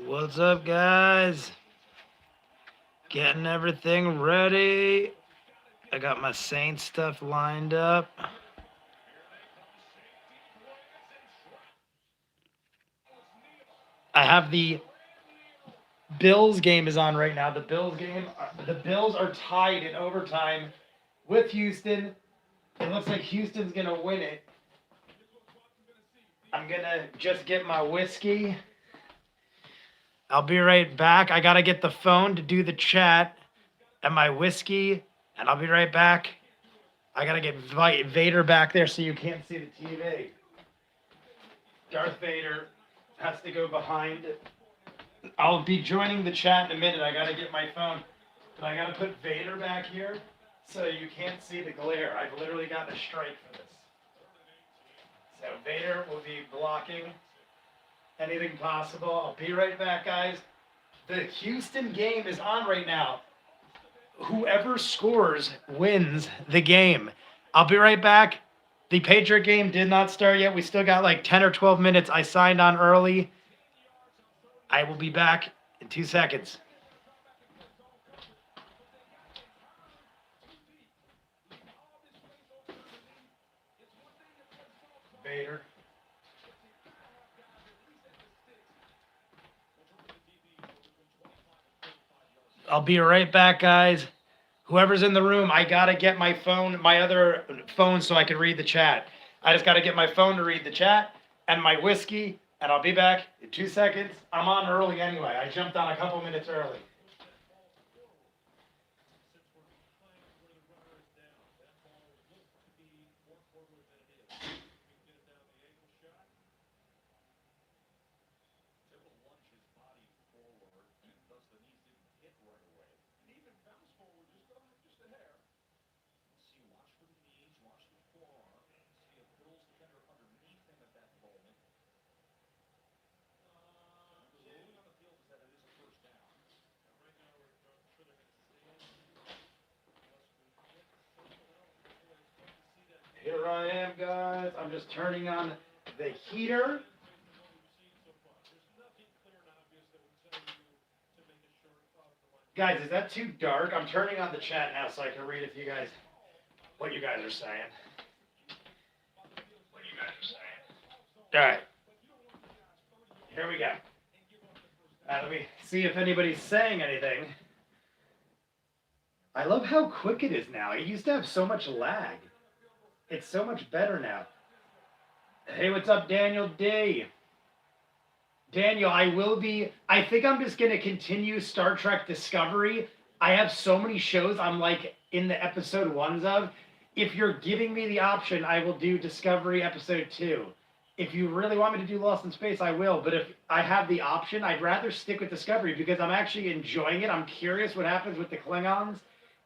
What's up, guys? Getting everything ready. I got my Saints stuff lined up. I have the Bills game is on right now. The Bills are tied in overtime with Houston. It looks like Houston's going to win it. I'm going to just get my whiskey. I'll be right back. I got to get the phone to do the chat and my whiskey, and I'll be right back. I got to get Vader back there so you can't see the TV. Darth Vader has to go behind. I'll be joining the chat in a minute. I got to get my phone. But I got to put Vader back here so you can't see the glare. I've literally gotten a strike for this. So Vader will be blocking anything possible. I'll be right back, guys. The Houston game is on right now. Whoever scores wins the game. I'll be right back. The Patriot game did not start yet. We still got like 10 or 12 minutes. I signed on early. I will be back in 2 seconds. Vader. I'll be right back, guys. Whoever's in the room, I got to get my phone, my other phone, so I can read the chat. I just got to get my phone to read the chat and my whiskey, and I'll be back in 2 seconds. I'm on early anyway. I jumped on a couple minutes early. Here I am, guys. I'm just turning on the heater. Guys, is that too dark? I'm turning on the chat now so I can read if you guys, what you guys are saying. All right. Here we go. Let me see if anybody's saying anything. I love how quick it is now. It used to have so much lag. It's so much better now. Hey, what's up, Daniel D? Daniel, I think I'm just going to continue Star Trek Discovery. I have so many shows I'm like in the episode 1s of. If you're giving me the option, I will do Discovery episode 2. If you really want me to do Lost in Space, I will. But if I have the option, I'd rather stick with Discovery because I'm actually enjoying it. I'm curious what happens with the Klingons.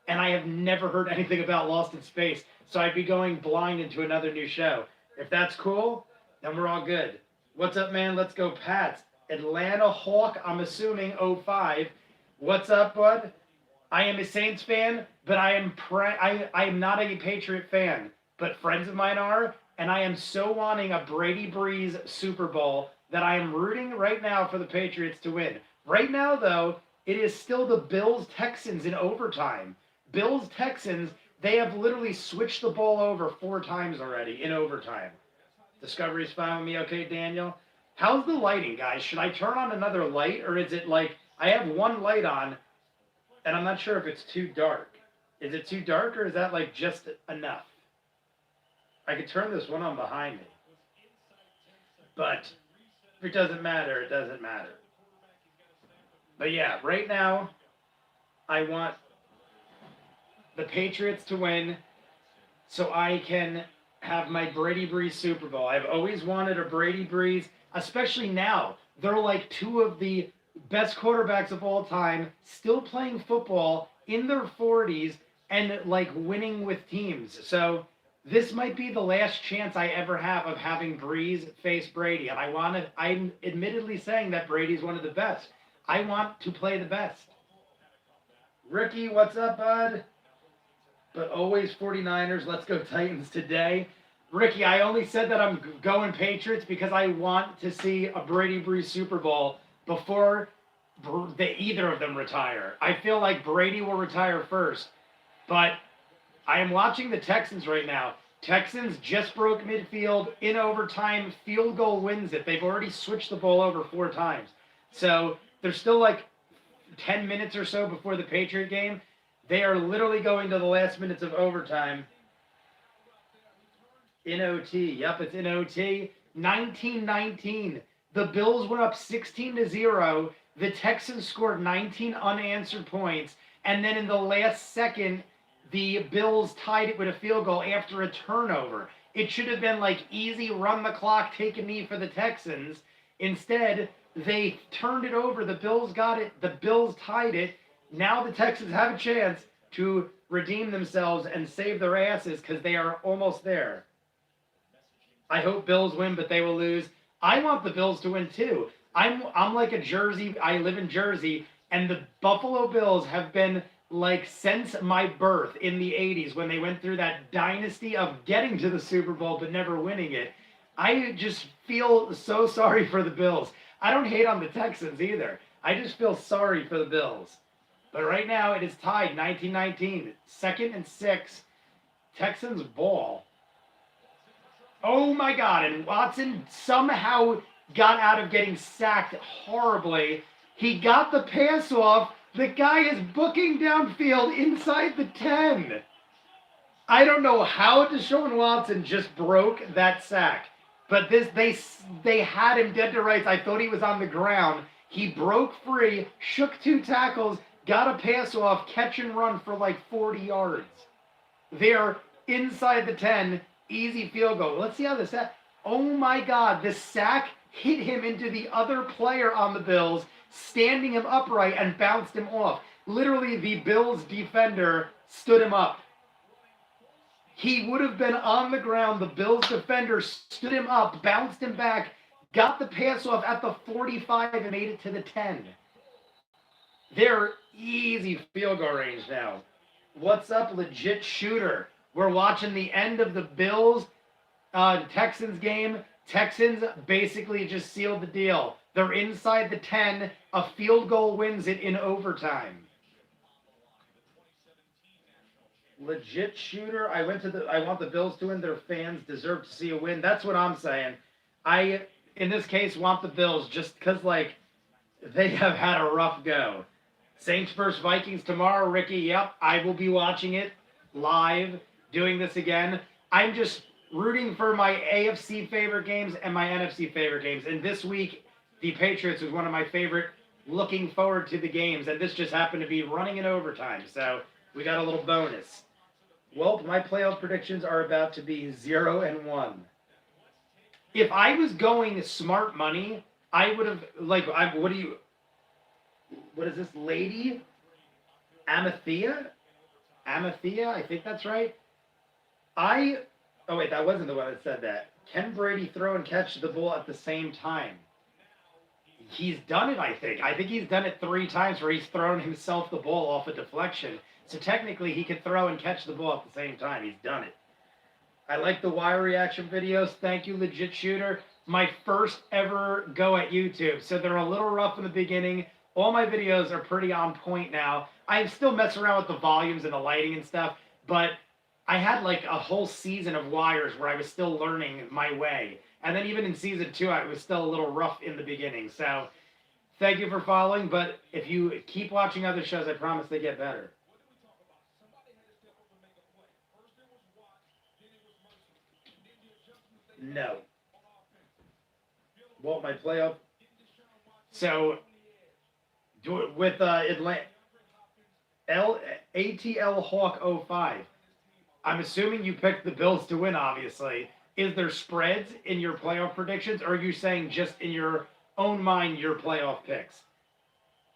And I have never heard anything about Lost in Space. So I'd be going blind into another new show. If that's cool, then we're all good. What's up, man? Let's go, Pats. Atlanta Hawk, I'm assuming 05. What's up, bud? I am a Saints fan, but I am not a Patriot fan. But friends of mine are, and I am so wanting a Brady Brees Super Bowl that I am rooting right now for the Patriots to win. Right now, though, it is still the Bills-Texans in overtime. Bills-Texans, they have literally switched the ball over 4 times already in overtime. Discovery's fine with me, okay, Daniel? How's the lighting, guys? Should I turn on another light, or is it like I have one light on, and I'm not sure if it's too dark. Is it too dark, or is that like just enough? I could turn this one on behind me. But if it doesn't matter, it doesn't matter. But yeah, right now, I want the Patriots to win so I can have my Brady Brees Super Bowl. I've always wanted a Brady Brees, especially now. They're like 2 of the best quarterbacks of all time, still playing football in their 40s and like winning with teams. So this might be the last chance I ever have of having Brees face Brady. And I'm admittedly saying that Brady's one of the best. I want to play the best. Ricky, what's up, bud? But always 49ers. Let's go Titans today. Ricky, I only said that I'm going Patriots because I want to see a Brady Brees Super Bowl. before either of them retire. I feel like Brady will retire first, but I am watching the Texans right now. Texans just broke midfield in overtime. Field goal wins it. They've already switched the ball over 4 times. So there's still like 10 minutes or so before the Patriot game. They are literally going to the last minutes of overtime. In OT. Yep, it's in OT. 19-19. The Bills went up 16-0. The Texans scored 19 unanswered points. And then in the last second, the Bills tied it with a field goal after a turnover. It should have been like easy, run the clock, take a knee for the Texans. Instead, they turned it over. The Bills got it. The Bills tied it. Now the Texans have a chance to redeem themselves and save their asses because they are almost there. I hope Bills win, but they will lose. I want the Bills to win too. I'm like a Jersey. I live in Jersey, and the Buffalo Bills have been like since my birth in the 80s when they went through that dynasty of getting to the Super Bowl but never winning it. I just feel so sorry for the Bills. I don't hate on the Texans either. I just feel sorry for the Bills. But right now it is tied 19-19. 2nd and 6. Texans ball. Oh my God, and Watson somehow got out of getting sacked horribly. He got the pass off. The guy is booking downfield inside the 10. I don't know how Deshaun Watson just broke that sack. But they had him dead to rights. I thought he was on the ground. He broke free, shook 2 tackles, got a pass off, catch and run for like 40 yards. They're inside the 10. Easy field goal. Let's see how the sack. Oh my God, the sack hit him into the other player on the Bills, standing him upright and bounced him off. Literally, the Bills defender stood him up. He would have been on the ground. The Bills defender stood him up, bounced him back, got the pass off at the 45 and made it to the 10. They're easy field goal range now. What's up, legit shooter? We're watching the end of the Bills Texans game. Texans basically just sealed the deal. They're inside the 10. A field goal wins it in overtime. Legit shooter. I want the Bills to win. Their fans deserve to see a win. That's what I'm saying. I, in this case, want the Bills just because, like, they have had a rough go. Saints versus Vikings tomorrow, Ricky. Yep, I will be watching it live, doing this again. I'm just rooting for my AFC favorite games and my NFC favorite games. And this week, the Patriots was one of my favorite, looking forward to the games. And this just happened to be running in overtime. So we got a little bonus. Well, my playoff predictions are about to be 0-1. If I was going smart money, I would have, like, what is this lady? Amathea, I think that's right. Oh wait, that wasn't the one that said that. Can Brady throw and catch the ball at the same time? He's done it, I think. I think he's done it 3 times where he's thrown himself the ball off a deflection. So technically he can throw and catch the ball at the same time. He's done it. I like the wire reaction videos. Thank you, legit shooter. My first ever go at YouTube. So they're a little rough in the beginning. All my videos are pretty on point now. I still mess around with the volumes and the lighting and stuff, but I had like a whole season of wires where I was still learning my way. And then even in season 2, I was still a little rough in the beginning. So thank you for following. But if you keep watching other shows, I promise they get better. No. Well, my playoff. So do it with Atlanta. ATL Hawk 05. I'm assuming you picked the Bills to win, obviously. Is there spreads in your playoff predictions, or are you saying just in your own mind your playoff picks?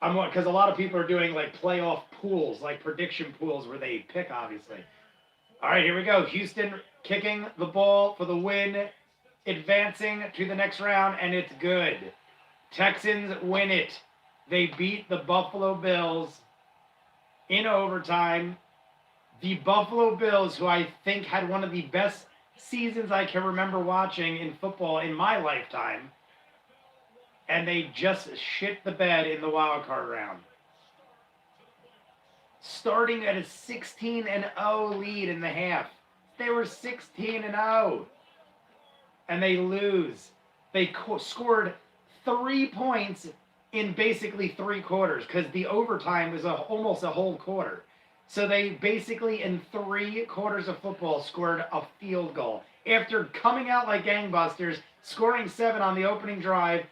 Because a lot of people are doing like playoff pools, like prediction pools where they pick, obviously. All right, here we go. Houston kicking the ball for the win, advancing to the next round, and it's good. Texans win it. They beat the Buffalo Bills in overtime. The Buffalo Bills, who I think had one of the best seasons I can remember watching in football in my lifetime. and they just shit the bed in the wild card round. Starting at a 16-0 lead in the half. They were 16-0. And they lose. They scored 3 points in basically 3 quarters because the overtime was almost a whole quarter. So they basically, in 3 quarters of football, scored a field goal. After coming out like gangbusters, scoring 7 on the opening drive,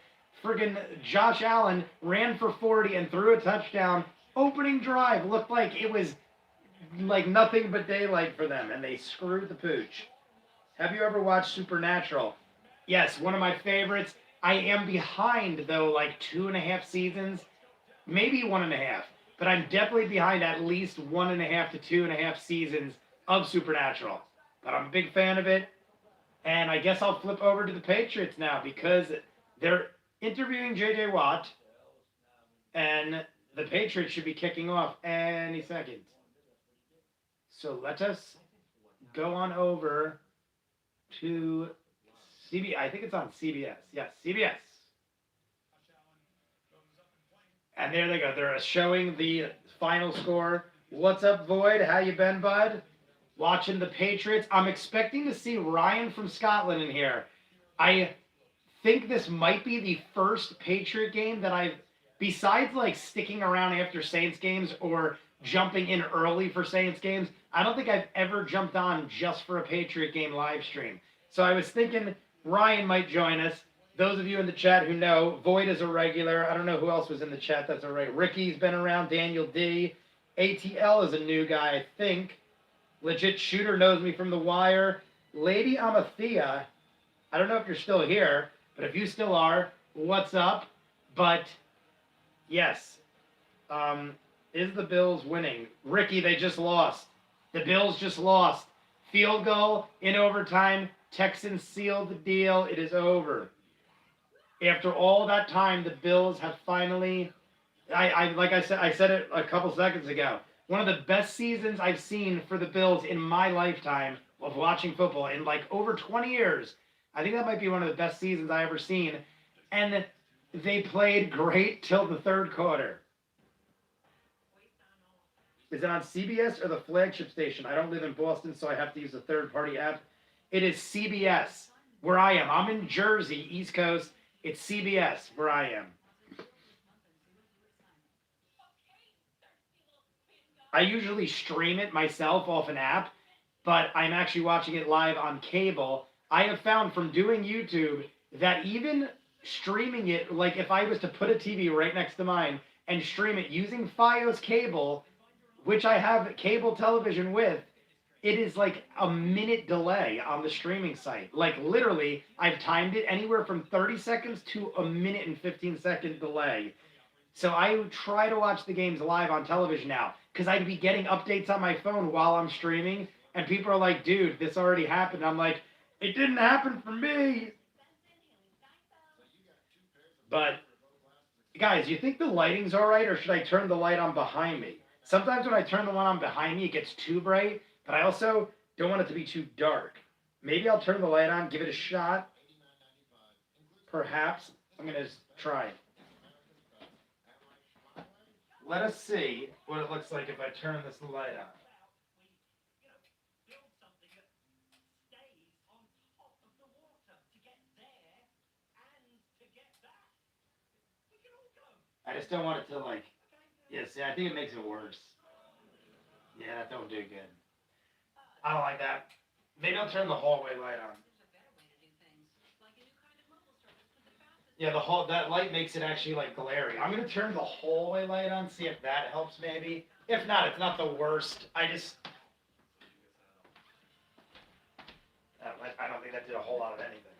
friggin' Josh Allen ran for 40 and threw a touchdown. Opening drive looked like it was like nothing but daylight for them, and they screwed the pooch. Have you ever watched Supernatural? Yes, one of my favorites. I am behind, though, like 2.5 seasons, maybe 1.5. But I'm definitely behind at least 1.5 to 2.5 seasons of Supernatural. But I'm a big fan of it. And I guess I'll flip over to the Patriots now because they're interviewing J.J. Watt. And the Patriots should be kicking off any second. So let us go on over to CBS. I think it's on CBS. Yes, CBS. And there they go. They're showing the final score. What's up, Void? How you been, bud? Watching the Patriots. I'm expecting to see Ryan from Scotland in here. I think this might be the first Patriot game that I've, besides like sticking around after Saints games or jumping in early for Saints games, I don't think I've ever jumped on just for a Patriot game live stream. So I was thinking Ryan might join us. Those of you in the chat who know, Void is a regular. I don't know who else was in the chat that's a regular. Ricky's been around. Daniel D. ATL is a new guy, I think. Legit Shooter knows me from The Wire. Lady Amathea, I don't know if you're still here, but if you still are, what's up? But, yes. Is the Bills winning? Ricky, they just lost. The Bills just lost. Field goal in overtime. Texans sealed the deal. It is over. After all that time, the Bills have finally, like I said it a couple seconds ago, one of the best seasons I've seen for the Bills in my lifetime of watching football in like over 20 years. I think that might be one of the best seasons I ever seen. And they played great till the third quarter. Is it on CBS or the flagship station? I don't live in Boston, so I have to use a third-party app. It is CBS, where I am. I'm in Jersey, East Coast. It's CBS, where I am. I usually stream it myself off an app, but I'm actually watching it live on cable. I have found from doing YouTube that even streaming it, like if I was to put a TV right next to mine and stream it using Fios cable, which I have cable television with, it is like a minute delay on the streaming site. Like literally, I've timed it anywhere from 30 seconds to a minute and 15-second delay. So I try to watch the games live on television now because I'd be getting updates on my phone while I'm streaming. And people are like, dude, this already happened. I'm like, it didn't happen for me. But guys, you think the lighting's all right, or should I turn the light on behind me? Sometimes when I turn the one on behind me, it gets too bright. But I also don't want it to be too dark. Maybe I'll turn the light on, give it a shot. Perhaps. I'm going to try it. Let us see what it looks like if I turn this light on. I just don't want it to like, yeah, see, I think it makes it worse. Yeah, that don't do good. I don't like that. Maybe I'll turn the hallway light on. Yeah, that light makes it actually like glaring. I'm gonna turn the hallway light on, see if that helps maybe. If not, it's not the worst. I don't think that did a whole lot of anything.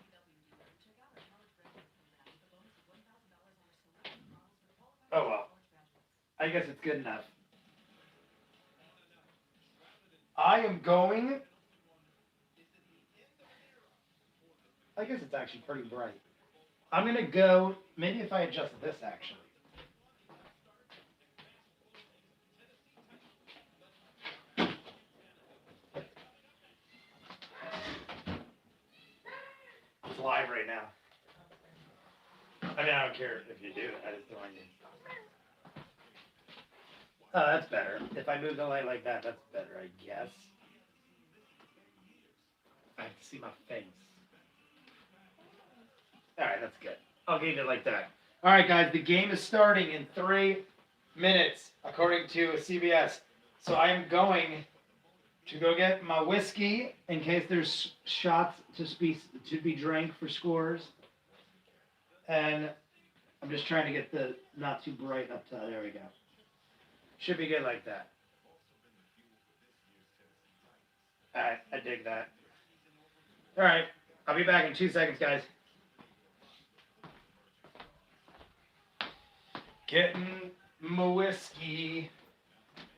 Oh well. I guess it's good enough. I am going. I guess it's actually pretty bright. I'm going to go, maybe if I adjust this actually. It's live right now. I mean, I don't care if you do. I just don't want you. Oh, that's better. If I move the light like that, that's better, I guess. I have to see my face. All right, that's good. I'll leave it like that. All right, guys, the game is starting in 3 minutes, according to CBS. So I am going to go get my whiskey in case there's shots to be drank for scores. And I'm just trying to get the not too bright up top. There we go. Should be good like that. All right, I dig that. All right, I'll be back in 2 seconds, guys. Getting my whiskey.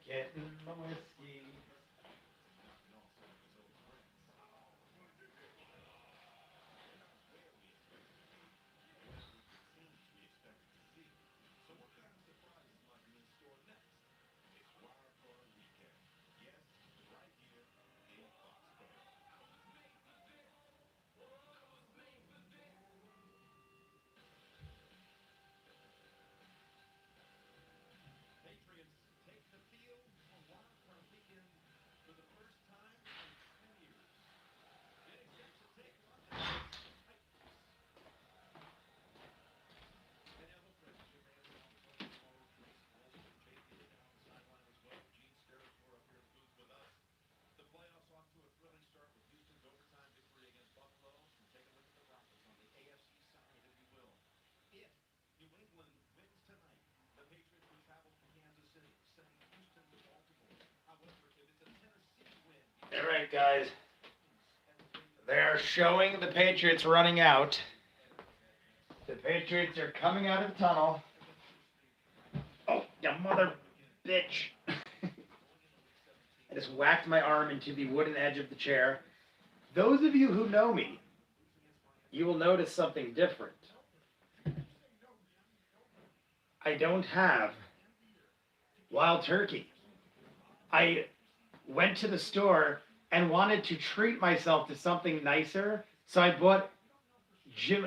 Getting my whiskey. All right, guys. They're showing the Patriots running out. The Patriots are coming out of the tunnel. Oh, you mother bitch. I just whacked my arm into the wooden edge of the chair. Those of you who know me, you will notice something different. I don't have wild turkey. I went to the store and wanted to treat myself to something nicer, so I bought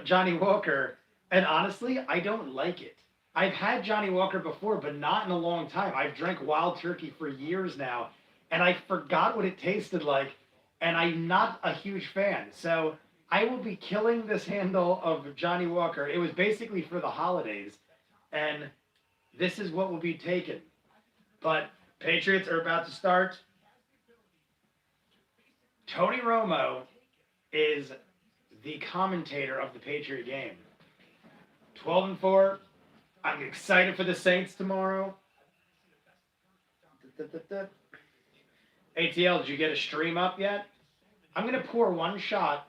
Johnny Walker, and honestly, I don't like it. I've had Johnny Walker before, but not in a long time. I've drank wild turkey for years now, and I forgot what it tasted like, and I'm not a huge fan. So I will be killing this handle of Johnny Walker. It was basically for the holidays, and this is what will be taken. But Patriots are about to start. Tony Romo is the commentator of the Patriot game. 12-4. I'm excited for the Saints tomorrow. ATL, did you get a stream up yet? I'm gonna pour one shot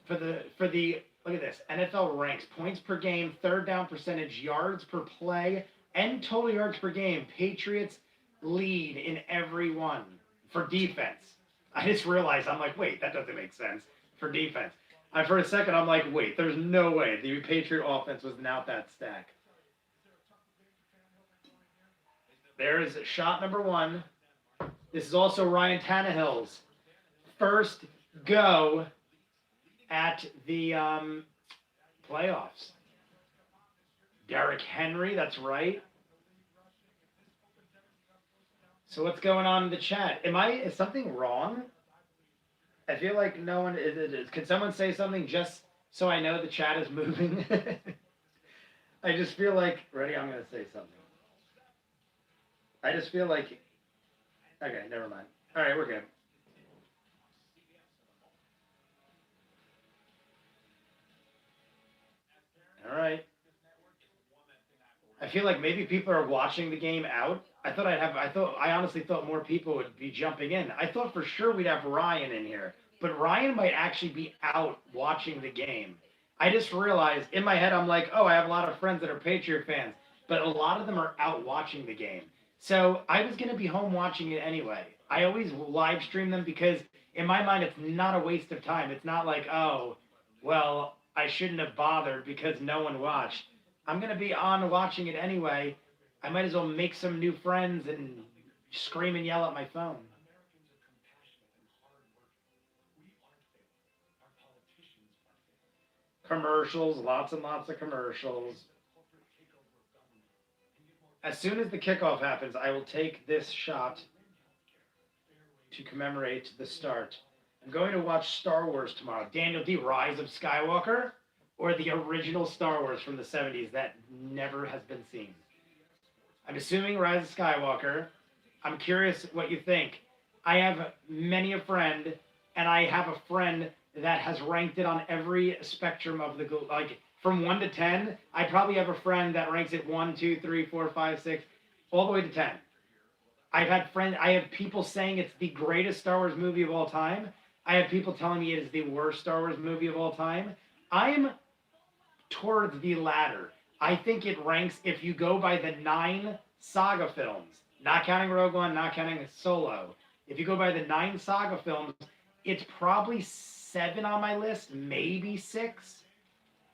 for the look at this. NFL ranks points per game, third down percentage, yards per play, and total yards per game. Patriots lead in every one for defense. I just realized, I'm like, wait, that doesn't make sense for defense. For a second, I'm like, wait, there's no way the Patriot offense was not that stack. There is shot number one. This is also Ryan Tannehill's first go at the playoffs. Derrick Henry, that's right. So what's going on in the chat? Is something wrong? I feel like no one is. Can someone say something just so I know the chat is moving? I just feel like, ready, I'm going to say something. I just feel like, okay, never mind. All right, we're good. All right. I feel like maybe people are watching the game out. I honestly thought more people would be jumping in. I thought for sure we'd have Ryan in here, but Ryan might actually be out watching the game. I just realized in my head, I'm like, oh, I have a lot of friends that are Patriot fans, but a lot of them are out watching the game. So I was going to be home watching it anyway. I always live stream them because in my mind, it's not a waste of time. It's not like, oh, well, I shouldn't have bothered because no one watched. I'm going to be on watching it anyway. I might as well make some new friends and scream and yell at my phone. Commercials, lots and lots of commercials. As soon as the kickoff happens, I will take this shot to commemorate the start. I'm going to watch Star Wars tomorrow. Daniel D. Rise of Skywalker or the original Star Wars from the 70s that never has been seen? I'm assuming Rise of Skywalker. I'm curious what you think. I have many a friend, and I have a friend that has ranked it on every spectrum of the like from 1 to 10. I probably have a friend that ranks it 1, 2, 3, 4, 5, 6, all the way to 10. I have people saying it's the greatest Star Wars movie of all time. I have people telling me it is the worst Star Wars movie of all time. I'm towards the latter. I think it ranks, if you go by the 9 saga films, not counting Rogue One, not counting Solo. If you go by the 9 saga films, it's probably 7 on my list, maybe 6,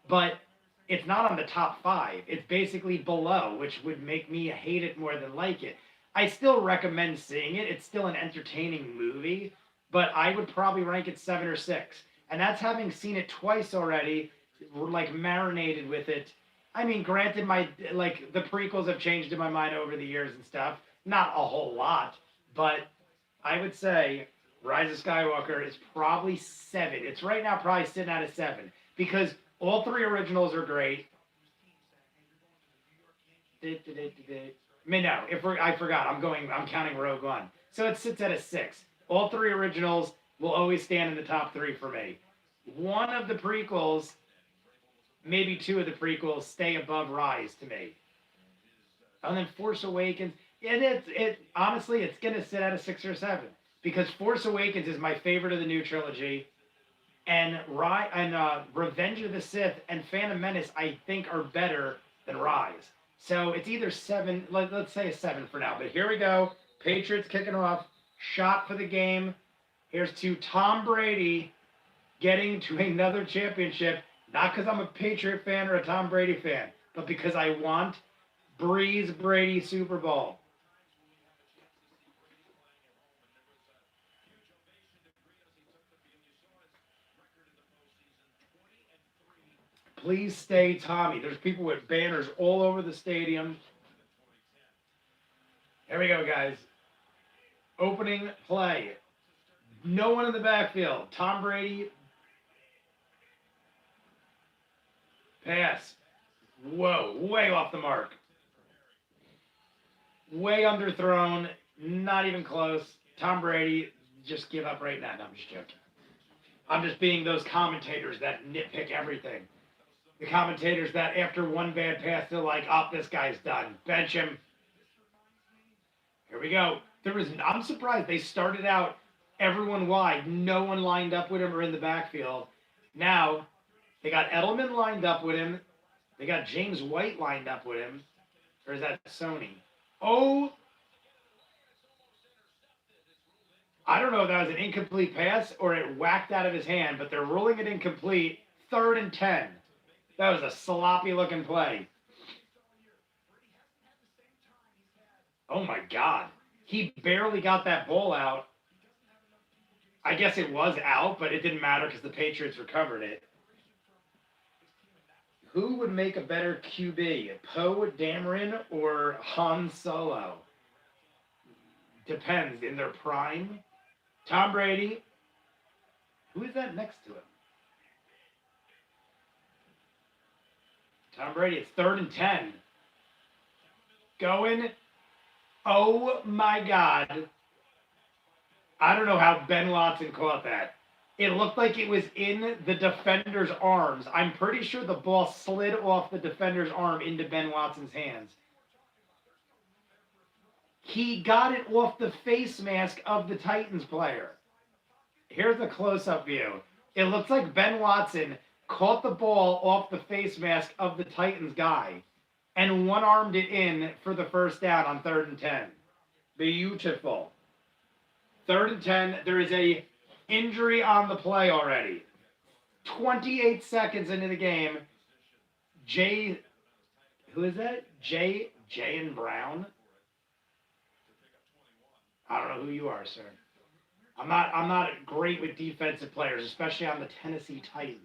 but it's not on the top 5. It's basically below, which would make me hate it more than like it. I still recommend seeing it. It's still an entertaining movie, but I would probably rank it 7 or 6. And that's having seen it twice already, like marinated with it. I mean, granted, the prequels have changed in my mind over the years and stuff. Not a whole lot, but I would say Rise of Skywalker is probably 7. It's right now probably sitting at a 7 because all 3 originals are great. No, I forgot. I'm counting Rogue One, so it sits at a 6. All 3 originals will always stand in the top 3 for me. One of the prequels, maybe 2 of the prequels, stay above Rise to me. And then Force Awakens, honestly, it's gonna sit at a 6 or 7 because Force Awakens is my favorite of the new trilogy, and Revenge of the Sith and Phantom Menace I think are better than Rise. So it's either 7. Let's say a 7 for now. But here we go. Patriots kicking off. Shot for the game. Here's to Tom Brady getting to another championship. Not because I'm a Patriot fan or a Tom Brady fan, but because I want Brees Brady Superbowl. Please stay Tommy. There's people with banners all over the stadium. Here we go, guys. Opening play. No one in the backfield. Tom Brady. Pass. Whoa, way off the mark. Way underthrown. Not even close. Tom Brady, just give up right now. No, I'm just joking. I'm just being those commentators that nitpick everything. The commentators that after one bad pass, they're like, oh, this guy's done. Bench him. Here we go. I'm surprised they started out everyone wide. No one lined up with him or in the backfield. Now, they got Edelman lined up with him. They got James White lined up with him. Or is that Sony? Oh! I don't know if that was an incomplete pass or it whacked out of his hand, but they're ruling it incomplete. 3rd and 10. That was a sloppy-looking play. Oh, my God. He barely got that ball out. I guess it was out, but it didn't matter because the Patriots recovered it. Who would make a better QB, Poe Dameron or Han Solo? Depends. In their prime. Tom Brady. Who is that next to him? Tom Brady, it's 3rd and 10. Going. Oh, my God. I don't know how Ben Watson caught that. It looked like it was in the defender's arms. I'm pretty sure the ball slid off the defender's arm into Ben Watson's hands. He got it off the face mask of the Titans player. Here's a close-up view. It looks like Ben Watson caught the ball off the face mask of the Titans guy and one-armed it in for the first down on 3rd and 10. Beautiful. 3rd and 10. There is a injury on the play already. 28 seconds into the game. Who is that? Jayan Brown? I don't know who you are, sir. I'm not great with defensive players, especially on the Tennessee Titans.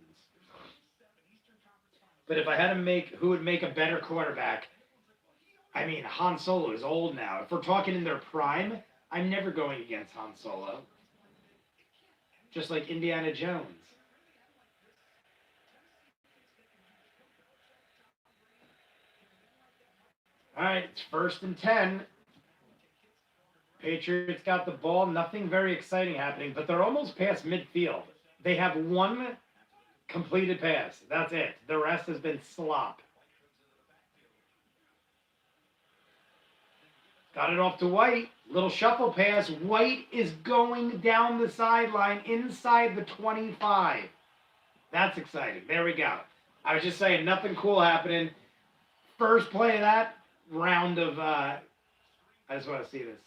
But if I had to make who would make a better quarterback, I mean, Han Solo is old now. If we're talking in their prime, I'm never going against Han Solo. Just like Indiana Jones. All right, it's 1st and 10. Patriots got the ball. Nothing very exciting happening, but they're almost past midfield. They have one completed pass. That's it. The rest has been slop. Got it off to White. Little shuffle pass. White is going down the sideline inside the 25. That's exciting. There we go. I was just saying, nothing cool happening. First play of that round of, I just want to see this.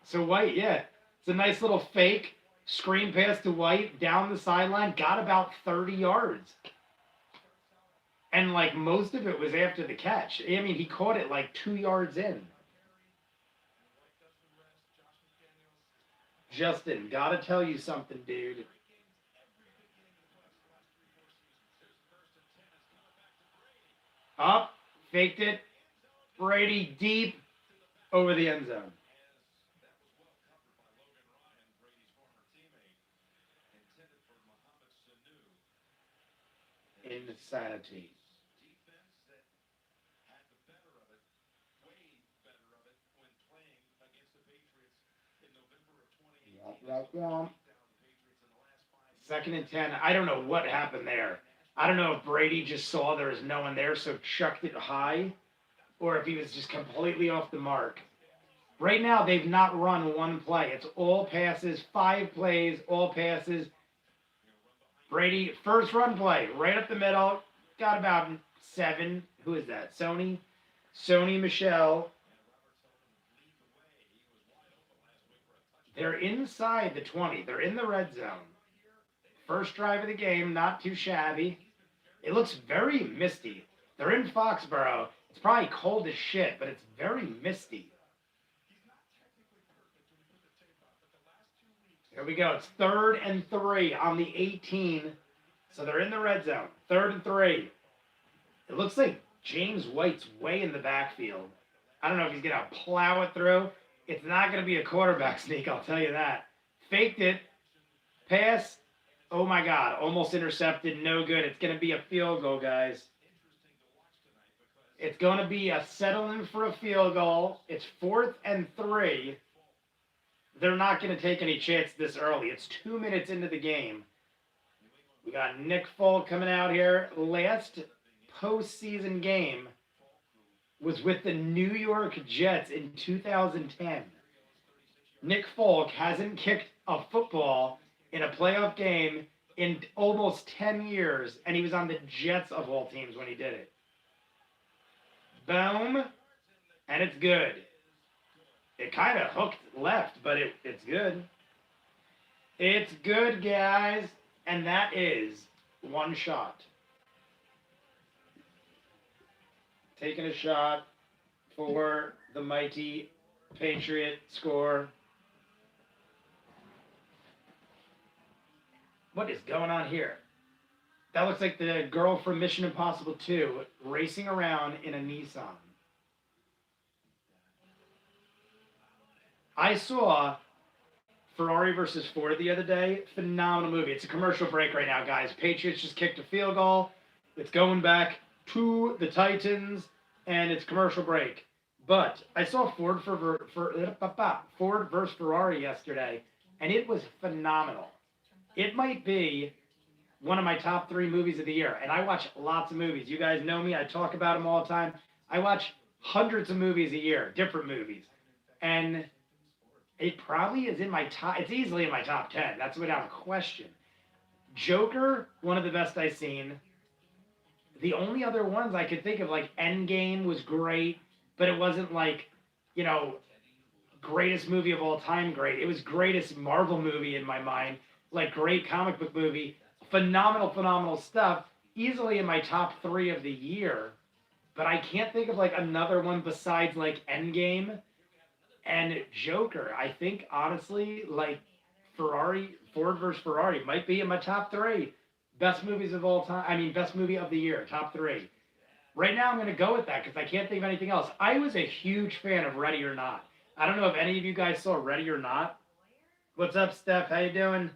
So White, yeah, it's a nice little fake screen pass to White down the sideline. Got about 30 yards. And, like, most of it was after the catch. I mean, he caught it, like, 2 yards in. Justin, gotta tell you something, dude. Up, faked it. Brady deep over the end zone. Insanity. Womp, womp. 2nd and 10. I don't know what happened there. I don't know if Brady just saw there was no one there, so chucked it high, or if he was just completely off the mark. Right now, they've not run one play. It's all passes, 5 plays, all passes. Brady, first run play, right up the middle. Got about 7. Who is that? Sony Michel. They're inside the 20. They're in the red zone. First drive of the game, not too shabby. It looks very misty. They're in Foxborough. It's probably cold as shit, but it's very misty. Here we go. It's 3rd and 3 on the 18. So they're in the red zone. 3rd and 3. It looks like James White's way in the backfield. I don't know if he's going to plow it through. It's not going to be a quarterback sneak, I'll tell you that. Faked it. Pass. Oh, my God. Almost intercepted. No good. It's going to be a field goal, guys. It's going to be a settling for a field goal. It's 4th and 3. They're not going to take any chance this early. It's 2 minutes into the game. We got Nick Folk coming out here. Last postseason game was with the New York Jets in 2010. Nick Folk hasn't kicked a football in a playoff game in almost 10 years, and he was on the Jets of all teams when he did it. Boom, and it's good. It kind of hooked left, but it's good. It's good, guys, and that is one shot. Taking a shot for the mighty Patriot score. What is going on here? That looks like the girl from Mission Impossible 2 racing around in a Nissan. I saw Ferrari versus Ford the other day. Phenomenal movie. It's a commercial break right now, guys. Patriots just kicked a field goal. It's going back to the Titans, and it's commercial break. But I saw Ford versus Ferrari yesterday, and it was phenomenal. It might be one of my top 3 movies of the year, and I watch lots of movies. You guys know me. I talk about them all the time. I watch hundreds of movies a year, different movies. And it probably is in my top, it's easily in my top 10. That's without a question. Joker, one of the best I've seen. The only other ones I could think of, like Endgame was great, but it wasn't like, greatest movie of all time great. It was greatest Marvel movie in my mind, like great comic book movie. Phenomenal stuff. Easily in my top 3 of the year, but I can't think of like another one besides like Endgame and Joker. I think honestly, like Ford versus Ferrari might be in my top 3. Best movies of all time. I mean, best movie of the year, top three. Right now, I'm going to go with that because I can't think of anything else. I was a huge fan of Ready or Not. I don't know if any of you guys saw Ready or Not. What's up, Steph? How you doing?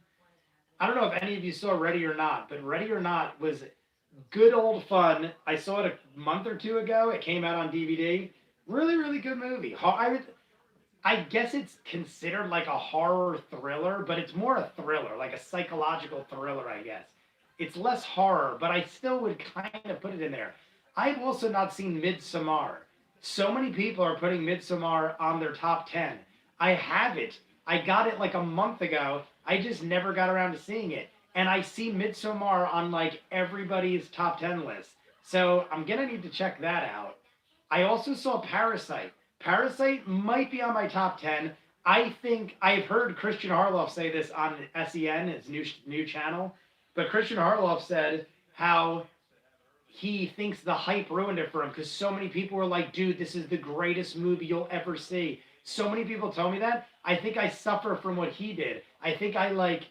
I don't know if any of you saw Ready or Not, but Ready or Not was good old fun. I saw it a month or two ago. It came out on DVD. Really, really good movie. I guess it's considered like a horror thriller, but it's more a thriller, like a psychological thriller, I guess. It's less horror, but I still would kind of put it in there. I've also not seen Midsommar. So many people are putting Midsommar on their top 10. I have it. I got it like a month ago. I just never got around to seeing it. And I see Midsommar on like everybody's top 10 list. So I'm going to need to check that out. I also saw Parasite. Parasite might be on my top 10. I think I've heard Christian Harloff say this on SEN, his new channel. But Christian Harloff said how he thinks the hype ruined it for him because so many people were like, dude, this is the greatest movie you'll ever see. So many people told me that. I think I suffer from what he did. I think I like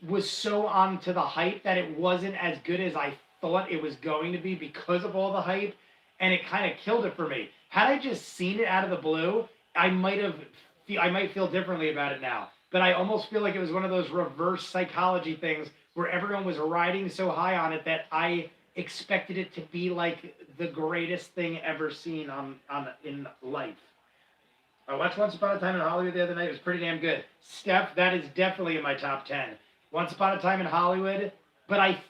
was so onto the hype that it wasn't as good as I thought it was going to be because of all the hype, and it kind of killed it for me. Had I just seen it out of the blue, I might feel differently about it now. But I almost feel like it was one of those reverse psychology things where everyone was riding so high on it that I expected it to be like the greatest thing ever seen on in life. I watched Once Upon a Time in Hollywood the other night. It was pretty damn good. Steph, that is definitely in my top 10. Once Upon a Time in Hollywood. But I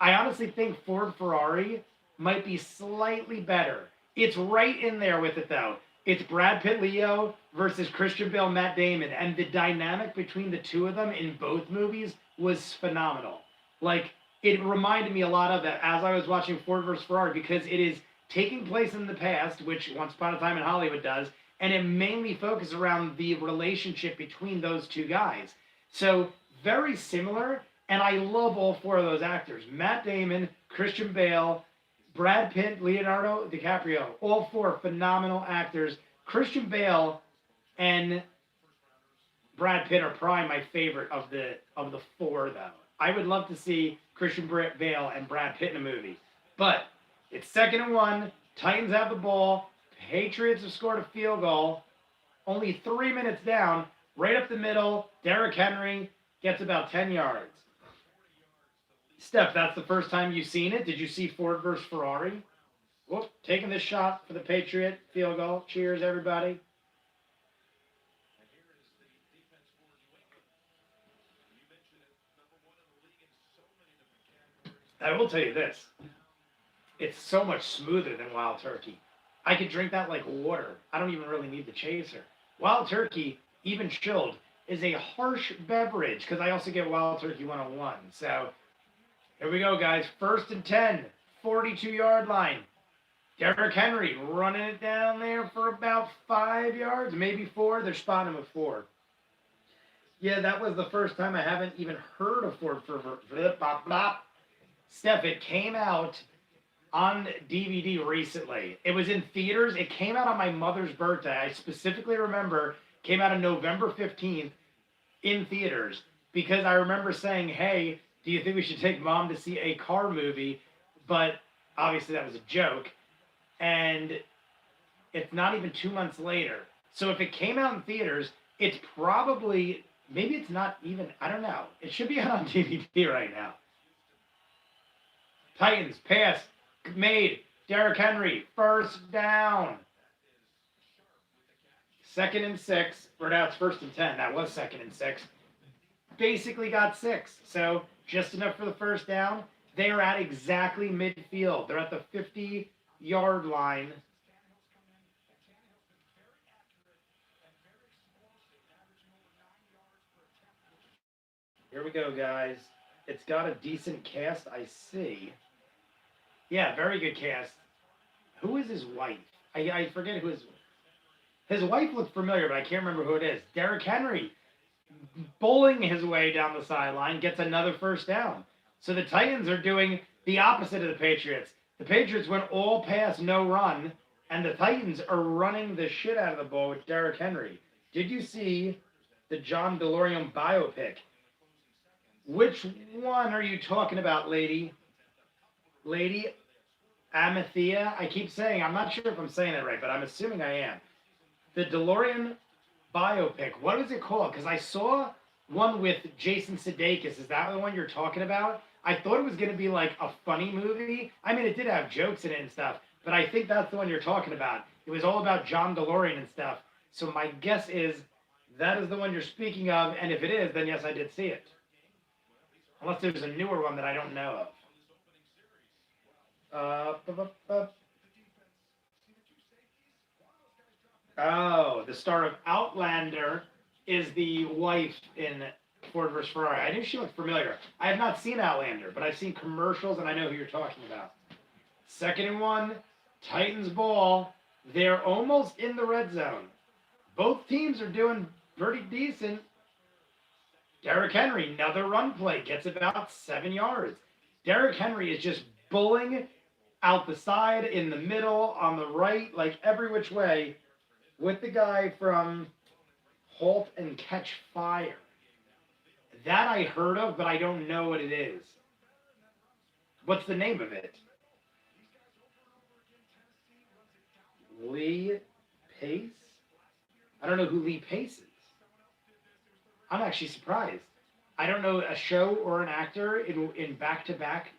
honestly think Ford Ferrari might be slightly better. It's right in there with it, though. It's Brad Pitt, Leo versus Christian Bale, Matt Damon. And the dynamic between the two of them in both movies was phenomenal. Like, it reminded me a lot of that as I was watching Ford versus Ferrari because it is taking place in the past, which Once Upon a Time in Hollywood does, and it mainly focuses around the relationship between those two guys. So very similar, and I love all four of those actors. Matt Damon, Christian Bale, Brad Pitt, Leonardo DiCaprio, all four phenomenal actors. Christian Bale and Brad Pitt are probably my favorite of the four, though. I would love to see Christian Bale and Brad Pitt in a movie. But it's 2nd and 1. Titans have the ball. Patriots have scored a field goal. Only 3 minutes down. Right up the middle. Derrick Henry gets about 10 yards. Steph, that's the first time you've seen it. Did you see Ford versus Ferrari? Whoop, taking this shot for the Patriot field goal. Cheers, everybody. I will tell you this. It's so much smoother than Wild Turkey. I could drink that like water. I don't even really need the chaser. Wild Turkey, even chilled, is a harsh beverage because I also get Wild Turkey 101. So here we go, guys. 1st and 10, 42-yard line. Derrick Henry running it down there for about 5 yards, maybe 4. They're spotting him at 4. Yeah, that was the first time I haven't even heard of Ford for Steph, it came out on DVD recently. It was in theaters. It came out on my mother's birthday. I specifically remember came out on November 15th in theaters because I remember saying, hey, do you think we should take mom to see a car movie? But obviously that was a joke. And it's not even 2 months later. So if it came out in theaters, it's probably, maybe it's not even, I don't know. It should be out on DVD right now. Titans, pass, made, Derrick Henry, 1st down. 2nd and 6, or now it's 1st and 10. That was 2nd and 6. Basically got 6, so just enough for the 1st down. They are at exactly midfield. They're at the 50-yard line. Here we go, guys. It's got a decent cast, I see. Yeah, very good cast. Who is his wife? I forget who his wife looked familiar, but I can't remember who it is. Derrick Henry, bowling his way down the sideline, gets another 1st down. So the Titans are doing the opposite of the Patriots. The Patriots went all pass, no run, and the Titans are running the shit out of the ball with Derrick Henry. Did you see the John DeLorean biopic? Which one are you talking about, lady? Lady Amathea? I keep saying, I'm not sure if I'm saying that right, but I'm assuming I am. The DeLorean biopic. What is it called? Because I saw one with Jason Sudeikis. Is that the one you're talking about? I thought it was going to be like a funny movie. I mean, it did have jokes in it and stuff, but I think that's the one you're talking about. It was all about John DeLorean and stuff. So my guess is that is the one you're speaking of, and if it is, then yes, I did see it. Unless there's a newer one that I don't know of. Oh, the star of Outlander is the wife in Ford vs. Ferrari. I knew she looked familiar. I have not seen Outlander, but I've seen commercials and I know who you're talking about. Second and one, Titans ball. They're almost in the red zone. Both teams are doing pretty decent. Derrick Henry, another run play, gets about 7 yards. Derrick Henry is just bulling out the side, in the middle, on the right, like every which way, with the guy from Halt and Catch Fire. That I heard of, but I don't know what it is. What's the name of it? Lee Pace? I don't know who Lee Pace is. I'm actually surprised. I don't know a show or an actor in back-to-back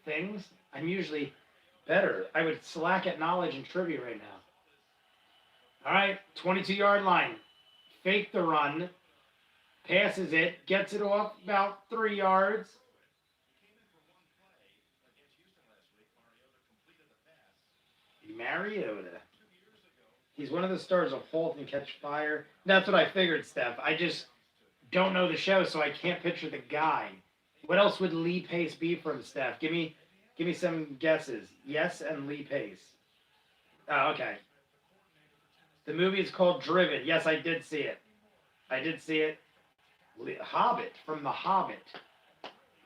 things. I'm usually better. I would slack at knowledge and trivia right now. All right, 22-yard line. Fake the run. Passes it. Gets it off about 3 yards. Mariota. He's one of the stars of Halt and Catch Fire. That's what I figured, Steph. I just don't know the show, so I can't picture the guy. What else would Lee Pace be from, Steph? Give me some guesses. Yes, and Lee Pace. Oh, okay. The movie is called Driven. Yes, I did see it. I did see it. Hobbit, from The Hobbit.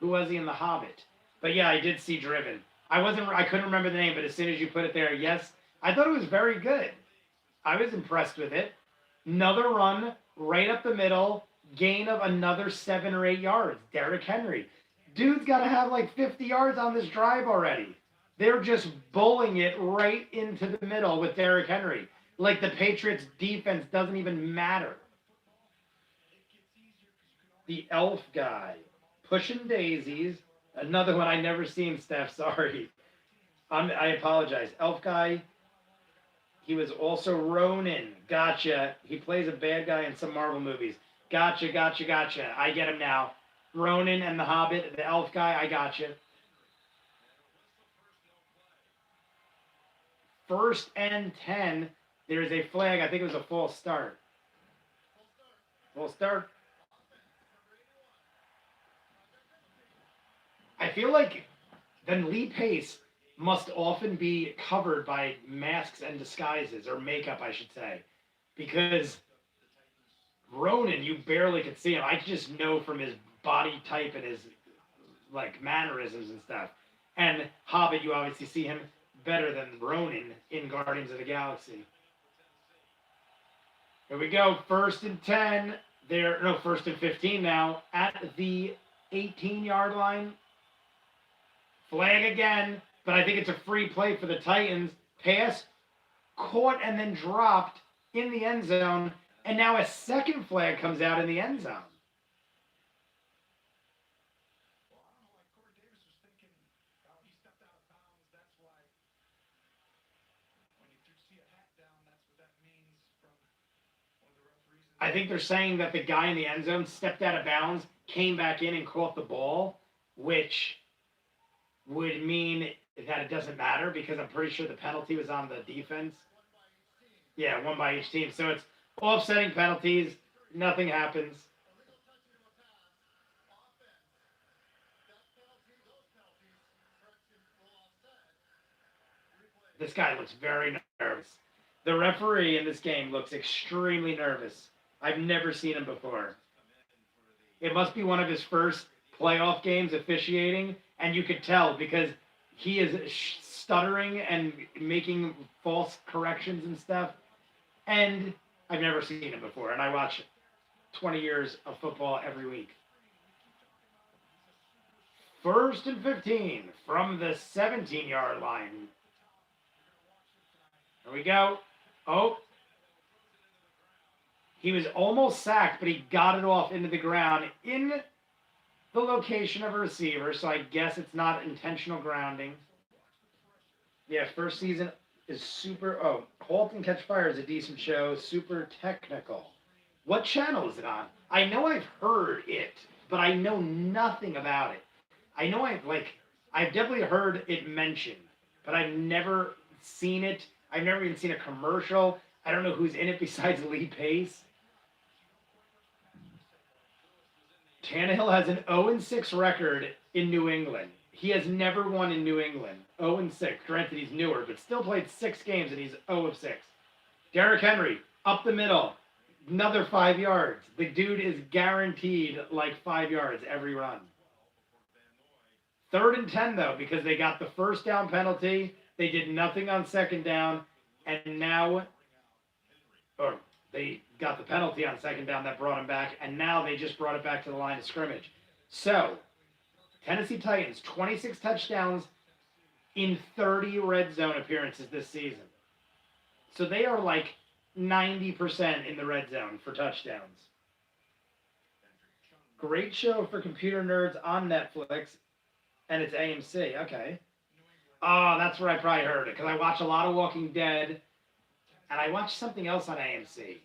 Who was he in The Hobbit? But yeah, I did see Driven. I couldn't remember the name, but as soon as you put it there, yes, I thought it was very good. I was impressed with it. Another run, right up the middle, gain of another 7 or 8 yards. Derrick Henry. Dude's got to have like 50 yards on this drive already. They're just bowling it right into the middle with Derrick Henry. Like the Patriots defense doesn't even matter. The elf guy. Pushing daisies. Another one I never seen, Steph. Sorry. I apologize. Elf guy. He was also Ronin. Gotcha. He plays a bad guy in some Marvel movies. Gotcha. I get him now. Ronin and the Hobbit, the elf guy, I gotcha. First and 10. There's a flag. I think it was a false start. False start. I feel like then Lee Pace must often be covered by masks and disguises, or makeup, I should say. Because Ronan, you barely could see him. I just know from his body type and his like mannerisms and stuff. And Hobbit, you obviously see him better than Ronan in Guardians of the Galaxy. Here we go. First and 10. First and 15 now at the 18-yard line. Flag again, but I think it's a free play for the Titans. Pass, caught, and then dropped in the end zone. And now a second flag comes out in the end zone. I think they're saying that the guy in the end zone stepped out of bounds, came back in and caught the ball, which would mean that it doesn't matter because I'm pretty sure the penalty was on the defense. Yeah, one by each team. So it's offsetting penalties. Nothing happens. This guy looks very nervous. The referee in this game looks extremely nervous. I've never seen him before. It must be one of his first playoff games officiating, and you could tell because he is stuttering and making false corrections and stuff. And I've never seen him before, and I watch 20 years of football every week. First and 15 from the 17-yard line. There we go. Oh. He was almost sacked, but he got it off into the ground in the location of a receiver, so I guess it's not intentional grounding. Yeah, first season is super... Oh, Halt and Catch Fire is a decent show. Super technical. What channel is it on? I know I've heard it, but I know nothing about it. I know I've definitely heard it mentioned, but I've never seen it. I've never even seen a commercial. I don't know who's in it besides Lee Pace. Tannehill has an 0-6 record in New England. He has never won in New England. 0-6. Granted, he's newer, but still played 6 games, and he's 0-6. Derrick Henry, up the middle. Another 5 yards. The dude is guaranteed like 5 yards every run. 3rd and 10, though, because they got the first down penalty. They did nothing on 2nd down, and now... Or they got the penalty on 2nd down that brought him back, and now they just brought it back to the line of scrimmage. So, Tennessee Titans, 26 touchdowns in 30 red zone appearances this season. So they are like 90% in the red zone for touchdowns. Great show for computer nerds on Netflix, and it's AMC. Okay. Oh, that's where I probably heard it, because I watch a lot of Walking Dead, and I watched something else on AMC.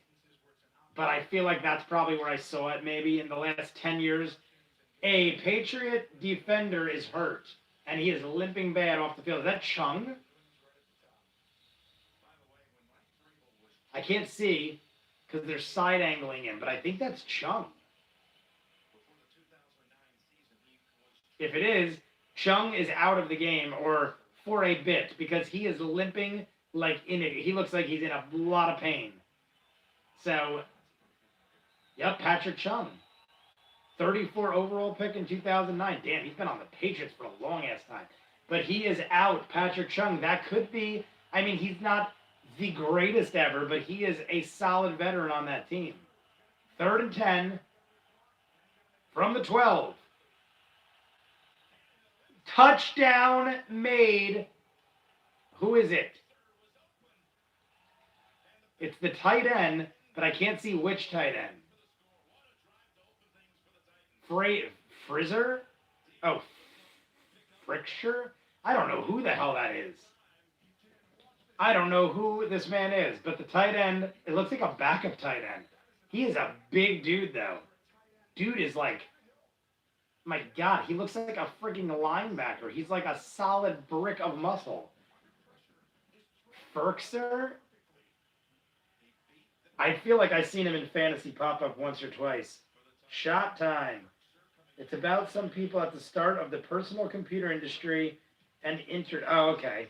But I feel like that's probably where I saw it, maybe in the last 10 years. A Patriot defender is hurt, and he is limping bad off the field. Is that Chung? I can't see because they're side-angling him, but I think that's Chung. If it is, Chung is out of the game, or for a bit, because he is limping like in it. He looks like he's in a lot of pain. So, yep, Patrick Chung. 34 overall pick in 2009. Damn, he's been on the Patriots for a long-ass time. But he is out, Patrick Chung. That could be, I mean, he's not the greatest ever, but he is a solid veteran on that team. 3rd and 10 from the 12. Touchdown made. Who is it? It's the tight end, but I can't see which tight end. Frizzer? Oh, Fricksher? I don't know who the hell that is. I don't know who this man is, but the tight end, it looks like a backup tight end. He is a big dude, though. Dude is like, my God, he looks like a freaking linebacker. He's like a solid brick of muscle. Ferkser? I feel like I've seen him in fantasy pop up once or twice. Shot time. It's about some people at the start of the personal computer industry and oh, okay.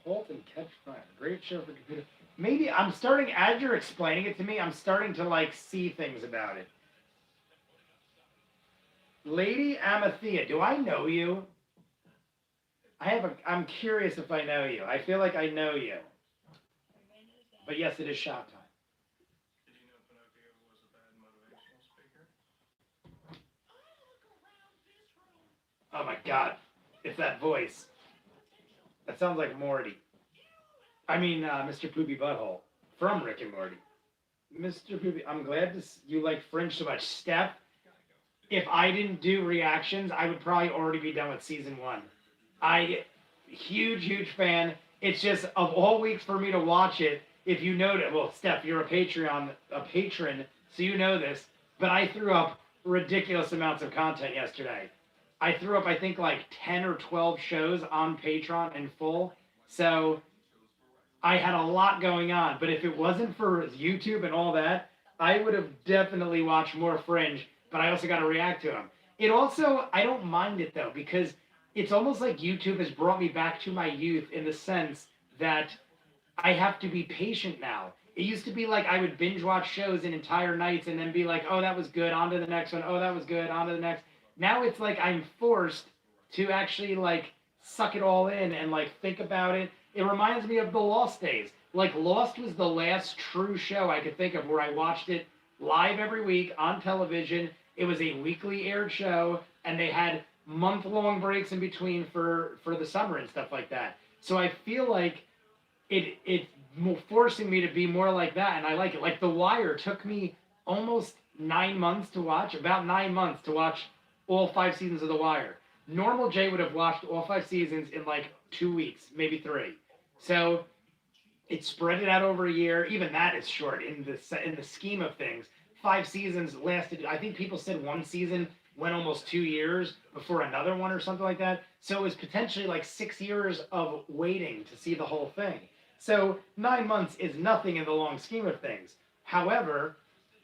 Halt and Catch Fire. Great show for computer. Maybe I'm starting, as you're explaining it to me, I'm starting to like see things about it. Lady Amathea, do I know you? I'm curious if I know you. I feel like I know you. But yes, it is shot time. Did you know Pinocchio was a bad motivational speaker? Oh my God. It's that voice. That sounds like Morty. I mean, Mr. Poopy Butthole from Rick and Morty. Mr. Poopy, I'm glad you like Fringe so much. Steph, if I didn't do reactions, I would probably already be done with season 1. Huge fan. It's just, of all weeks for me to watch it, if you know that, well, Steph, you're a patron, so you know this, but I threw up ridiculous amounts of content yesterday. I threw up, I think, like 10 or 12 shows on Patreon in full, so I had a lot going on, but if it wasn't for YouTube and all that, I would have definitely watched more Fringe, but I also got to react to them. It also, I don't mind it, though, because it's almost like YouTube has brought me back to my youth in the sense that I have to be patient now. It used to be like I would binge watch shows in entire nights and then be like, oh, that was good, on to the next one. Oh, that was good, on to the next. Now it's like I'm forced to actually like suck it all in and like think about it. It reminds me of the Lost days. Like Lost was the last true show I could think of where I watched it live every week on television. It was a weekly aired show and they had month-long breaks in between for the summer and stuff like that. So I feel like it's forcing me to be more like that, and I like it. Like The Wire took me almost 9 months to watch, about 9 months to watch all 5 seasons of The Wire. Normal Jay would have watched all 5 seasons in like 2 weeks, maybe three. So it spread it out over a year. Even that is short in the scheme of things. 5 seasons lasted. I think people said one season went almost 2 years before another one or something like that. So it was potentially like 6 years of waiting to see the whole thing. So 9 months is nothing in the long scheme of things. However,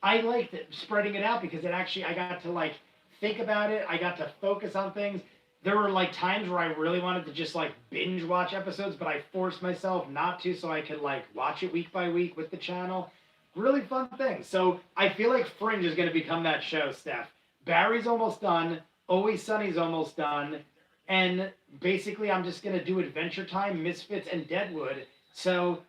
I liked it, spreading it out because it actually I got to like think about it. I got to focus on things. There were like times where I really wanted to just like binge watch episodes, but I forced myself not to so I could like watch it week by week with the channel. Really fun thing. So I feel like Fringe is going to become that show, Steph. Barry's almost done. Always Sunny's almost done. And basically I'm just going to do Adventure Time, Misfits, and Deadwood. So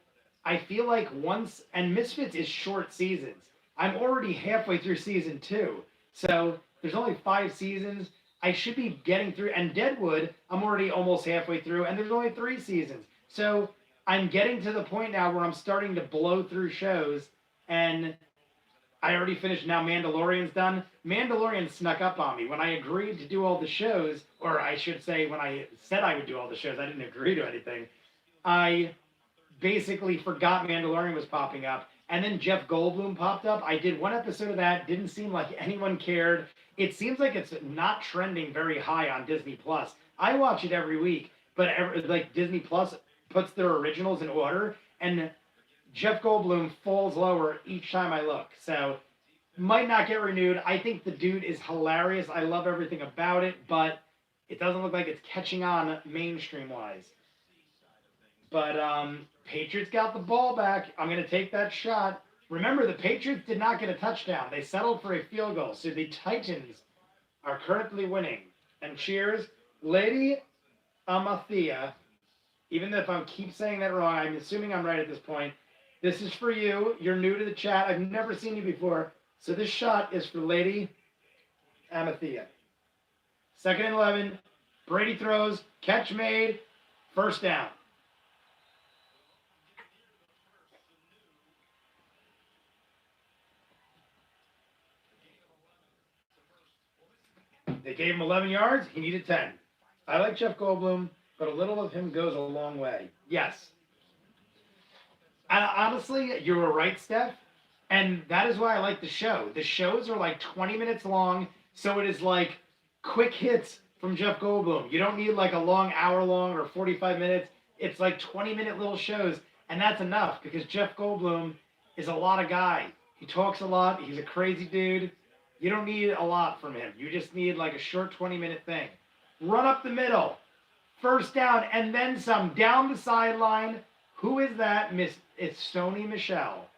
I feel like once, and Misfits is short seasons. I'm already halfway through season 2. So there's only 5 seasons. I should be getting through, and Deadwood, I'm already almost halfway through, and there's only 3 seasons. So I'm getting to the point now where I'm starting to blow through shows, and I already finished. Now Mandalorian's done. Mandalorian snuck up on me. When I agreed to do all the shows, or I should say when I said I would do all the shows, I didn't agree to anything. I basically forgot Mandalorian was popping up. And then Jeff Goldblum popped up. I did one episode of that. Didn't seem like anyone cared. It seems like it's not trending very high on Disney Plus. I watch it every week, but like Disney Plus puts their originals in order, and Jeff Goldblum falls lower each time I look. So might not get renewed. I think the dude is hilarious. I love everything about it, but it doesn't look like it's catching on mainstream wise. But Patriots got the ball back. I'm going to take that shot. Remember, the Patriots did not get a touchdown. They settled for a field goal. So the Titans are currently winning. And cheers, Lady Amathea. Even if I keep saying that wrong, I'm assuming I'm right at this point. This is for you. You're new to the chat. I've never seen you before. So this shot is for Lady Amathea. 2nd and 11. Brady throws. Catch made. First down. They gave him 11 yards. He needed 10. I like Jeff Goldblum, but a little of him goes a long way. Yes. And honestly, you were right, Steph. And that is why I like the show. The shows are like 20 minutes long, so it is like quick hits from Jeff Goldblum. You don't need like a long hour long or 45 minutes. It's like 20-minute little shows, and that's enough because Jeff Goldblum is a lot of guy. He talks a lot. He's a crazy dude. You don't need a lot from him. You just need like a short 20-minute thing. Run up the middle. First down and then some. Down the sideline. Who is that? It's Sony Michel.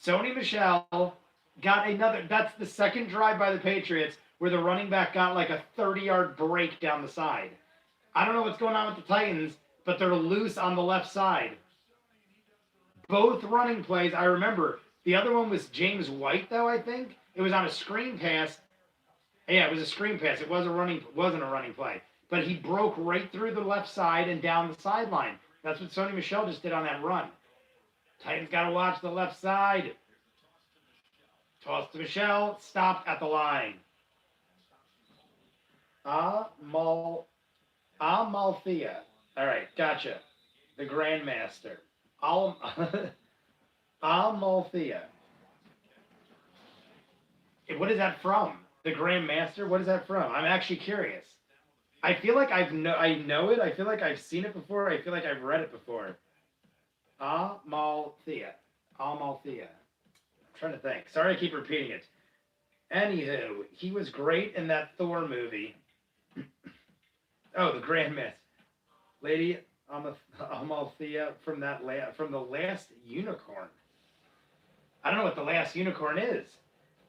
Sony Michel got another. That's the second drive by the Patriots where the running back got like a 30-yard break down the side. I don't know what's going on with the Titans, but they're loose on the left side. Both running plays, I remember. The other one was James White, though, I think. It was on a screen pass. Yeah, it was a screen pass. It wasn't a running play. But he broke right through the left side and down the sideline. That's what Sony Michel just did on that run. Titans got to watch the left side. Toss to Michel. Stopped at the line. Amalthea. All right, gotcha. The Grandmaster. Amalthea. What is that from? The Grandmaster? What is that from? I'm actually curious. I feel like I know it. I feel like I've seen it before. I feel like I've read it before. Amalthea. Amalthea. I'm trying to think. Sorry I keep repeating it. Anywho, he was great in that Thor movie. Oh, the Grandmaster. Lady Amalthea from the Last Unicorn. I don't know what the Last Unicorn is.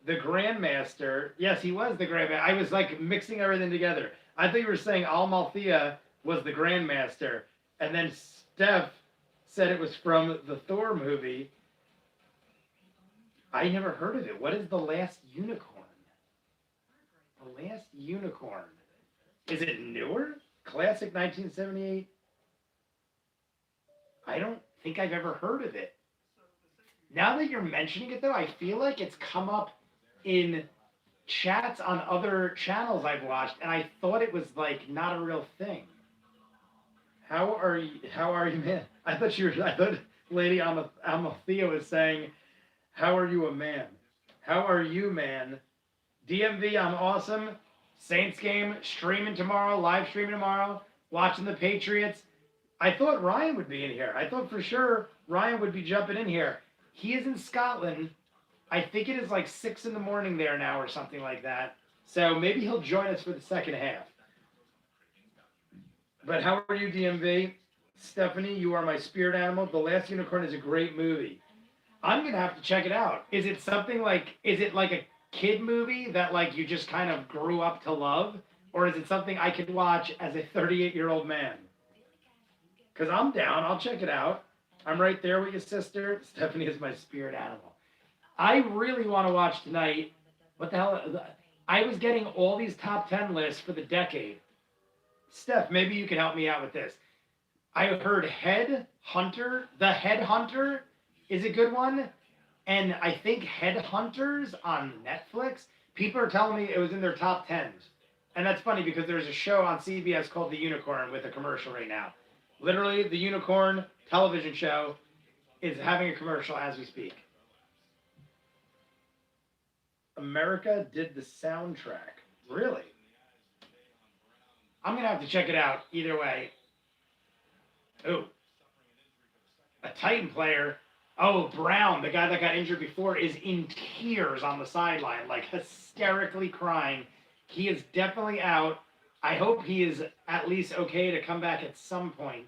The Grandmaster. Yes, he was the Grandmaster. I was like mixing everything together. I thought you were saying Amalthea was the Grandmaster, and then Steph said it was from the Thor movie. I never heard of it. What is the Last Unicorn? The Last Unicorn. Is it newer? Classic 1978? I don't think I've ever heard of it. Now that you're mentioning it, though, I feel like it's come up in chats on other channels I've watched, and I thought it was like not a real thing. How are you? How are you, man? I thought you were. I thought Lady Amathea was saying, "How are you, a man? How are you, man?" DMV, I'm awesome. Saints game streaming tomorrow. Live streaming tomorrow. Watching the Patriots. I thought Ryan would be in here. I thought for sure Ryan would be jumping in here. He is in Scotland. I think it is like 6 in the morning there now or something like that. So maybe he'll join us for the second half. But how are you, DMV? Stephanie, you are my spirit animal. The Last Unicorn is a great movie. I'm going to have to check it out. Is it something like, is it like a kid movie that like you just kind of grew up to love? Or is it something I could watch as a 38-year-old man? Because I'm down. I'll check it out. I'm right there with your sister. Stephanie is my spirit animal. I really want to watch tonight. What the hell? I was getting all these top 10 lists for the decade. Steph, maybe you can help me out with this. I heard Headhunter. The Headhunter is a good one. And I think Headhunters on Netflix, people are telling me it was in their top 10s. And that's funny because there's a show on CBS called The Unicorn with a commercial right now. Literally, The Unicorn television show is having a commercial as we speak. America did the soundtrack. Really? I'm going to have to check it out either way. Ooh. A Titan player. Oh, Brown, the guy that got injured before, is in tears on the sideline, like hysterically crying. He is definitely out. I hope he is at least okay to come back at some point.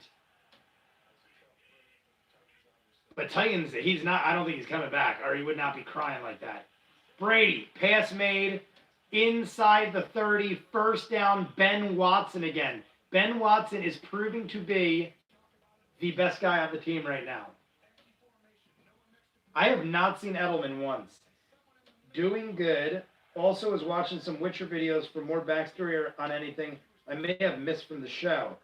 But Titans, he's not, I don't think he's coming back, or he would not be crying like that. Brady, pass made, inside the 30, first down, Ben Watson again. Ben Watson is proving to be the best guy on the team right now. I have not seen Edelman once. Doing good. Also was watching some Witcher videos for more backstory on anything I may have missed from the show.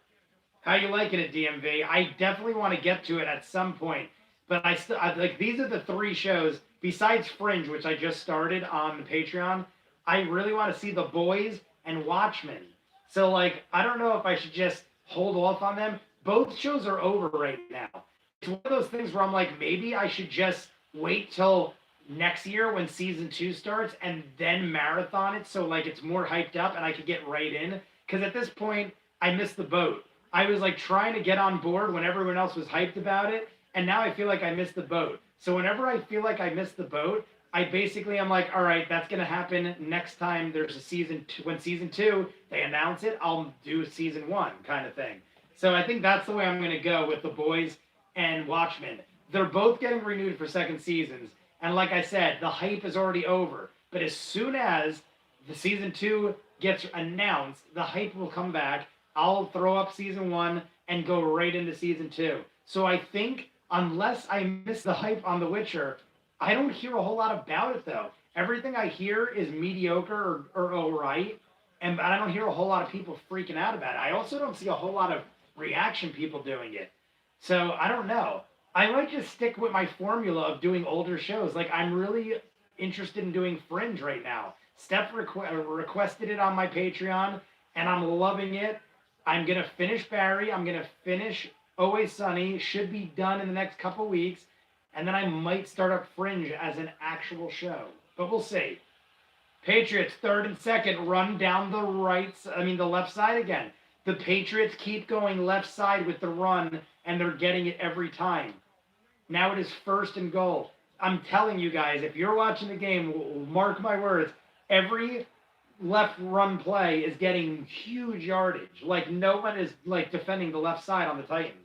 How you liking it, DMV? I definitely want to get to it at some point. But I like these are the 3 shows besides Fringe, which I just started on the Patreon. I really want to see The Boys and Watchmen. So like I don't know if I should just hold off on them. Both shows are over right now. It's one of those things where I'm like maybe I should just wait till next year when season 2 starts and then marathon it so like it's more hyped up and I could get right in. Because at this point I missed the boat. I was like trying to get on board when everyone else was hyped about it. And now I feel like I missed the boat. So whenever I feel like I missed the boat, I basically am like, all right, that's going to happen next time there's a season 2. When season 2, they announce it, I'll do season 1 kind of thing. So I think that's the way I'm going to go with The Boys and Watchmen. They're both getting renewed for second seasons. And like I said, the hype is already over. But as soon as the season 2 gets announced, the hype will come back. I'll throw up season 1 and go right into season 2. So I think unless I miss the hype on The Witcher, I don't hear a whole lot about it, though. Everything I hear is mediocre or all right, and I don't hear a whole lot of people freaking out about it. I also don't see a whole lot of reaction people doing it. So I don't know. I might just stick with my formula of doing older shows. Like, I'm really interested in doing Fringe right now. Steph requested it on my Patreon, and I'm loving it. I'm going to finish Barry. I'm going to finish Always Sunny, should be done in the next couple weeks, and then I might start up Fringe as an actual show. But we'll see. Patriots, 3rd and 2nd, run down the left side again. The Patriots keep going left side with the run, and they're getting it every time. Now it is 1st and goal. I'm telling you guys, if you're watching the game, mark my words, every left run play is getting huge yardage. Like, no one is, like, defending the left side on the Titans.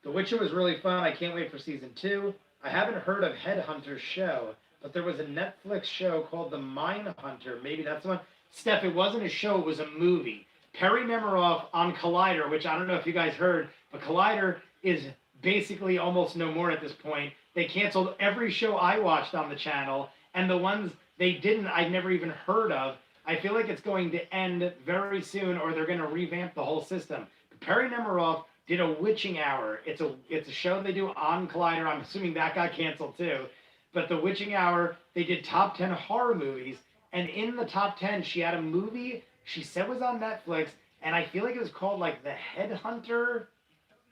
The Witcher was really fun. I can't wait for season 2. I haven't heard of Headhunter's show, but there was a Netflix show called The Mindhunter. Maybe that's the one. Steph, it wasn't a show. It was a movie. Perry Nemiroff on Collider, which I don't know if you guys heard, but Collider is basically almost no more at this point. They canceled every show I watched on the channel, and the ones they didn't, I'd never even heard of. I feel like it's going to end very soon, or they're going to revamp the whole system. Perry Nemiroff did a Witching Hour. It's a show they do on Collider. I'm assuming that got canceled too. But the Witching Hour, they did top 10 horror movies, and in the top 10, she had a movie she said was on Netflix, and I feel like it was called like The Headhunter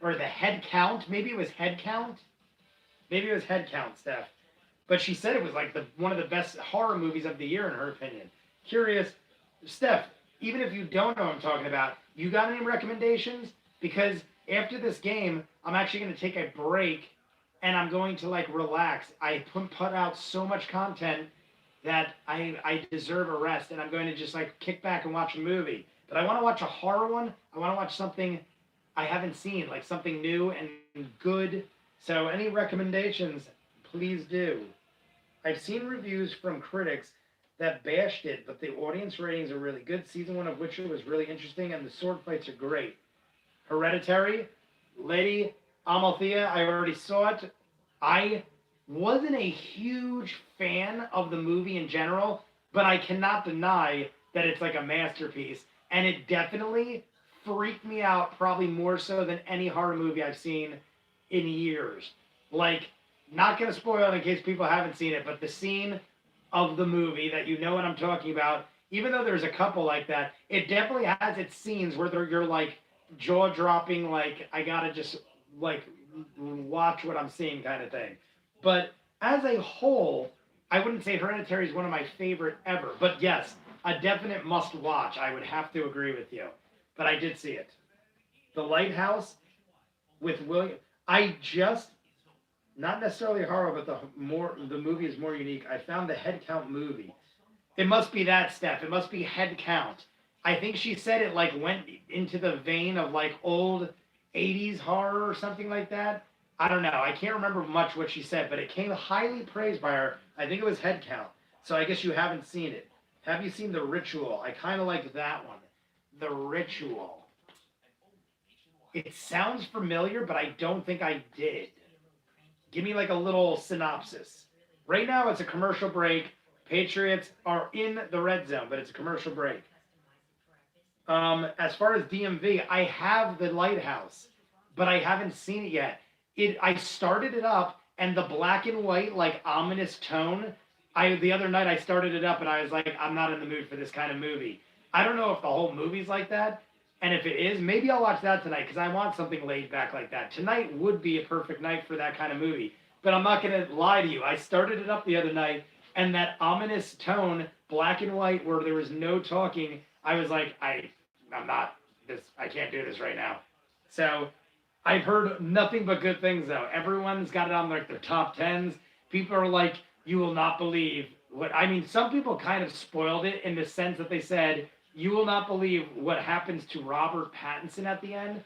or The Head Count. Maybe it was Head Count. Maybe it was Head Count, Steph. But she said it was like one of the best horror movies of the year in her opinion. Curious, Steph, even if you don't know what I'm talking about, you got any recommendations? Because after this game, I'm actually going to take a break and I'm going to like relax. I put out so much content that I deserve a rest, and I'm going to just like kick back and watch a movie. But I want to watch a horror one. I want to watch something I haven't seen, like something new and good. So any recommendations, please do. I've seen reviews from critics that bashed it, but the audience ratings are really good. Season 1 of Witcher was really interesting, and the sword fights are great. Hereditary, Lady Amalthea, I already saw it. I wasn't a huge fan of the movie in general, but I cannot deny that it's like a masterpiece. And it definitely freaked me out, probably more so than any horror movie I've seen in years. Like, not going to spoil it in case people haven't seen it, but the scene of the movie that you know what I'm talking about, even though there's a couple like that, it definitely has its scenes where you're like jaw dropping, like, I gotta just like watch what I'm seeing kind of thing. But as a whole, I wouldn't say Hereditary is one of my favorite ever. But yes, a definite must watch. I would have to agree with you. But I did see it. The Lighthouse with William. I just, not necessarily horror, but the movie is more unique. I found the Head Count movie. It must be that, Steph. It must be Head Count. I think she said it like went into the vein of like old 80s horror or something like that. I don't know. I can't remember much what she said, but it came highly praised by her. I think it was Head Count. So I guess you haven't seen it. Have you seen The Ritual? I kind of liked that one. The Ritual. It sounds familiar, but I don't think I did. Give me like a little synopsis. Right now it's a commercial break. Patriots are in the red zone, but it's a commercial break. As far as DMV, I have The Lighthouse, but I haven't seen it yet. I started it up, and the black and white, like, ominous tone, the other night I started it up, and I was like, I'm not in the mood for this kind of movie. I don't know if the whole movie's like that, and if it is, maybe I'll watch that tonight, because I want something laid back like that. Tonight would be a perfect night for that kind of movie, but I'm not going to lie to you. I started it up the other night, and that ominous tone, black and white, where there was no talking, I was like, I can't do this right now. So I've heard nothing but good things though. Everyone's got it on like their top tens. People are like, you will not believe what I mean. Some people kind of spoiled it in the sense that they said, you will not believe what happens to Robert Pattinson at the end.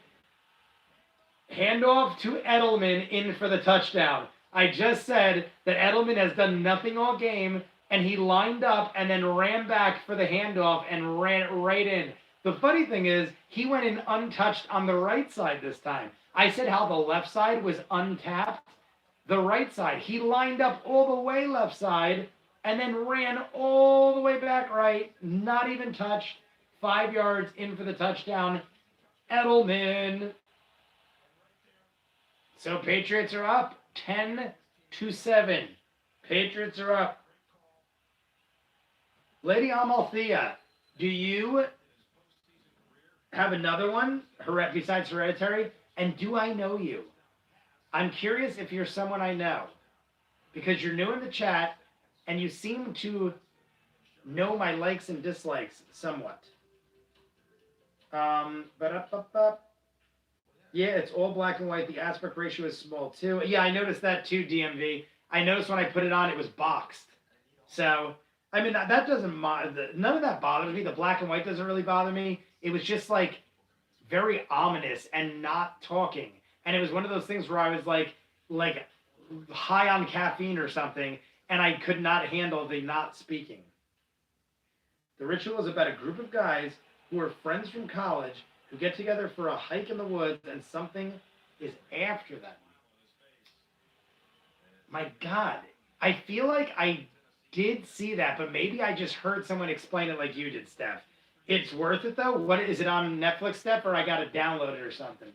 Handoff to Edelman in for the touchdown. I just said that Edelman has done nothing all game, and he lined up and then ran back for the handoff and ran right in. The funny thing is, he went in untouched on the right side this time. I said how the left side was untapped. The right side, he lined up all the way left side and then ran all the way back right, not even touched, 5 yards in for the touchdown. Edelman. So Patriots are up 10-7. Patriots are up. Lady Amalthea, do you have another one besides Hereditary? And do I know you? I'm curious if you're someone I know, because you're new in the chat and you seem to know my likes and dislikes somewhat. Yeah, it's all black and white. The aspect ratio is small too. Yeah, I noticed that too, DMV. I noticed when I put it on, it was boxed. So, I mean, that doesn't none of that bothers me. The black and white doesn't really bother me. It was just like very ominous and not talking. And it was one of those things where I was like high on caffeine or something, and I could not handle the not speaking. The Ritual is about a group of guys who are friends from college who get together for a hike in the woods, and something is after them. My God, I feel like I did see that, but maybe I just heard someone explain it like you did, Steph. It's worth it though. What is it on Netflix, Steph, or I got to download it or something?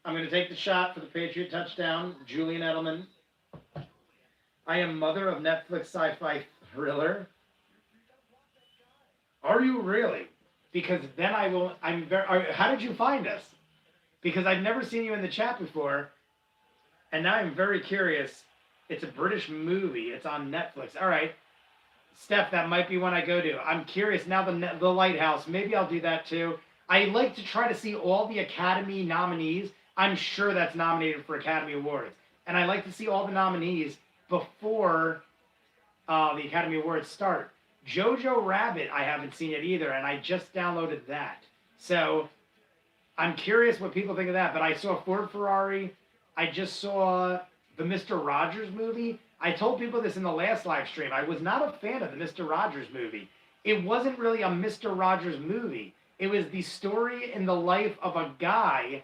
I'm going to take the shot for the Patriot touchdown. Julian Edelman. I am mother of Netflix sci-fi thriller. Are you really? Because then I will. I'm very. How did you find us? Because I've never seen you in the chat before, and now I'm very curious. It's a British movie. It's on Netflix. All right, Steph, that might be one I go to. I'm curious now. The Lighthouse. Maybe I'll do that too. I like to try to see all the Academy nominees. I'm sure that's nominated for Academy Awards, and I like to see all the nominees before the Academy Awards start. Jojo Rabbit, I haven't seen it either, and I just downloaded that. So I'm curious what people think of that. But I saw Ford Ferrari. I just saw the Mr. Rogers movie. I told people this in the last live stream. I was not a fan of the Mr. Rogers movie. It wasn't really a Mr. Rogers movie. It was the story in the life of a guy,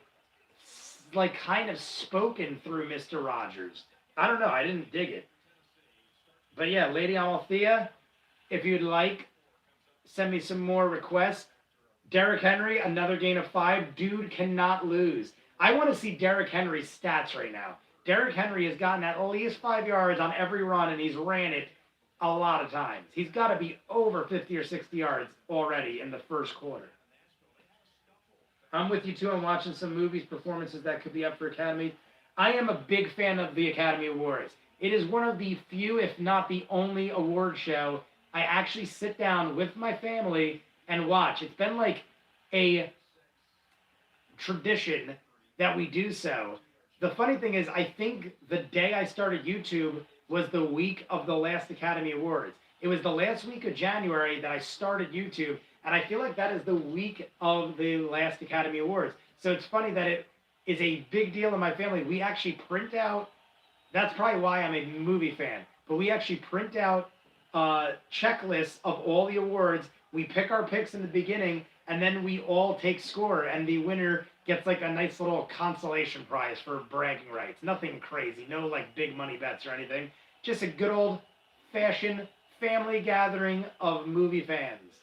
like kind of spoken through Mr. Rogers. I don't know. I didn't dig it. But yeah, Lady Althea, if you'd like, send me some more requests. Derrick Henry, another gain of 5. Dude cannot lose. I want to see Derrick Henry's stats right now. Derrick Henry has gotten at least 5 yards on every run, and he's ran it a lot of times. He's got to be over 50 or 60 yards already in the first quarter. I'm with you, too. I'm watching some movies, performances that could be up for Academy. I am a big fan of the Academy Awards. It is one of the few, if not the only, award show I actually sit down with my family and watch. It's been like a tradition that we do so. The funny thing is, I think the day I started YouTube was the week of the last Academy Awards. It was the last week of January that I started YouTube, and I feel like that is the week of the last Academy Awards. So it's funny that it is a big deal in my family. We actually print out, that's probably why I'm a movie fan, but we actually print out checklists of all the awards. We pick our picks in the beginning, and then we all take score, and the winner gets like a nice little consolation prize for bragging rights. Nothing crazy, no like big money bets or anything. Just a good old fashioned family gathering of movie fans.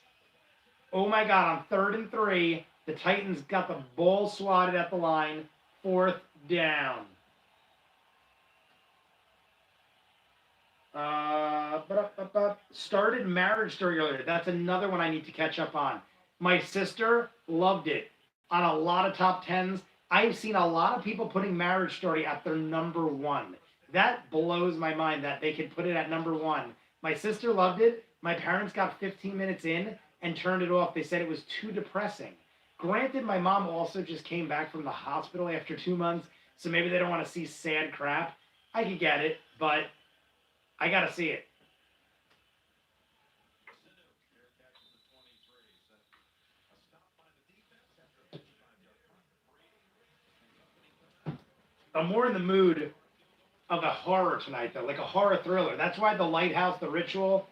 Oh my God, on 3rd and 3, the Titans got the ball swatted at the line, 4th down. Started Marriage Story earlier. That's another one I need to catch up on. My sister loved it on a lot of top 10s. I've seen a lot of people putting Marriage Story at their number 1. That blows my mind that they could put it at number 1. My sister loved it. My parents got 15 minutes in and turned it off. They said it was too depressing. Granted, my mom also just came back from the hospital after 2 months, so maybe they don't want to see sad crap. I could get it, but I got to see it. I'm more in the mood of a horror tonight, though, like a horror thriller. That's why The Lighthouse, The Ritual.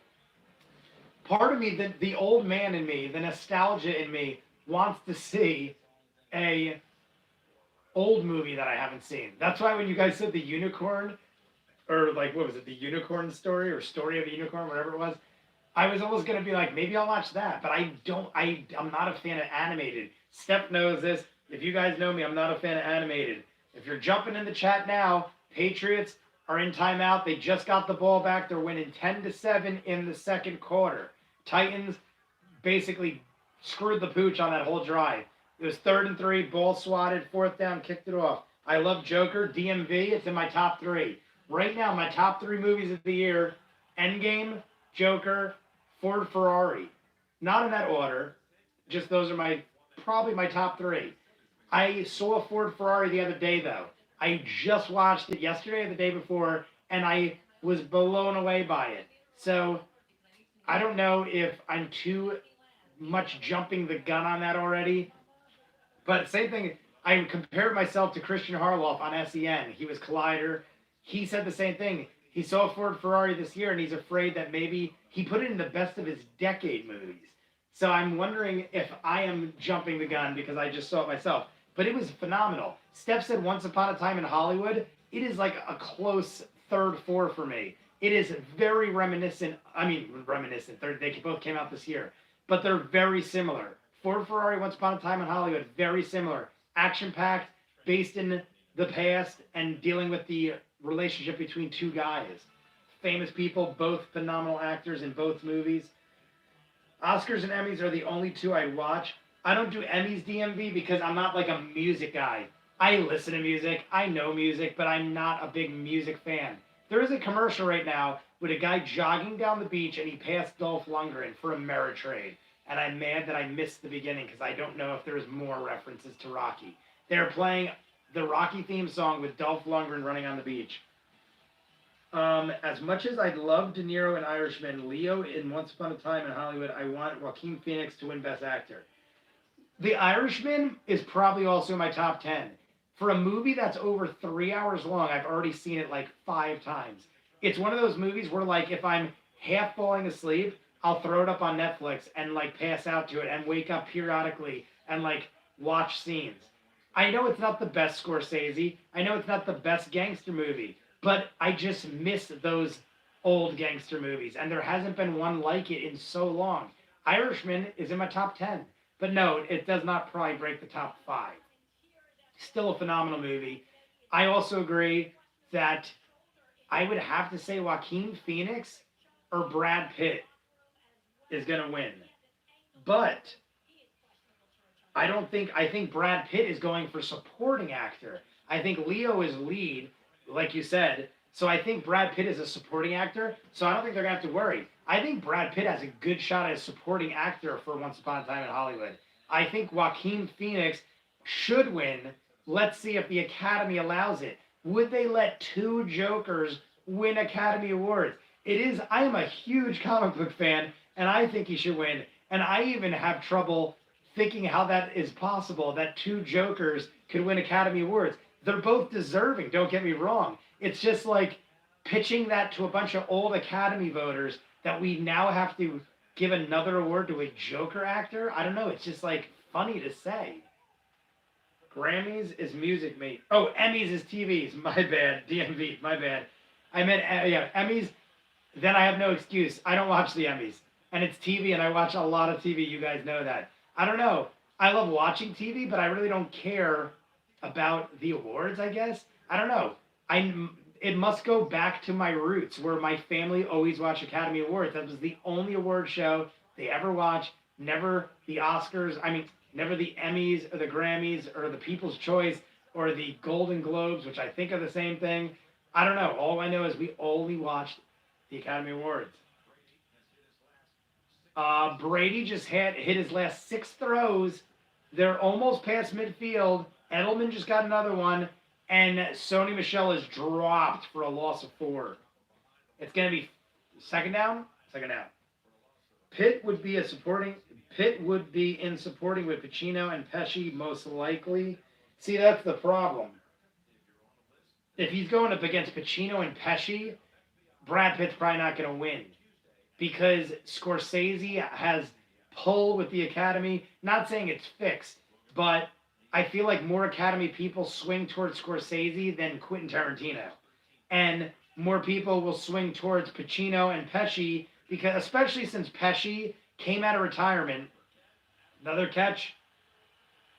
Part of me, the old man in me, the nostalgia in me, wants to see a old movie that I haven't seen. That's why when you guys said the unicorn, or like, what was it, the unicorn story, or story of a unicorn, whatever it was, I was almost going to be like, maybe I'll watch that, but I'm not a fan of animated. Steph knows this. If you guys know me, I'm not a fan of animated. If you're jumping in the chat now, Patriots are in timeout. They just got the ball back. They're winning 10-7 in the second quarter. Titans basically screwed the pooch on that whole drive. It was 3rd and 3, ball swatted, 4th down, kicked it off. I love Joker, DMV. It's in my top 3. Right now, my top 3 movies of the year, Endgame, Joker, Ford Ferrari. Not in that order. Just those are probably my top 3. I saw Ford Ferrari the other day, though. I just watched it yesterday or the day before, and I was blown away by it. So I don't know if I'm too much jumping the gun on that already. But same thing, I compared myself to Christian Harloff on SEN. He was Collider. He said the same thing. He saw Ford Ferrari this year, and he's afraid that maybe he put it in the best of his decade movies. So I'm wondering if I am jumping the gun because I just saw it myself. But it was phenomenal. Steph said Once Upon a Time in Hollywood. It is like a close 3rd, 4th for me. It is very reminiscent. I mean, reminiscent. They both came out this year, but they're very similar. Ford Ferrari, Once Upon a Time in Hollywood, very similar. Action packed, based in the past, and dealing with the relationship between two guys. Famous people, both phenomenal actors in both movies. Oscars and Emmys are the only two I watch. I don't do Emmys DMV because I'm not like a music guy. I listen to music, I know music, but I'm not a big music fan. There is a commercial right now with a guy jogging down the beach and he passed Dolph Lundgren for Ameritrade. And I'm mad that I missed the beginning because I don't know if there's more references to Rocky. They're playing the Rocky theme song with Dolph Lundgren running on the beach. As much as I'd love De Niro in Irishman, Leo in Once Upon a Time in Hollywood, I want Joaquin Phoenix to win Best Actor. The Irishman is probably also in my top 10. For a movie that's over 3 hours long, I've already seen it like 5 times. It's one of those movies where, like, if I'm half falling asleep, I'll throw it up on Netflix and, like, pass out to it and wake up periodically and, like, watch scenes. I know it's not the best Scorsese. I know it's not the best gangster movie. But I just miss those old gangster movies, and there hasn't been one like it in so long. Irishman is in my top 10, but no, it does not probably break the top 5. Still a phenomenal movie. I also agree that I would have to say Joaquin Phoenix or Brad Pitt is going to win. But I think Brad Pitt is going for supporting actor. I think Leo is lead, like you said. So I think Brad Pitt is a supporting actor. So I don't think they're going to have to worry. I think Brad Pitt has a good shot as supporting actor for Once Upon a Time in Hollywood. I think Joaquin Phoenix should win. Let's see if the Academy allows it. Would they let 2 Jokers win Academy Awards? I am a huge comic book fan, and I think he should win. And I even have trouble thinking how that is possible, that 2 Jokers could win Academy Awards. They're both deserving, don't get me wrong. It's just like pitching that to a bunch of old Academy voters that we now have to give another award to a Joker actor. I don't know, it's just like funny to say. Grammys is music, mate. Oh, Emmys is TVs. My bad. DMV, my bad. I meant, yeah, Emmys. Then I have no excuse. I don't watch the Emmys. And it's TV, and I watch a lot of TV. You guys know that. I don't know. I love watching TV, but I really don't care about the awards, I guess. I don't know. It must go back to my roots, where my family always watched Academy Awards. That was the only award show they ever watched. Never the Oscars. I mean, never the Emmys or the Grammys or the People's Choice or the Golden Globes, which I think are the same thing. I don't know. All I know is we only watched the Academy Awards. Brady just hit his last 6 throws. They're almost past midfield. Edelman just got another one. And Sony Michel is dropped for a loss of 4. It's going to be second down? Second down. Pitt would be in supporting with Pacino and Pesci most likely. See, that's the problem. If he's going up against Pacino and Pesci, Brad Pitt's probably not going to win. Because Scorsese has pull with the Academy. Not saying it's fixed, but I feel like more Academy people swing towards Scorsese than Quentin Tarantino. And more people will swing towards Pacino and Pesci, because especially since Pesci came out of retirement. Another catch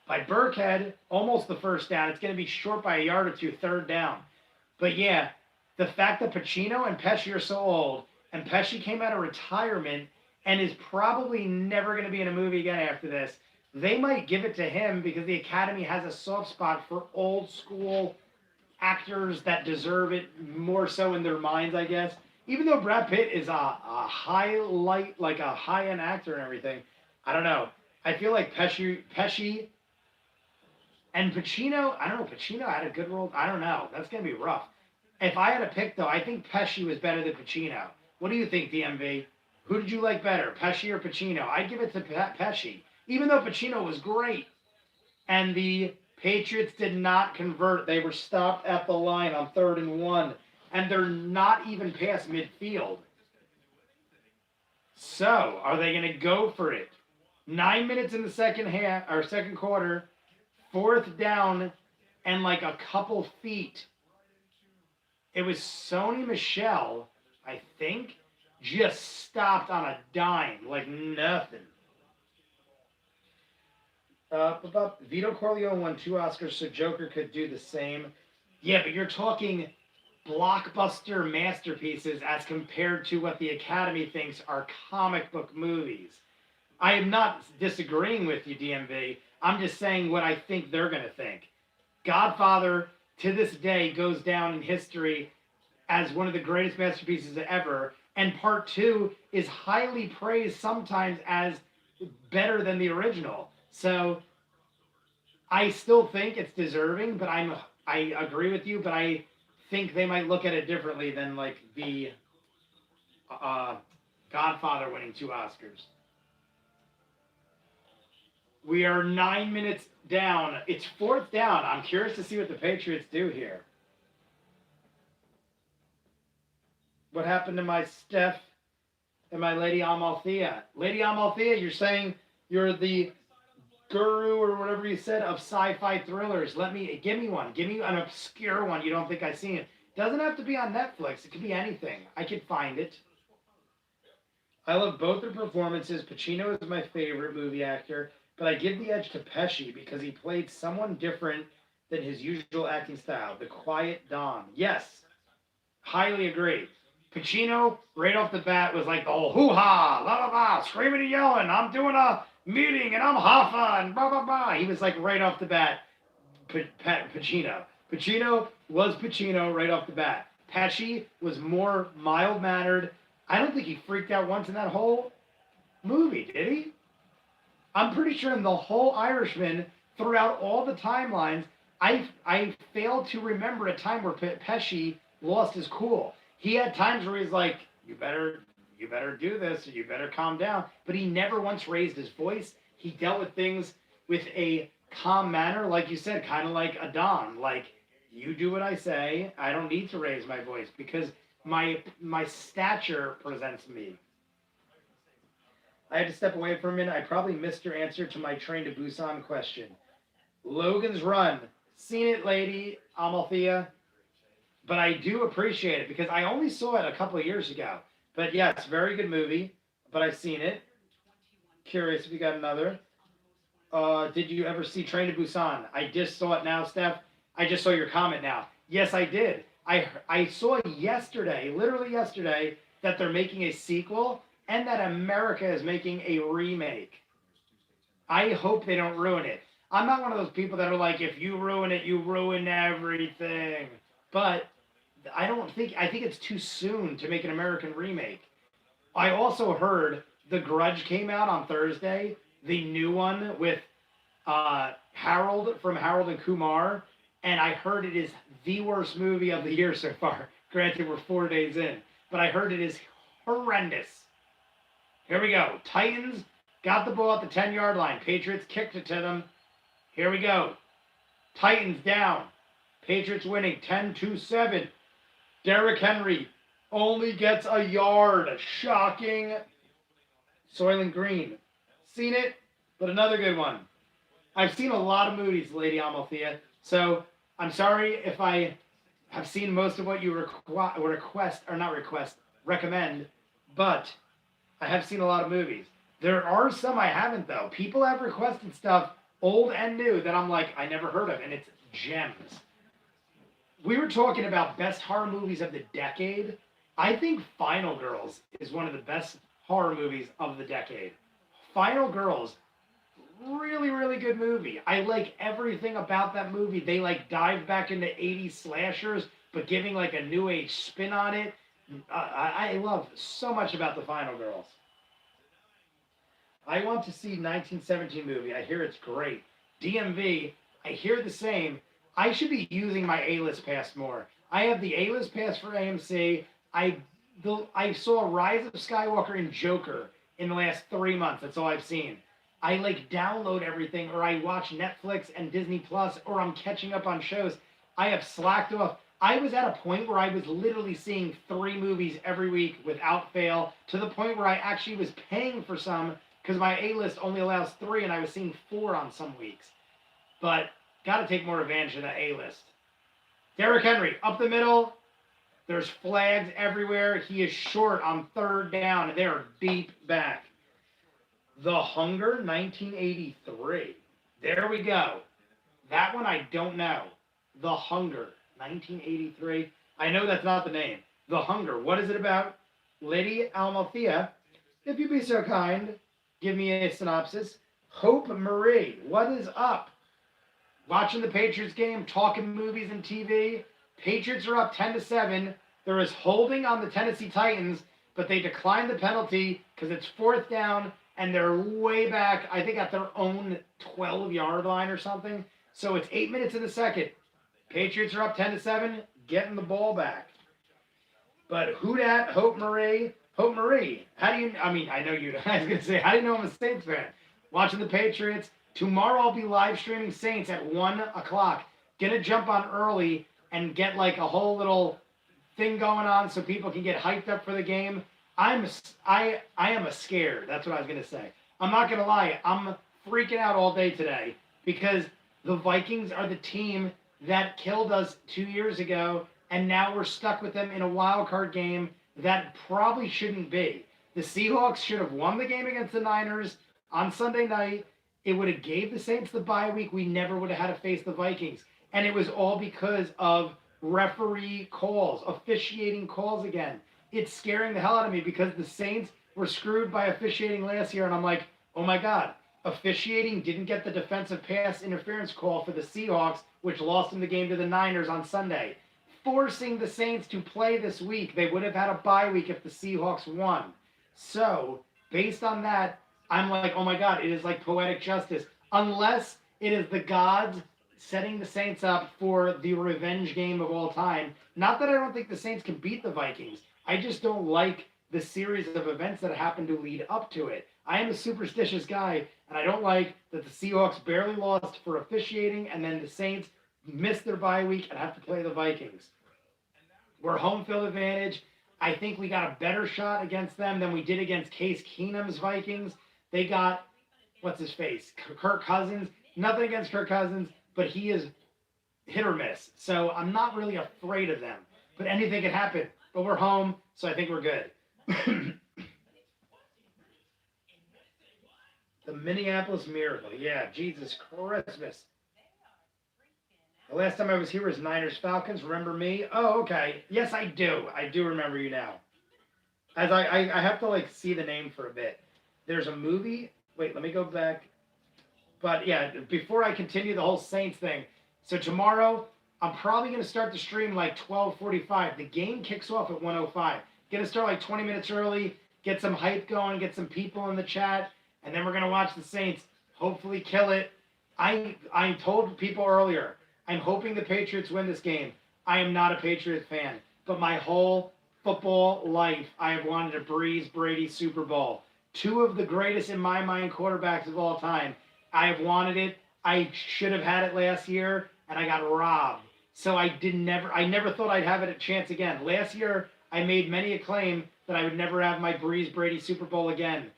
by Burkhead, almost the first down. It's going to be short by a yard or 2, third down. But yeah, the fact that Pacino and Pesci are so old, and Pesci came out of retirement and is probably never going to be in a movie again after this, they might give it to him because the Academy has a soft spot for old school actors that deserve it more so in their minds, I guess. Even though Brad Pitt is a highlight, like a high-end actor and everything, I don't know. I feel like Pesci and Pacino, I don't know, Pacino had a good role. I don't know. That's going to be rough. If I had to pick, though, I think Pesci was better than Pacino. What do you think, DMV? Who did you like better, Pesci or Pacino? I'd give it to Pesci, even though Pacino was great. And the Patriots did not convert. They were stopped at the line on 3rd and 1. And they're not even past midfield. So, are they going to go for it? 9 minutes in the second quarter, 4th down, and like a couple feet. It was Sony Michel I think, just stopped on a dime, like nothing. Vito Corleone won 2 Oscars, so Joker could do the same. Yeah, but you're talking blockbuster masterpieces as compared to what the Academy thinks are comic book movies. I am not disagreeing with you, DMV. I'm just saying what I think they're going to think. Godfather, to this day, goes down in history as one of the greatest masterpieces ever. And part 2 is highly praised sometimes as better than the original. So I still think it's deserving, but I agree with you, but I think they might look at it differently than like the uh, Godfather winning 2 Oscars. We are 9 minutes down. It's 4th down. I'm curious to see what the Patriots do here. What happened to my Steph and my Lady Amalthea? Lady Amalthea, you're saying you're the guru or whatever you said of sci-fi thrillers. Give me one. Give me an obscure one you don't think I've seen. Doesn't have to be on Netflix. It could be anything. I could find it. I love both their performances. Pacino is my favorite movie actor, but I give the edge to Pesci because he played someone different than his usual acting style. The Quiet Don. Yes, highly agree. Pacino, right off the bat, was like the whole hoo-ha, la la la, screaming and yelling. I'm doing a meeting and I'm hoffa and blah blah blah. He was like right off the bat, Pacino. Pacino was Pacino right off the bat. Pesci was more mild mannered. I don't think he freaked out once in that whole movie, did he? I'm pretty sure in the whole Irishman, throughout all the timelines, I failed to remember a time where Pesci lost his cool. He had times where he's like, you better do this, or you better calm down. But he never once raised his voice. He dealt with things with a calm manner, like you said, kind of like a Don. Like, you do what I say. I don't need to raise my voice because my stature presents me. I had to step away for a minute. I probably missed your answer to my Train to Busan question. Logan's Run. Seen it, Lady Amalthea. But I do appreciate it because I only saw it a couple of years ago. But yes, very good movie. But I've seen it. Curious if you got another. Did you ever see Train to Busan? I just saw it now, Steph. I just saw your comment now. Yes, I did. I saw yesterday, literally yesterday, that they're making a sequel and that America is making a remake. I hope they don't ruin it. I'm not one of those people that are like, if you ruin it, you ruin everything. But I think it's too soon to make an American remake. I also heard The Grudge came out on Thursday, the new one with Harold from Harold and Kumar, and I heard it is the worst movie of the year so far. Granted, we're 4 days in, but I heard it is horrendous. Here we go. Titans got the ball at the 10-yard line. Patriots kicked it to them. Here we go. Titans down. Patriots winning 10-7. Derrick Henry only gets a yard. Shocking. Soylent Green. Seen it, but another good one. I've seen a lot of movies, Lady Amalthea, so I'm sorry if I have seen most of what you recommend, but I have seen a lot of movies. There are some I haven't, though. People have requested stuff, old and new, that I'm like, I never heard of, and it's gems. We were talking about best horror movies of the decade. I think Final Girls is one of the best horror movies of the decade. Final Girls, really, really good movie. I like everything about that movie. They like dive back into 80s slashers, but giving like a new age spin on it. I love so much about the Final Girls. I want to see 1917 movie. I hear it's great. DMV, I hear the same. I should be using my A-list pass more. I have the A-list pass for AMC. I saw Rise of Skywalker and Joker in the last 3 months. That's all I've seen. I like download everything, or I watch Netflix and Disney Plus, or I'm catching up on shows. I have slacked off. I was at a point where I was literally seeing 3 movies every week without fail, to the point where I actually was paying for some because my A-list only allows 3, and I was seeing 4 on some weeks. But got to take more advantage of that A-list. Derrick Henry, up the middle. There's flags everywhere. He is short on third down. They're deep back. The Hunger, 1983. There we go. That one I don't know. The Hunger, 1983. I know that's not the name. The Hunger. What is it about? Lady Almathea, if you be so kind, give me a synopsis. Hope Marie, what is up? Watching the Patriots game, talking movies and TV. Patriots are up 10-7. There is holding on the Tennessee Titans, but they declined the penalty because it's fourth down and they're way back, I think at their own 12-yard line or something. So it's 8 minutes in the second. Patriots are up 10-7, getting the ball back. But who dat? Hope Marie. Hope Marie. How do you? I mean, I know you. I was gonna say, how do you know I'm a Saints fan? Watching the Patriots. Tomorrow I'll be live streaming Saints at 1:00. Gonna jump on early and get like a whole little thing going on so people can get hyped up for the game. I am a scared. That's what I was gonna say. I'm not gonna lie. I'm freaking out all day today because the Vikings are the team that killed us 2 years ago, and now we're stuck with them in a wild card game that probably shouldn't be. The Seahawks should have won the game against the Niners on Sunday night. It would have gave the Saints the bye week. We never would have had to face the Vikings. And it was all because of referee calls, officiating calls again. It's scaring the hell out of me because the Saints were screwed by officiating last year. And I'm like, oh my God, officiating didn't get the defensive pass interference call for the Seahawks, which lost them the game to the Niners on Sunday. Forcing the Saints to play this week. They would have had a bye week if the Seahawks won. So, based on that, I'm like, oh my God, it is like poetic justice. Unless it is the gods setting the Saints up for the revenge game of all time. Not that I don't think the Saints can beat the Vikings. I just don't like the series of events that happen to lead up to it. I am a superstitious guy, and I don't like that the Seahawks barely lost for officiating, and then the Saints missed their bye week and have to play the Vikings. We're home field advantage. I think we got a better shot against them than we did against Case Keenum's Vikings. They got, what's his face? Kirk Cousins. Nothing against Kirk Cousins, but he is hit or miss. So I'm not really afraid of them. But anything can happen. But we're home, so I think we're good. The Minneapolis Miracle. Yeah, Jesus Christmas. The last time I was here was Niners Falcons. Remember me? Oh, okay. Yes, I do. I do remember you now. As I have to like see the name for a bit. There's a movie. Wait, let me go back. But yeah, before I continue the whole Saints thing. So tomorrow, I'm probably going to start the stream like 12:45. The game kicks off at 1:05. Going to start like 20 minutes early. Get some hype going. Get some people in the chat. And then we're going to watch the Saints hopefully kill it. I told people earlier, I'm hoping the Patriots win this game. I am not a Patriots fan. But my whole football life, I have wanted a Brees Brady Superbowl. Two of the greatest, in my mind, quarterbacks of all time. I have wanted it. I should have had it last year, and I got robbed. So I never thought I'd have it a chance again. Last year, I made many a claim that I would never have my Brees Brady Super Bowl again.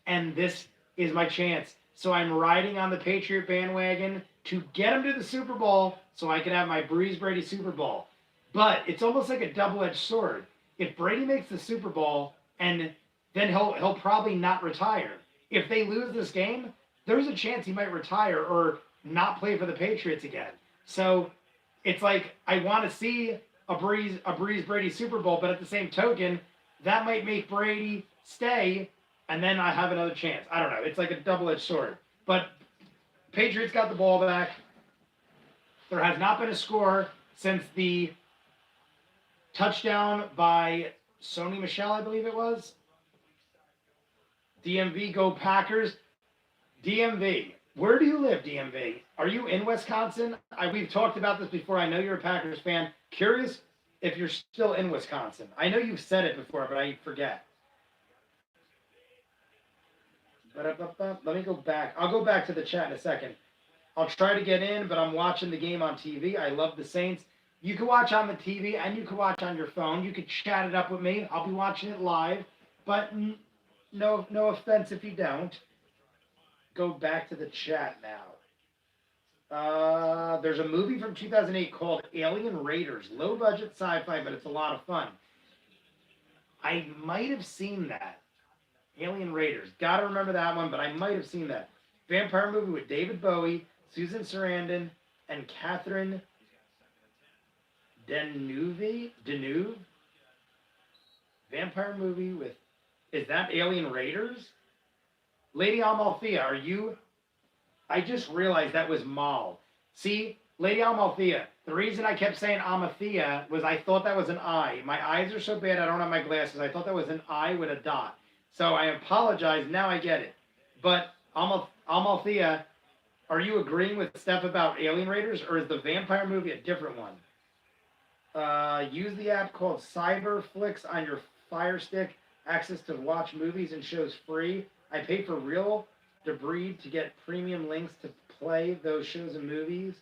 And this is my chance. So I'm riding on the Patriot bandwagon to get him to the Super Bowl so I can have my Brees Brady Super Bowl. But it's almost like a double-edged sword. If Brady makes the Super Bowl, and then he'll probably not retire. If they lose this game, there's a chance he might retire or not play for the Patriots again. So it's like I want to see a Brees Brady Super Bowl, but at the same token, that might make Brady stay, and then I have another chance. I don't know. It's like a double-edged sword. But Patriots got the ball back. There has not been a score since the touchdown by Sony Michel, I believe it was. DMV, go Packers. DMV. Where do you live, DMV? Are you in Wisconsin? We've talked about this before. I know you're a Packers fan. Curious if you're still in Wisconsin. I know you've said it before, but I forget. Let me go back. I'll go back to the chat in a second. I'll try to get in, but I'm watching the game on TV. I love the Saints. You can watch on the TV, and you can watch on your phone. You can chat it up with me. I'll be watching it live, but no offense if you don't. Go back to the chat now. There's a movie from 2008 called Alien Raiders. Low budget sci-fi, but it's a lot of fun. I might have seen that. Alien Raiders. Gotta remember that one, but I might have seen that. Vampire movie with David Bowie, Susan Sarandon, and Catherine Deneuve. Vampire movie with. Is that Alien Raiders? Lady Amalthea, are you? I just realized that was Mal. See, Lady Amalthea. The reason I kept saying Amathea was I thought that was an I. My eyes are so bad I don't have my glasses. I thought that was an I with a dot. So I apologize. Now I get it. But Amalthea, are you agreeing with Steph about Alien Raiders, or is the vampire movie a different one? Use the app called Cyberflix on your Fire Stick. Access to watch movies and shows free. I pay for real debris to get premium links to play those shows and movies.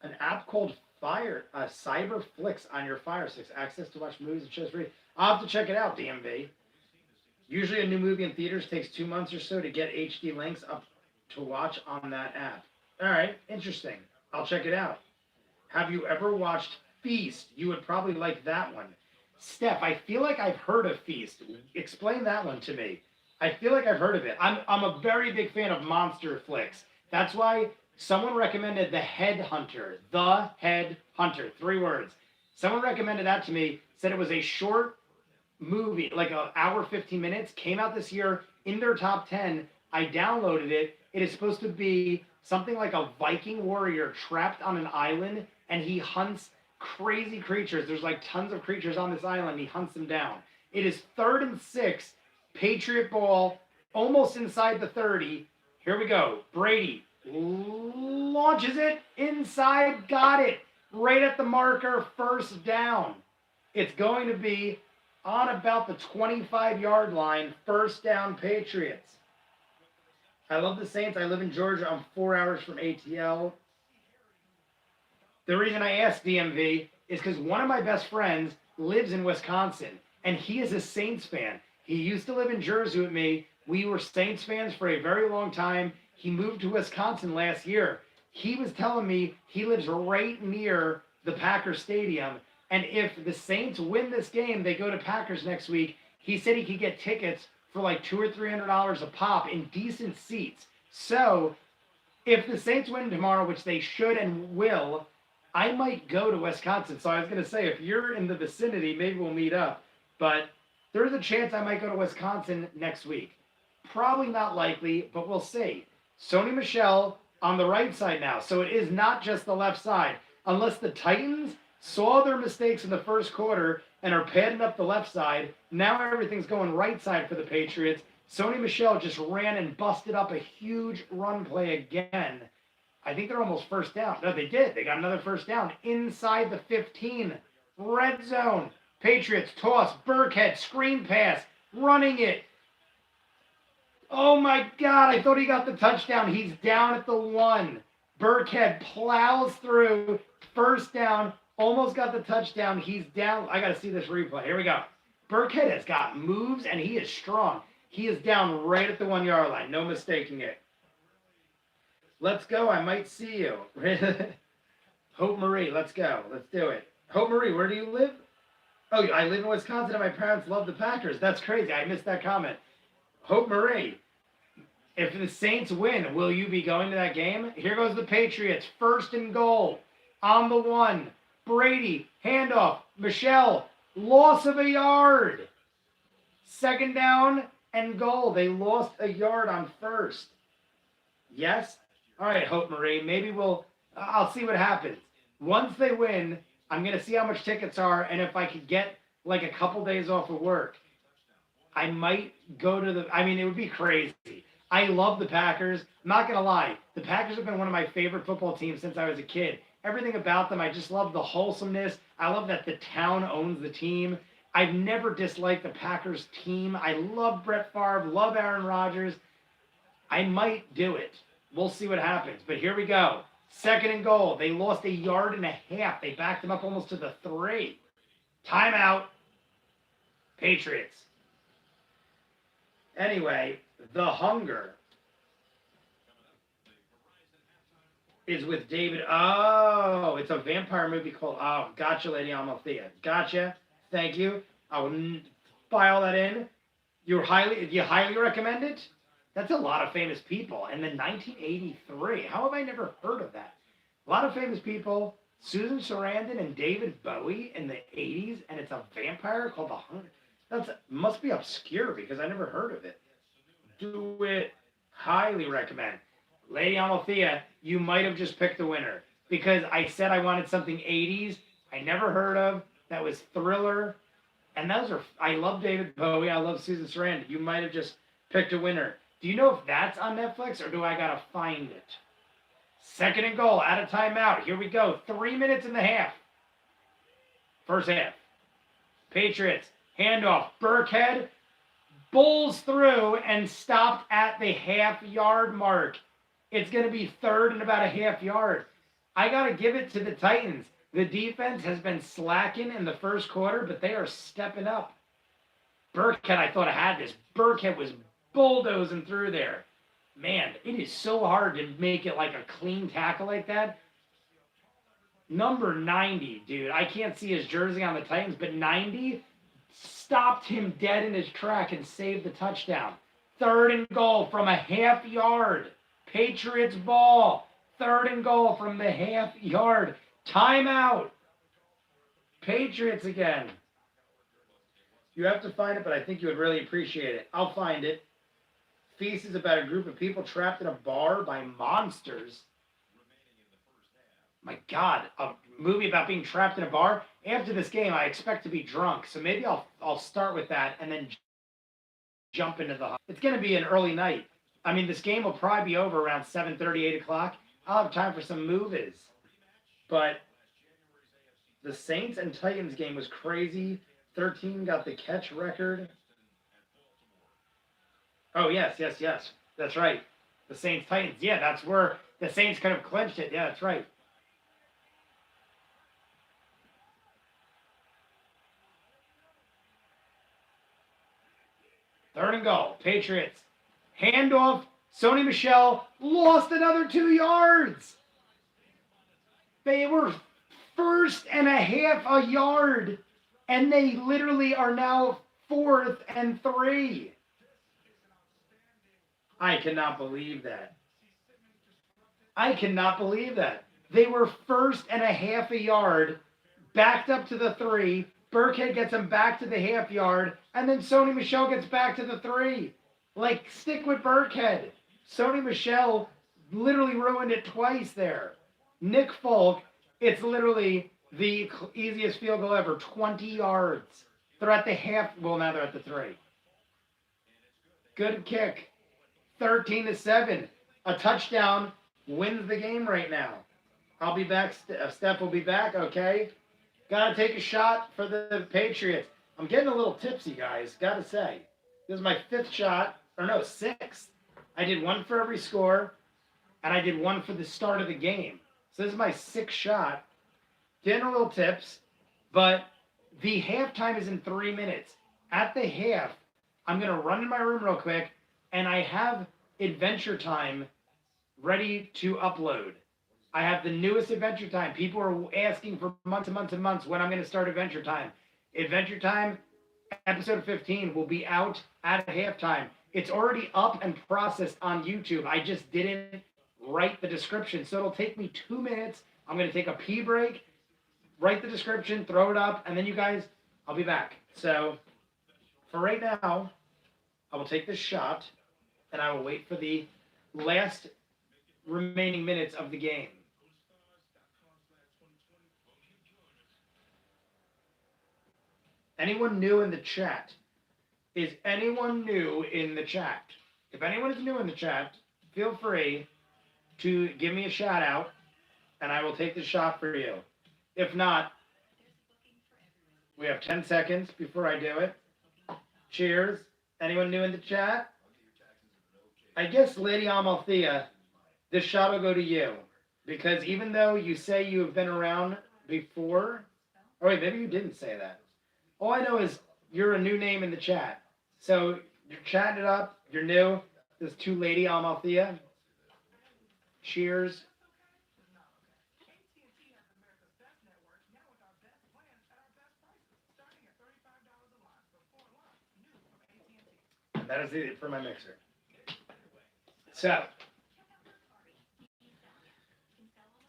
An app called Cyberflix on your Fire Sticks. Access to watch movies and shows free. I'll have to check it out, DMV. Usually a new movie in theaters takes 2 months or so to get HD links up to watch on that app. All right, interesting. I'll check it out. Have you ever watched Feast? You would probably like that one. Steph, I feel like I've heard of Feast. Explain that one to me. I feel like I've heard of it. I'm a very big fan of monster flicks. That's why someone recommended The Headhunter. The Headhunter. 3 words. Someone recommended that to me, said it was a short movie, like an hour, 15 minutes, came out this year in their top 10. I downloaded it. It is supposed to be something like a Viking warrior trapped on an island, and he hunts crazy creatures. There's like tons of creatures on this island. He hunts them down. It is 3rd and 6. Patriot ball, almost inside the 30. Here we go. Brady launches it inside. Got it. Right at the marker. First down. It's going to be on about the 25-yard line. First down, Patriots. I love the Saints. I live in Georgia. I'm 4 hours from ATL. The reason I asked DMV is because one of my best friends lives in Wisconsin, and he is a Saints fan. He used to live in Jersey with me. We were Saints fans for a very long time. He moved to Wisconsin last year. He was telling me he lives right near the Packers Stadium, and if the Saints win this game, they go to Packers next week. He said he could get tickets for like $200 or $300 a pop in decent seats. So if the Saints win tomorrow, which they should and will, I might go to Wisconsin. So I was going to say, if you're in the vicinity, maybe we'll meet up. But there's a chance I might go to Wisconsin next week. Probably not likely, but we'll see. Sony Michel on the right side now. So it is not just the left side. Unless the Titans saw their mistakes in the first quarter and are padding up the left side, now everything's going right side for the Patriots. Sony Michel just ran and busted up a huge run play again. I think they're almost first down. No, they did. They got another first down inside the 15. Red zone. Patriots toss. Burkhead screen pass. Running it. Oh my God. I thought he got the touchdown. He's down at the 1. Burkhead plows through. First down. Almost got the touchdown. He's down. I got to see this replay. Here we go. Burkhead has got moves and he is strong. He is down right at the 1 yard line. No mistaking it. Let's go. I might see you. Hope Marie, let's go. Let's do it. Hope Marie, where do you live? Oh, I live in Wisconsin and my parents love the Packers. That's crazy. I missed that comment. Hope Marie, if the Saints win, will you be going to that game? Here goes the Patriots. 1st and goal. On the 1. Brady, handoff. Michelle, loss of a yard. 2nd down and goal. They lost a yard on 1st. Yes? All right, Hope Marie, maybe I'll see what happens. Once they win, I'm going to see how much tickets are, and if I could get like a couple days off of work, I might go to it would be crazy. I love the Packers. I'm not going to lie. The Packers have been one of my favorite football teams since I was a kid. Everything about them, I just love the wholesomeness. I love that the town owns the team. I've never disliked the Packers team. I love Brett Favre, love Aaron Rodgers. I might do it. We'll see what happens. But here we go. 2nd and goal. They lost a yard and a half. They backed them up almost to the 3. Timeout. Patriots. Anyway, the hunger. is with David. Oh, it's a vampire movie called. Oh, gotcha, Lady Amalthea. Gotcha. Thank you. I will file that in. You highly recommend it? That's a lot of famous people. And then 1983. How have I never heard of that? A lot of famous people. Susan Sarandon and David Bowie in the 80s, and it's a vampire called The Hunger. That must be obscure because I never heard of it. Do it. Highly recommend. Lady Amalthea, you might have just picked the winner because I said I wanted something 80s I never heard of that was thriller. And those are, I love David Bowie. I love Susan Sarandon. You might have just picked a winner. Do you know if that's on Netflix or do I got to find it? Second and goal, out of timeout. Here we go. 3 minutes and a half. First half. Patriots, handoff. Burkhead bowls through and stopped at the half-yard mark. It's going to be third and about a half yard. I got to give it to the Titans. The defense has been slacking in the first quarter, but they are stepping up. Burkhead, I thought I had this. Burkhead was bulldozing through there. Man, it is so hard to make it like a clean tackle like that. Number 90, dude. I can't see his jersey on the Titans, but 90 stopped him dead in his track and saved the touchdown. Third and goal from a half yard. Patriots ball. Third and goal from the half yard. Timeout. Patriots again. You have to find it, but I think you would really appreciate it. I'll find it. Feast is about a group of people trapped in a bar by monsters. My God, a movie about being trapped in a bar. After this game, I expect to be drunk, so maybe I'll start with that and then jump into the. It's going to be an early night. I mean, this game will probably be over around 7:30, 8 o'clock. I'll have time for some movies. But the Saints and Titans game was crazy. 13 got the catch record. Oh, yes. That's right. The Saints-Titans. Yeah, that's where the Saints could have clinched it. Yeah, that's right. Third and goal. Patriots. Handoff. Sony Michel lost another 2 yards. They were first and a half a yard, and they literally are now 4th and 3. I cannot believe that. They were first and a half a yard, backed up to the 3. Burkhead gets them back to the half yard, and then Sony Michel gets back to the 3. Like, stick with Burkhead. Sony Michel literally ruined it twice there. Nick Folk, it's literally the easiest field goal ever, 20 yards. They're at the half, well, now they're at the 3. Good kick. 13-7. A touchdown wins the game right now. I'll be back. Steph will be back, okay? Gotta take a shot for the Patriots. I'm getting a little tipsy, guys, gotta say. This is my 5th shot, or no, 6th. I did 1 for every score, and I did 1 for the start of the game. So this is my 6th shot. Getting a little tips, but the halftime is in 3 minutes. At the half, I'm going to run in my room real quick, and I have Adventure Time ready to upload. I have the newest Adventure Time. People are asking for months and months and months when I'm going to start Adventure Time. Adventure Time, episode 15, will be out at halftime. It's already up and processed on YouTube. I just didn't write the description, so it'll take me 2 minutes. I'm going to take a pee break, write the description, throw it up, and then you guys, I'll be back. So for right now, I will take this shot, and I will wait for the last remaining minutes of the game. Anyone new in the chat? Is anyone new in the chat? If anyone is new in the chat, feel free to give me a shout out, and I will take the shot for you. If not, we have 10 seconds before I do it. Cheers. Anyone new in the chat? I guess, Lady Amalthea, this shot will go to you. Because even though you say you have been around before, oh wait, maybe you didn't say that. All I know is you're a new name in the chat. So you're chatting it up, you're new. This to Lady Amalthea. Cheers. That is it for my mixer. So,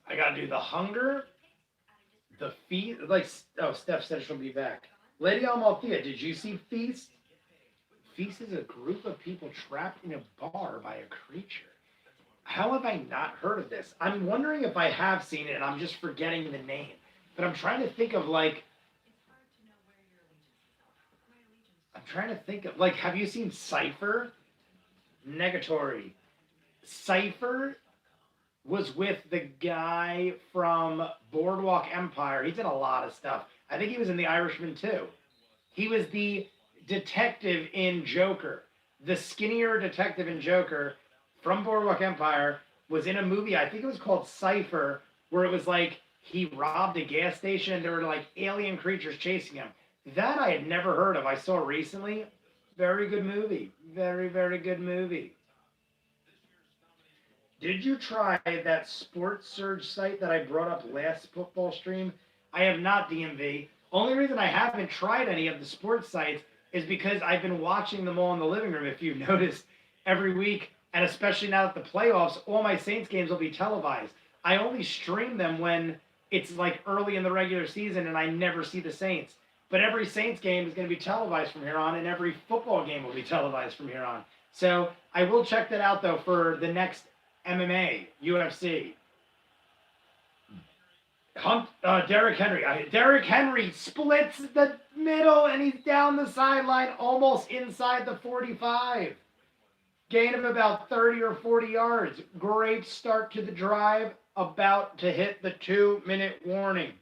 I gotta do the hunger, the feast. Like, oh, Steph said she'll be back. Lady Almalthea, did you see Feast? Feast is a group of people trapped in a bar by a creature. How have I not heard of this? I'm wondering if I have seen it and I'm just forgetting the name. But I'm trying to think of like. I'm trying to think of like. Have you seen Cypher? Negatory. Cypher was with the guy from Boardwalk Empire. He's in a lot of stuff. I think he was in The Irishman too. He was the detective in Joker. The skinnier detective in Joker from Boardwalk Empire was in a movie, I think it was called Cypher, where it was like he robbed a gas station and there were like alien creatures chasing him. That I had never heard of. I saw recently. Very good movie. Very, very good movie. Did you try that Sports Surge site that I brought up last football stream? I have not, DMV. Only reason I haven't tried any of the sports sites is because I've been watching them all in the living room, if you've noticed, every week. And especially now that the playoffs, all my Saints games will be televised. I only stream them when it's like early in the regular season and I never see the Saints. But every Saints game is going to be televised from here on, and every football game will be televised from here on. So I will check that out, though, for the next MMA, UFC. Derrick Henry. Derrick Henry splits the middle, and he's down the sideline, almost inside the 45. Gain of about 30 or 40 yards. Great start to the drive, about to hit the 2-minute warning.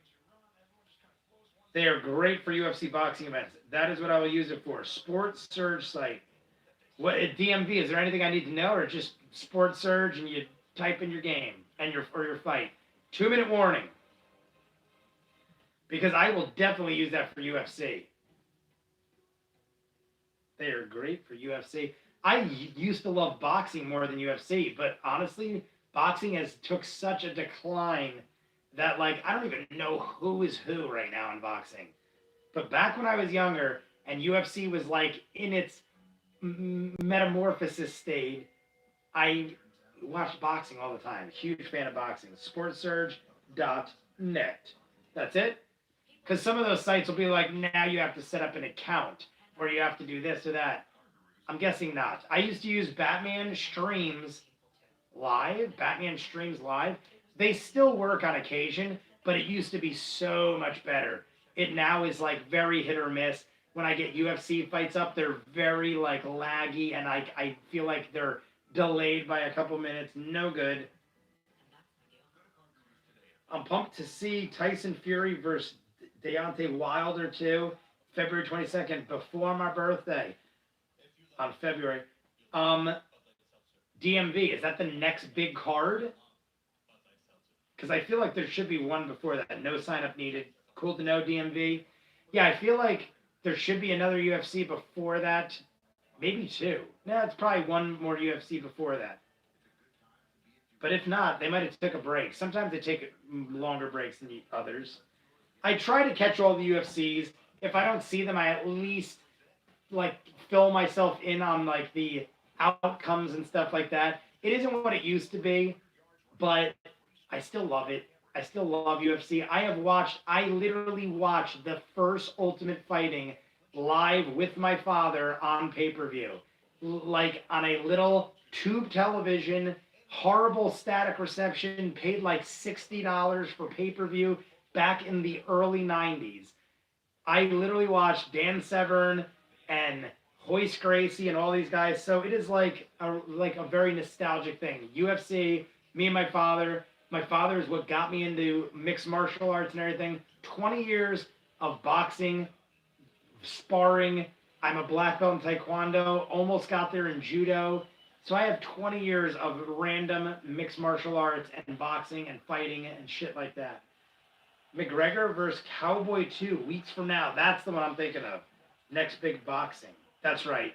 They are great for UFC boxing events. That is what I will use it for. Sports Surge site. What DMV? Is there anything I need to know, or just Sports Surge and you type in your game and your fight? 2-minute warning. Because I will definitely use that for UFC. They are great for UFC. I used to love boxing more than UFC, but honestly, boxing has took such a decline that, like, I don't even know who is who right now in boxing. But back when I was younger and UFC was, like, in its metamorphosis stage, I watched boxing all the time. Huge fan of boxing. SportsSurge.net. That's it? Because some of those sites will be like, now you have to set up an account, or you have to do this or that. I'm guessing not. I used to use Batman Streams Live. They still work on occasion, but it used to be so much better. It now is like very hit or miss. When I get UFC fights up, they're very like laggy, and I feel like they're delayed by a couple minutes. No good. I'm pumped to see Tyson Fury versus Deontay Wilder too, February 22nd, before my birthday on February. DMV, is that the next big card? Because I feel like there should be one before that. No sign up needed. Cool to know, DMV. Yeah, I feel like there should be another UFC before that. Maybe two. No, it's probably one more UFC before that. But if not, they might have took a break. Sometimes they take longer breaks than the others. I try to catch all the UFCs. If I don't see them, I at least like fill myself in on like the outcomes and stuff like that. It isn't what it used to be, but I still love it. I still love UFC. I literally watched the first Ultimate Fighting live with my father on pay-per-view. Like on a little tube television, horrible static reception, paid like $60 for pay-per-view back in the early 90s. I literally watched Dan Severn and Hoist Gracie and all these guys. So it is like a very nostalgic thing. UFC, me and my father. My father is what got me into mixed martial arts and everything. 20 years of boxing, sparring. I'm a black belt in Taekwondo. Almost got there in Judo. So I have 20 years of random mixed martial arts and boxing and fighting and shit like that. McGregor versus Cowboy 2 weeks from now. That's the one I'm thinking of. Next big boxing. That's right.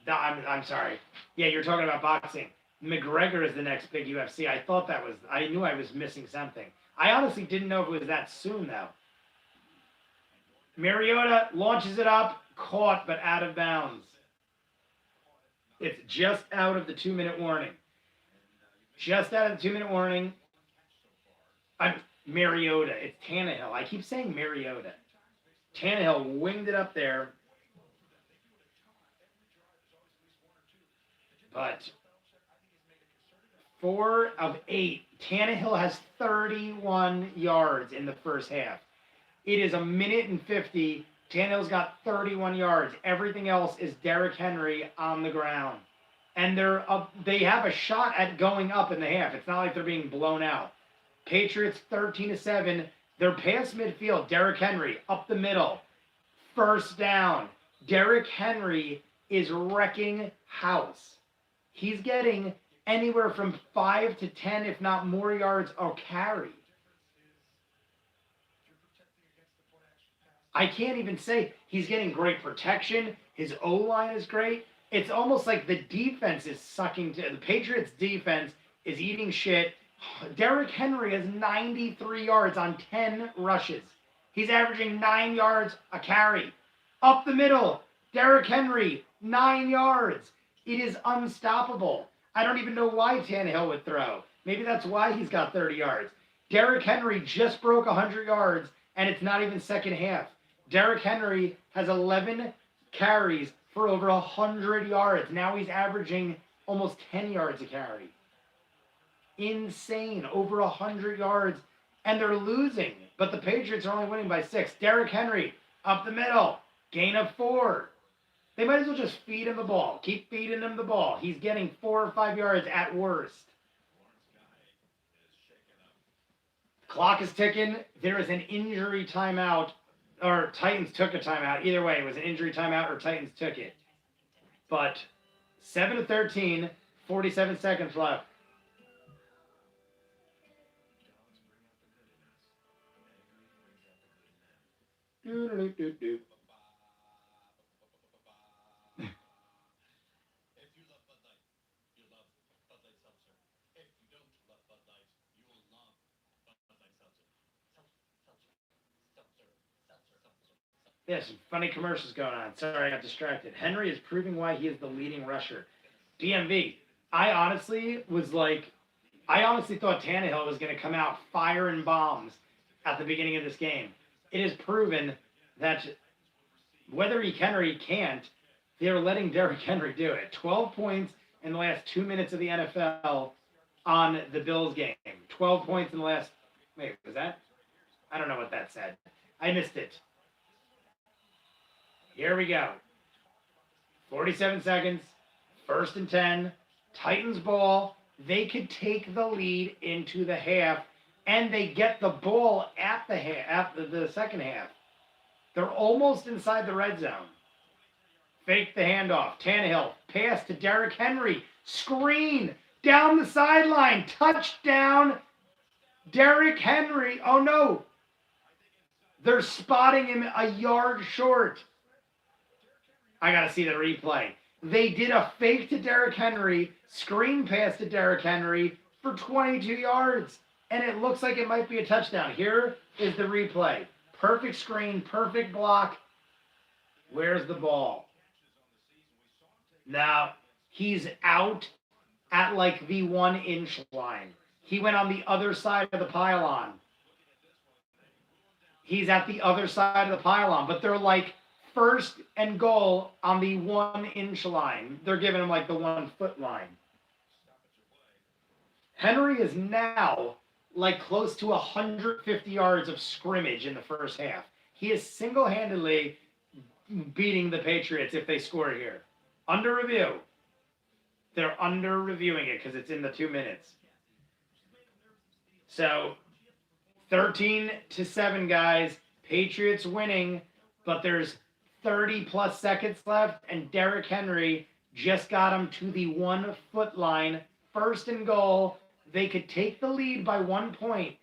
I'm sorry. Yeah, you're talking about boxing. McGregor is the next big UFC. I knew I was missing something. I honestly didn't know if it was that soon, though. Mariota launches it up, caught, but out of bounds. It's just out of the 2-minute warning. Just out of the 2-minute warning. I'm Mariota. It's Tannehill. I keep saying Mariota. Tannehill winged it up there. But 4 of 8. Tannehill has 31 yards in the first half. It is 1:50. Tannehill's got 31 yards. Everything else is Derrick Henry on the ground. And they have a shot at going up in the half. It's not like they're being blown out. Patriots 13-7. They're past midfield. Derrick Henry up the middle. First down. Derrick Henry is wrecking house. He's getting anywhere from 5 to 10, if not more yards a carry. I can't even say he's getting great protection. His O-line is great. It's almost like the defense is sucking to the Patriots defense is eating shit. Derrick Henry has 93 yards on 10 rushes. He's averaging 9 yards a carry. Up the middle, Derrick Henry, 9 yards. It is unstoppable. I don't even know why Tannehill would throw. Maybe that's why he's got 30 yards. Derrick Henry just broke 100 yards, and it's not even second half. Derrick Henry has 11 carries for over 100 yards. Now he's averaging almost 10 yards a carry. Insane. Over 100 yards. And they're losing. But the Patriots are only winning by 6. Derrick Henry up the middle. Gain of 4. They might as well just feed him the ball. Keep feeding him the ball. He's getting 4 or 5 yards at worst. Clock is ticking. There is an injury timeout. Or Titans took a timeout. Either way, it was an injury timeout or Titans took it. But 7-13, 47 seconds left. Do-do-do-do-do. Yeah, some funny commercials going on. Sorry, I got distracted. Henry is proving why he is the leading rusher. DMV. I honestly thought Tannehill was going to come out firing bombs at the beginning of this game. It is proven that whether he can or he can't, they're letting Derrick Henry do it. 12 points in the last 2 minutes of the NFL on the Bills game. 12 points in the last... Wait, was that? I don't know what that said. I missed it. Here we go. 47 seconds. 1st and 10. Titans ball. They could take the lead into the half, and they get the ball at the second half. They're almost inside the red zone. Fake the handoff. Tannehill. Pass to Derrick Henry. Screen. Down the sideline. Touchdown. Derrick Henry. Oh, no. They're spotting him a yard short. I got to see the replay. They did a fake to Derrick Henry, screen pass to Derrick Henry for 22 yards, and it looks like it might be a touchdown. Here is the replay. Perfect screen, perfect block. Where's the ball? Now, he's out at like the 1-inch line. He went on the other side of the pylon. He's at the other side of the pylon, but they're like 1st and goal on the 1-inch line. They're giving him like the 1-foot line. Henry is now like close to 150 yards of scrimmage in the first half. He is single-handedly beating the Patriots if they score here. Under review. They're under reviewing it because it's in the 2 minutes. So 13-7, guys. Patriots winning, but there's 30-plus seconds left, and Derrick Henry just got him to the 1-foot line. 1st and goal. They could take the lead by 1 point,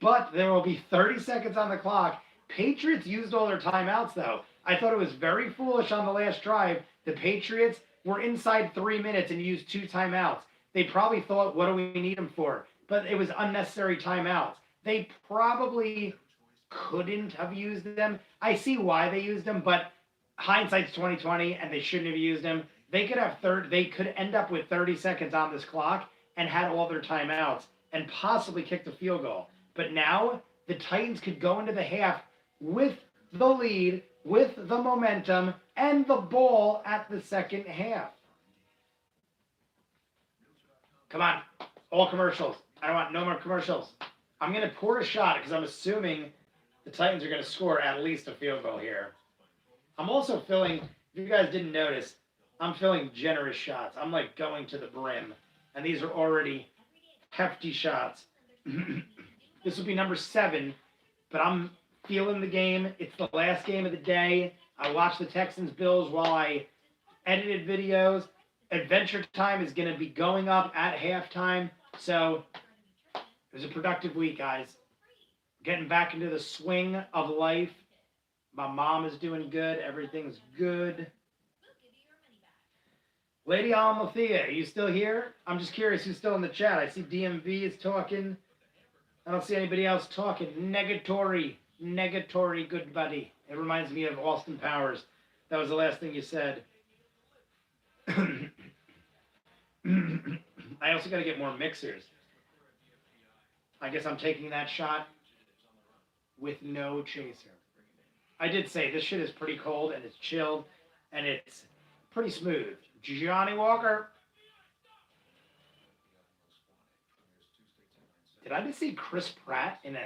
but there will be 30 seconds on the clock. Patriots used all their timeouts, though. I thought it was very foolish on the last drive. The Patriots were inside 3 minutes and used 2 timeouts. They probably thought, what do we need them for? But it was unnecessary timeouts. They probably couldn't have used them. I see why they used them, but hindsight's 20/20, and they shouldn't have used them. They could end up with 30 seconds on this clock and had all their timeouts and possibly kicked a field goal. But now the Titans could go into the half with the lead, with the momentum, and the ball at the second half. Come on, all commercials. I don't want no more commercials. I'm going to pour a shot because I'm assuming the Titans are going to score at least a field goal here. I'm also filling, if you guys didn't notice, I'm filling generous shots. I'm like going to the brim. And these are already hefty shots. This will be number 7, but I'm feeling the game. It's the last game of the day. I watched the Texans Bills while I edited videos. Adventure Time is going to be going up at halftime. So it was a productive week, guys. Getting back into the swing of life. My mom is doing good. Everything's good. Lady Almathea, are you still here? I'm just curious who's still in the chat. I see DMV is talking. I don't see anybody else talking. Negatory, good buddy. It reminds me of Austin Powers. That was the last thing you said. I also got to get more mixers. I guess I'm taking that shot with no chaser. I did say this shit is pretty cold and it's chilled and it's pretty smooth. Johnny Walker. Did I just see Chris Pratt in a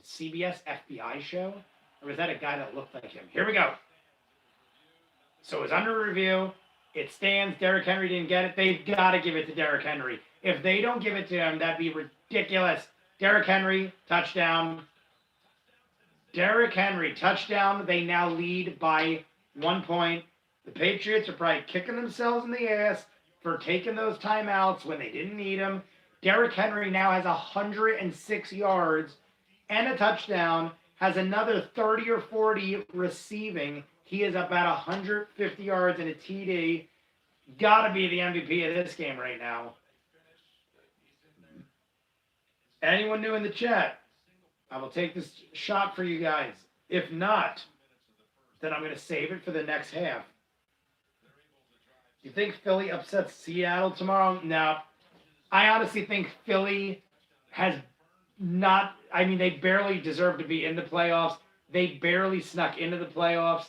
CBS FBI show? Or was that a guy that looked like him? Here we go. So it's under review. It stands. Derrick Henry didn't get it. They've got to give it to Derrick Henry. If they don't give it to him, that'd be ridiculous. Derrick Henry, touchdown. Derrick Henry, touchdown. They now lead by 1 point. The Patriots are probably kicking themselves in the ass for taking those timeouts when they didn't need them. Derrick Henry now has 106 yards and a touchdown, has another 30 or 40 receiving. He is about 150 yards and a TD. Got to be the MVP of this game right now. Anyone new in the chat? I will take this shot for you guys. If not, then I'm going to save it for the next half. You think Philly upsets Seattle tomorrow? No. I honestly think Philly has not... I mean, they barely deserve to be in the playoffs. They barely snuck into the playoffs.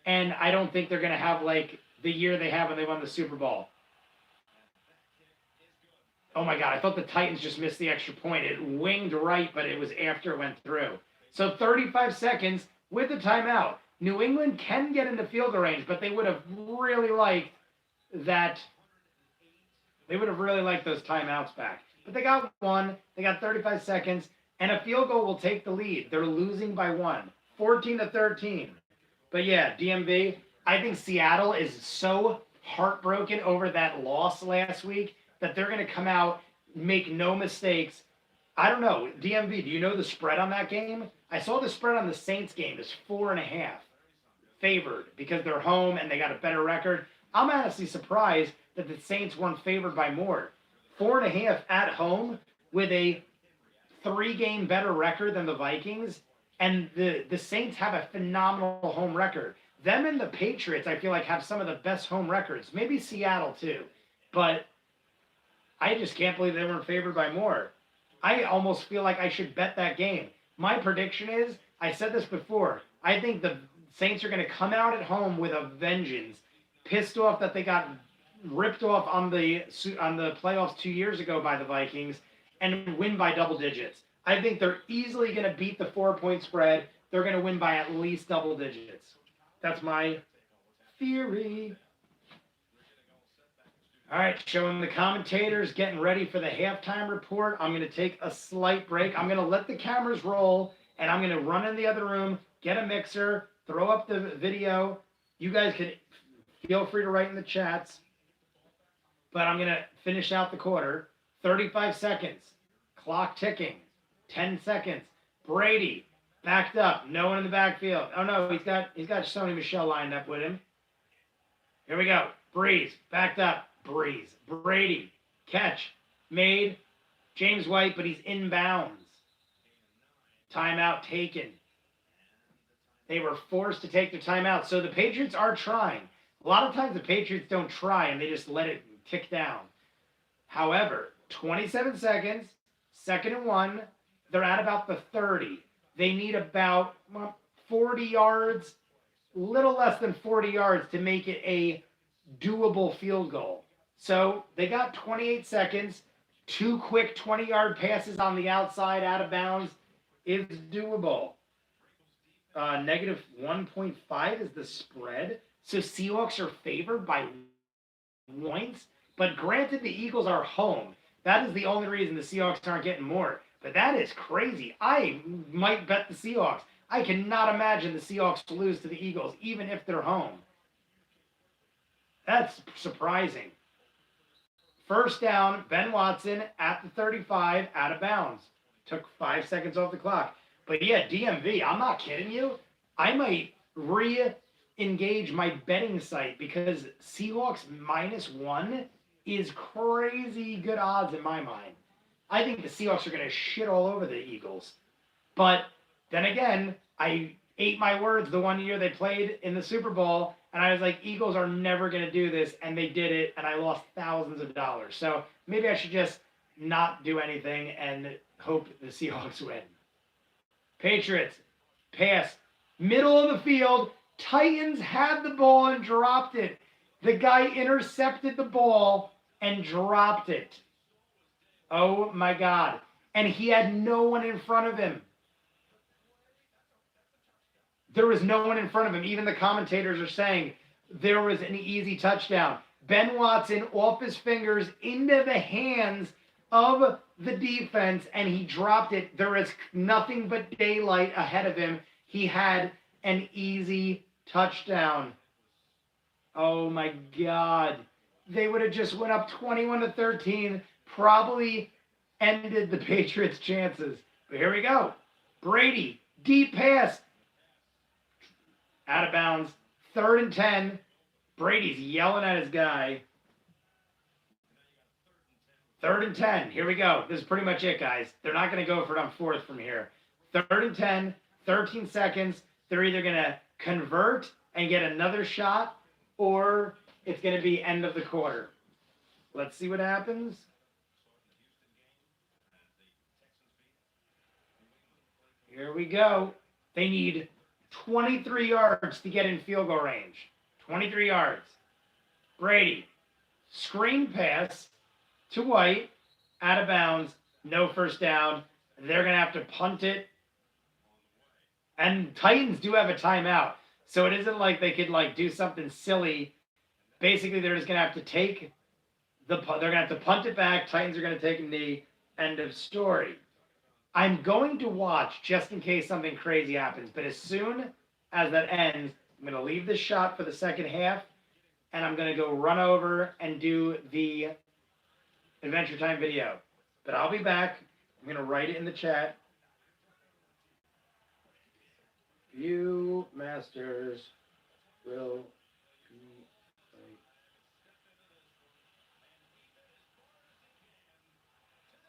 And I don't think they're going to have, like, the year they have when they won the Super Bowl. Oh, my God. I thought the Titans just missed the extra point. It winged right, but it was after it went through. So 35 seconds with the timeout. New England can get into field goal range, but they would have really liked that. They would have really liked those timeouts back. But they got one. They got 35 seconds, and a field goal will take the lead. They're losing by 1, 14-13. But yeah, DMV, I think Seattle is so heartbroken over that loss last week that they're going to come out, make no mistakes. I don't know. DMV, do you know the spread on that game? I saw the spread on the Saints game is 4.5 favored because they're home and they got a better record. I'm honestly surprised that the Saints weren't favored by more. 4.5 at home with a 3-game better record than the Vikings. And the Saints have a phenomenal home record. Them and the Patriots, I feel like, have some of the best home records. Maybe Seattle, too. But I just can't believe they weren't favored by more. I almost feel like I should bet that game. My prediction is, I said this before, I think the Saints are going to come out at home with a vengeance, pissed off that they got ripped off on the playoffs 2 years ago by the Vikings, and win by double digits. I think they're easily going to beat the 4-point spread. They're going to win by at least double digits. That's my theory. All right, showing the commentators getting ready for the halftime report. I'm going to take a slight break. I'm going to let the cameras roll, and I'm going to run in the other room, get a mixer, throw up the video. You guys can feel free to write in the chats. But I'm going to finish out the quarter. 35 seconds. Clock ticking. 10 seconds. Brady backed up. No one in the backfield. Oh, no, he's got Sony Michel lined up with him. Here we go. Brees backed up. Brees. Brady. Catch. Made. James White, but he's inbounds. Timeout taken. They were forced to take their timeout. So the Patriots are trying. A lot of times the Patriots don't try and they just let it tick down. However, 27 seconds, 2nd and 1. They're at about the 30. They need about 40 yards, little less than 40 yards to make it a doable field goal. So they got 28 seconds. 2 quick 20-yard passes on the outside out of bounds is doable. Negative 1.5 is the spread. So Seahawks are favored by points. But granted, the Eagles are home. That is the only reason the Seahawks aren't getting more. But that is crazy. I might bet the Seahawks. I cannot imagine the Seahawks lose to the Eagles, even if they're home. That's surprising. 1st down, Ben Watson at the 35, out of bounds. Took 5 seconds off the clock. But yeah, DMV, I'm not kidding you. I might re-engage my betting site because Seahawks -1 is crazy good odds in my mind. I think the Seahawks are going to shit all over the Eagles. But then again, I ate my words the one year they played in the Super Bowl, and I was like, Eagles are never going to do this, and they did it, and I lost thousands of dollars. So maybe I should just not do anything and hope the Seahawks win. Patriots, pass, middle of the field. Titans had the ball and dropped it. The guy intercepted the ball and dropped it. Oh my God. And he had no one in front of him. There was no one in front of him. Even the commentators are saying there was an easy touchdown. Ben Watson off his fingers into the hands of the defense, and he dropped it. There was nothing but daylight ahead of him. He had an easy touchdown. Oh my God. They would have just went up 21-13, probably ended the Patriots' chances. But here we go. Brady, deep pass. Out of bounds. 3rd and 10. Brady's yelling at his guy. 3rd and 10. Here we go. This is pretty much it, guys. They're not going to go for it on 4th from here. 3rd and 10. 13 seconds. They're either going to convert and get another shot, or it's going to be end of the quarter. Let's see what happens. Here we go. They need 23 yards to get in field goal range. 23 yards. Brady, screen pass to White, out of bounds, no 1st down. They're going to have to punt it. And Titans do have a timeout, so it isn't like they could do something silly. Basically, they're just going to have to take they're going to have to punt it back. Titans are going to take a knee. End of story. I'm going to watch just in case something crazy happens. But as soon as that ends, I'm going to leave this shot for the 2nd half, and I'm going to go run over and do the Adventure Time video. But I'll be back. I'm going to write it in the chat. ViewMasters will be right.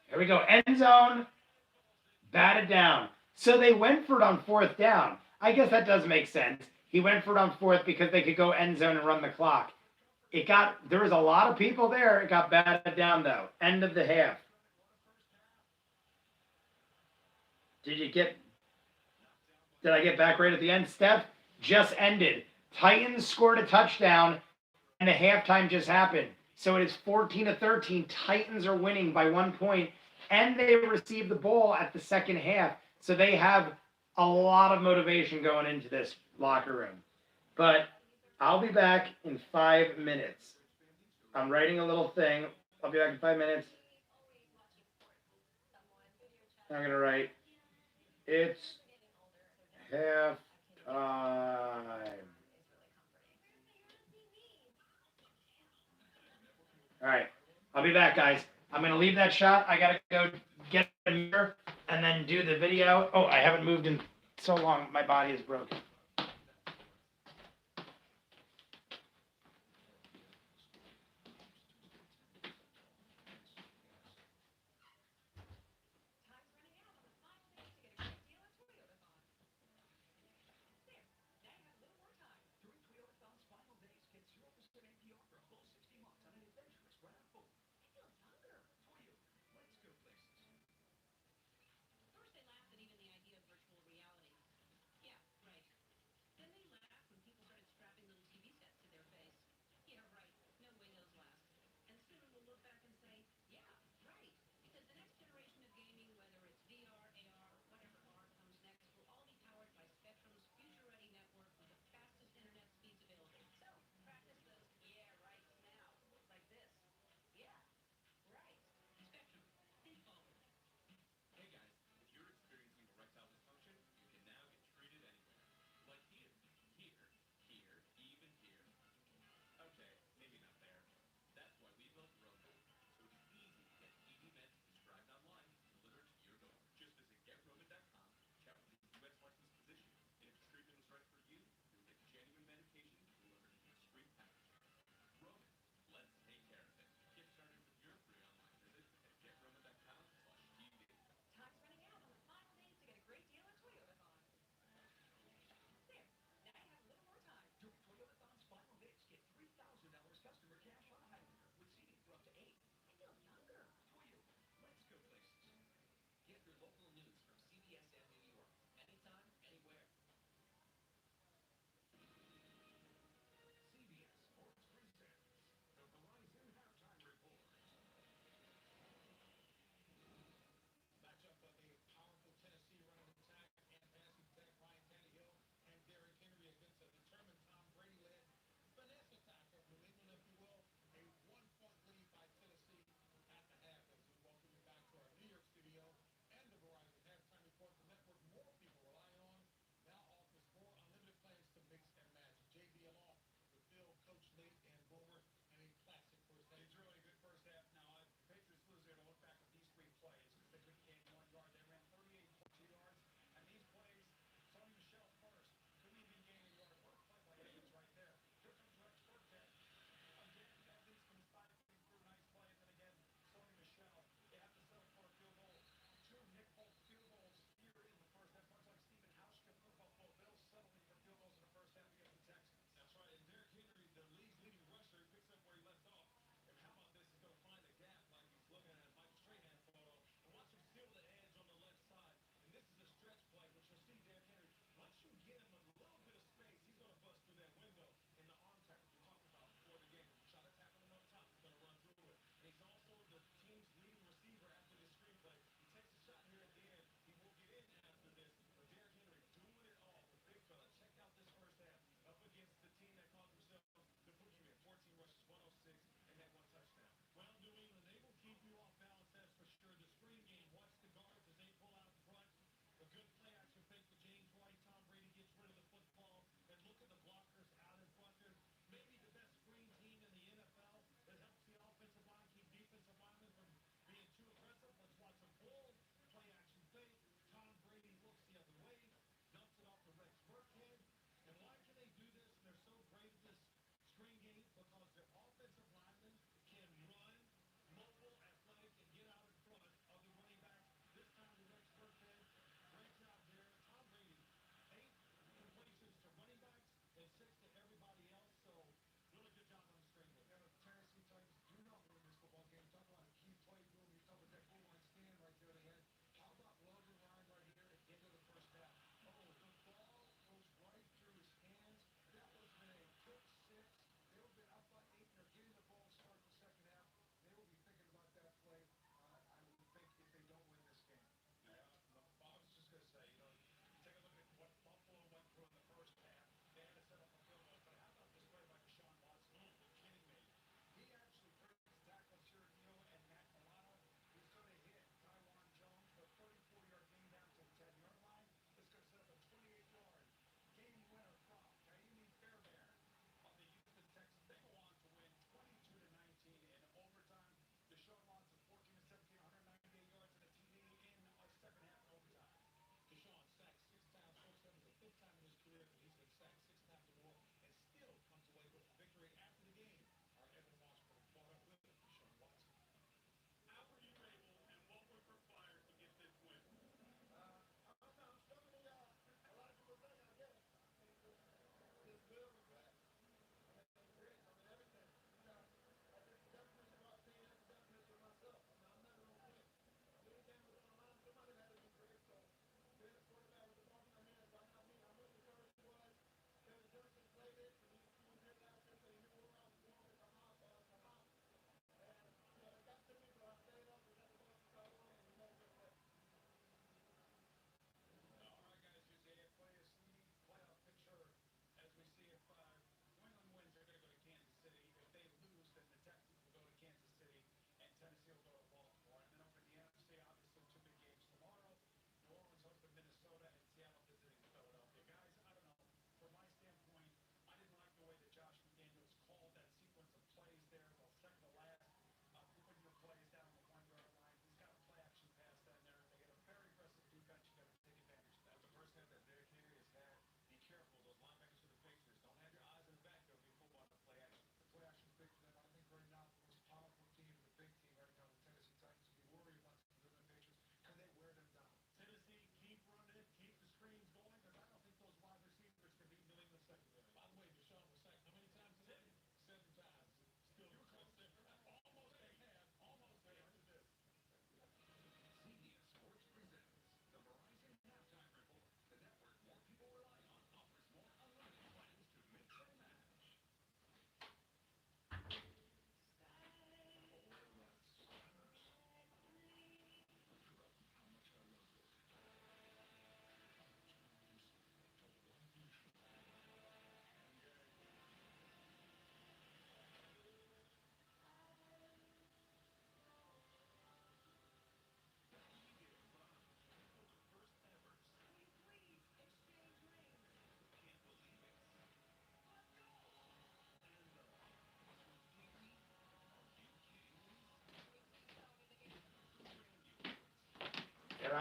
Here we go. End zone. Batted down. So they went for it on 4th down. I guess that does make sense. He went for it on 4th because they could go end zone and run the clock. There was a lot of people there. It got batted down, though. End of the half. Did I get back right at the end? Steph just ended. Titans scored a touchdown, and the halftime just happened. So it is 14-13. Titans are winning by 1 point, and they receive the ball at the 2nd half. So they have a lot of motivation going into this locker room. But I'll be back in 5 minutes. I'm writing a little thing. I'll be back in 5 minutes. I'm going to write, it's half time. All right. I'll be back, guys. I'm going to leave that shot. I got to go get a mirror and then do the video. Oh, I haven't moved in so long. My body is broken.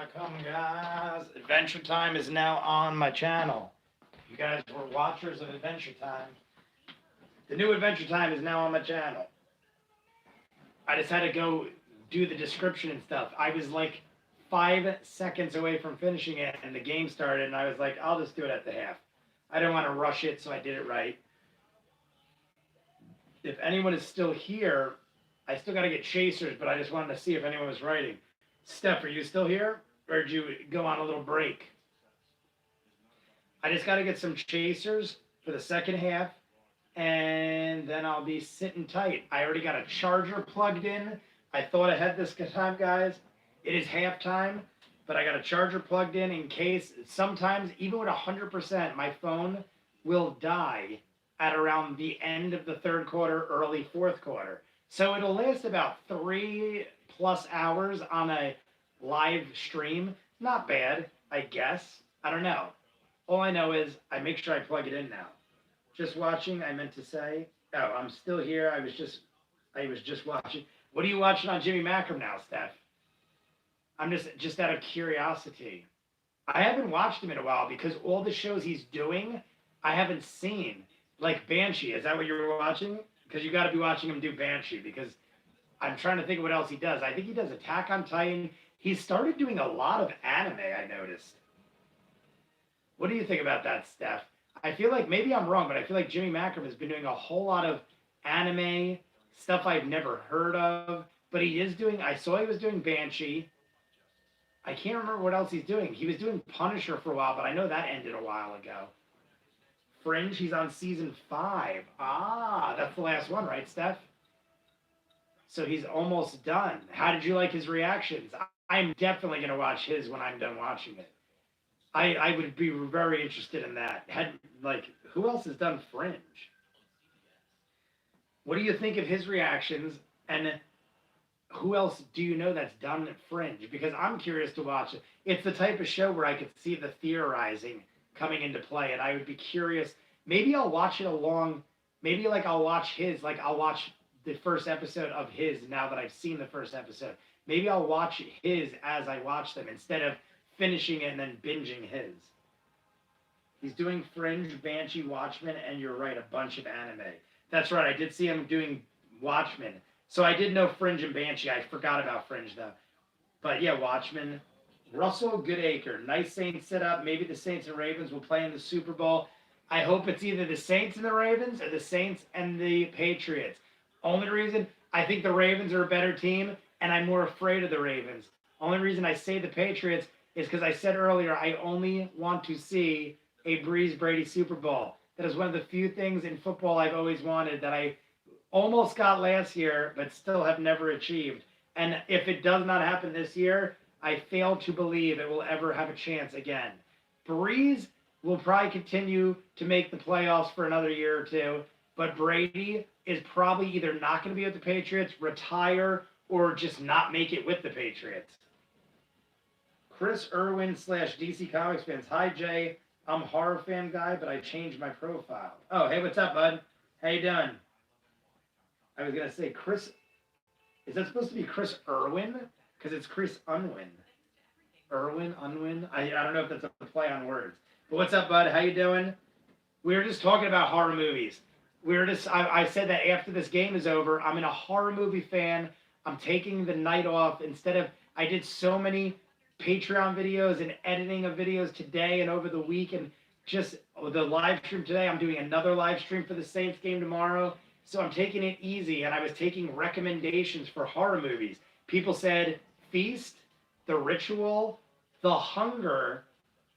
Come, guys. Adventure Time is now on my channel. You guys were watchers of Adventure Time. The new Adventure Time is now on my channel. I just had to go do the description and stuff. I was like 5 seconds away from finishing it, and the game started, and I was like, I'll just do it at the half. I didn't want to rush it, so I did it right. If anyone is still here, I still got to get chasers, but I just wanted to see if anyone was writing. Steph, are you still here? Or did you go on a little break? I just got to get some chasers for the second half, and then I'll be sitting tight. I already got a charger plugged in. I thought ahead this time, guys. It is halftime, but I got a charger plugged in case sometimes, even with 100%, my phone will die at around the end of the third quarter, early fourth quarter. So it'll last about 3+ hours on a live stream. Not bad, I guess. I don't know. All I know is I make sure I plug it in now. Just watching, I meant to say. Oh, I'm still here. I was just watching. What are you watching on Jimmy Macram now, Steph? I'm just out of curiosity. I haven't watched him in a while because all the shows he's doing, I haven't seen. Like Banshee, is that what you were watching? Because you got to be watching him do Banshee, because I'm trying to think of what else he does. I think he does Attack on Titan. He started doing a lot of anime, I noticed. What do you think about that, Steph? I feel like, maybe I'm wrong, but I feel like Jimmy Macram has been doing a whole lot of anime, stuff I've never heard of. But he is doing, I saw he was doing Banshee. I can't remember what else he's doing. He was doing Punisher for a while, but I know that ended a while ago. Fringe, he's on season 5. Ah, that's the last one, right, Steph? So he's almost done. How did you like his reactions? I'm definitely going to watch his when I'm done watching it. I would be very interested in that. Who else has done Fringe? What do you think of his reactions? And who else do you know that's done Fringe? Because I'm curious to watch it. It's the type of show where I could see the theorizing coming into play, and I would be curious. Maybe I'll watch it along. Maybe I'll watch his. I'll watch the first episode of his now that I've seen the first episode. Maybe I'll watch his as I watch them instead of finishing it and then binging his. He's doing Fringe, Banshee, Watchmen, and you're right, a bunch of anime. That's right, I did see him doing Watchmen. So I did know Fringe and Banshee. I forgot about Fringe, though. But yeah, Watchmen. Russell Goodacre, nice Saints setup. Maybe the Saints and Ravens will play in the Super Bowl. I hope it's either the Saints and the Ravens or the Saints and the Patriots. Only reason, I think the Ravens are a better team, and I'm more afraid of the Ravens. Only reason I say the Patriots is because I said earlier I only want to see a Brees Brady Super Bowl. That is one of the few things in football I've always wanted that I almost got last year, but still have never achieved. And if it does not happen this year, I fail to believe it will ever have a chance again. Brees will probably continue to make the playoffs for another year or two, but Brady is probably either not going to be with the Patriots, retire, or just not make it with the Patriots. Chris Irwin / DC Comics fans. Hi, Jay. I'm a horror fan guy, but I changed my profile. Oh, hey, what's up, bud? How you doing? I was going to say Chris. Is that supposed to be Chris Irwin? Because it's Chris Unwin. Irwin, Unwin? I don't know if that's a play on words. But what's up, bud? How you doing? We were just talking about horror movies. I said that after this game is over, I'm in a horror movie fan. I'm taking the night off instead of, I did so many Patreon videos and editing of videos today and over the week, and just the live stream today. I'm doing another live stream for the Saints game tomorrow. So I'm taking it easy, and I was taking recommendations for horror movies. People said Feast, The Ritual, The Hunger,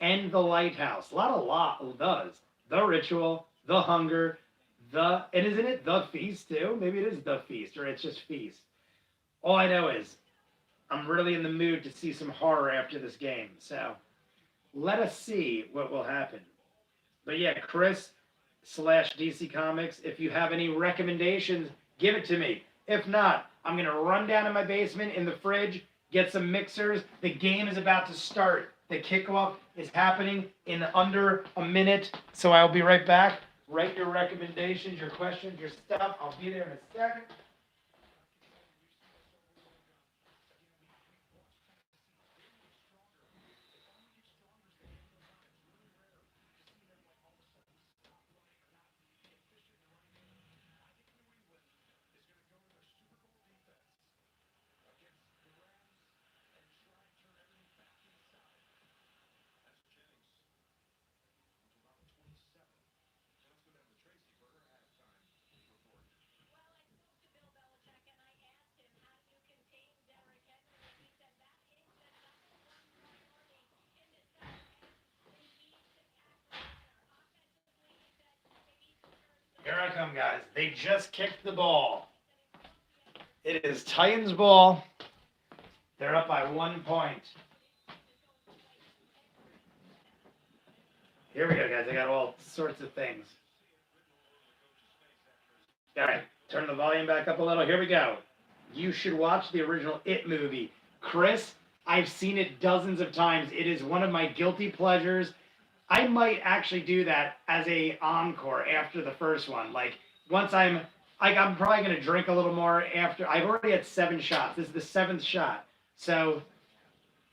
and The Lighthouse. A lot of those. The Ritual, The Hunger, and isn't it The Feast too? Maybe it is The Feast, or it's just Feast. All I know is I'm really in the mood to see some horror after this game. So let us see what will happen. But yeah, Chris / DC Comics, if you have any recommendations, give it to me. If not, I'm going to run down in my basement in the fridge, get some mixers. The game is about to start. The kickoff is happening in under a minute. So I'll be right back. Write your recommendations, your questions, your stuff. I'll be there in a second. I come, guys. They just kicked the ball. It is Titans ball. They're up by 1 point. Here we go, guys. I got all sorts of things. All right, turn the volume back up a little. Here we go. You should watch the original It movie. Chris, I've seen it dozens of times. It is one of my guilty pleasures. I might actually do that as a encore after the first one. Like once I'm probably gonna drink a little more after. I've already had 7 shots. This is the 7th shot, so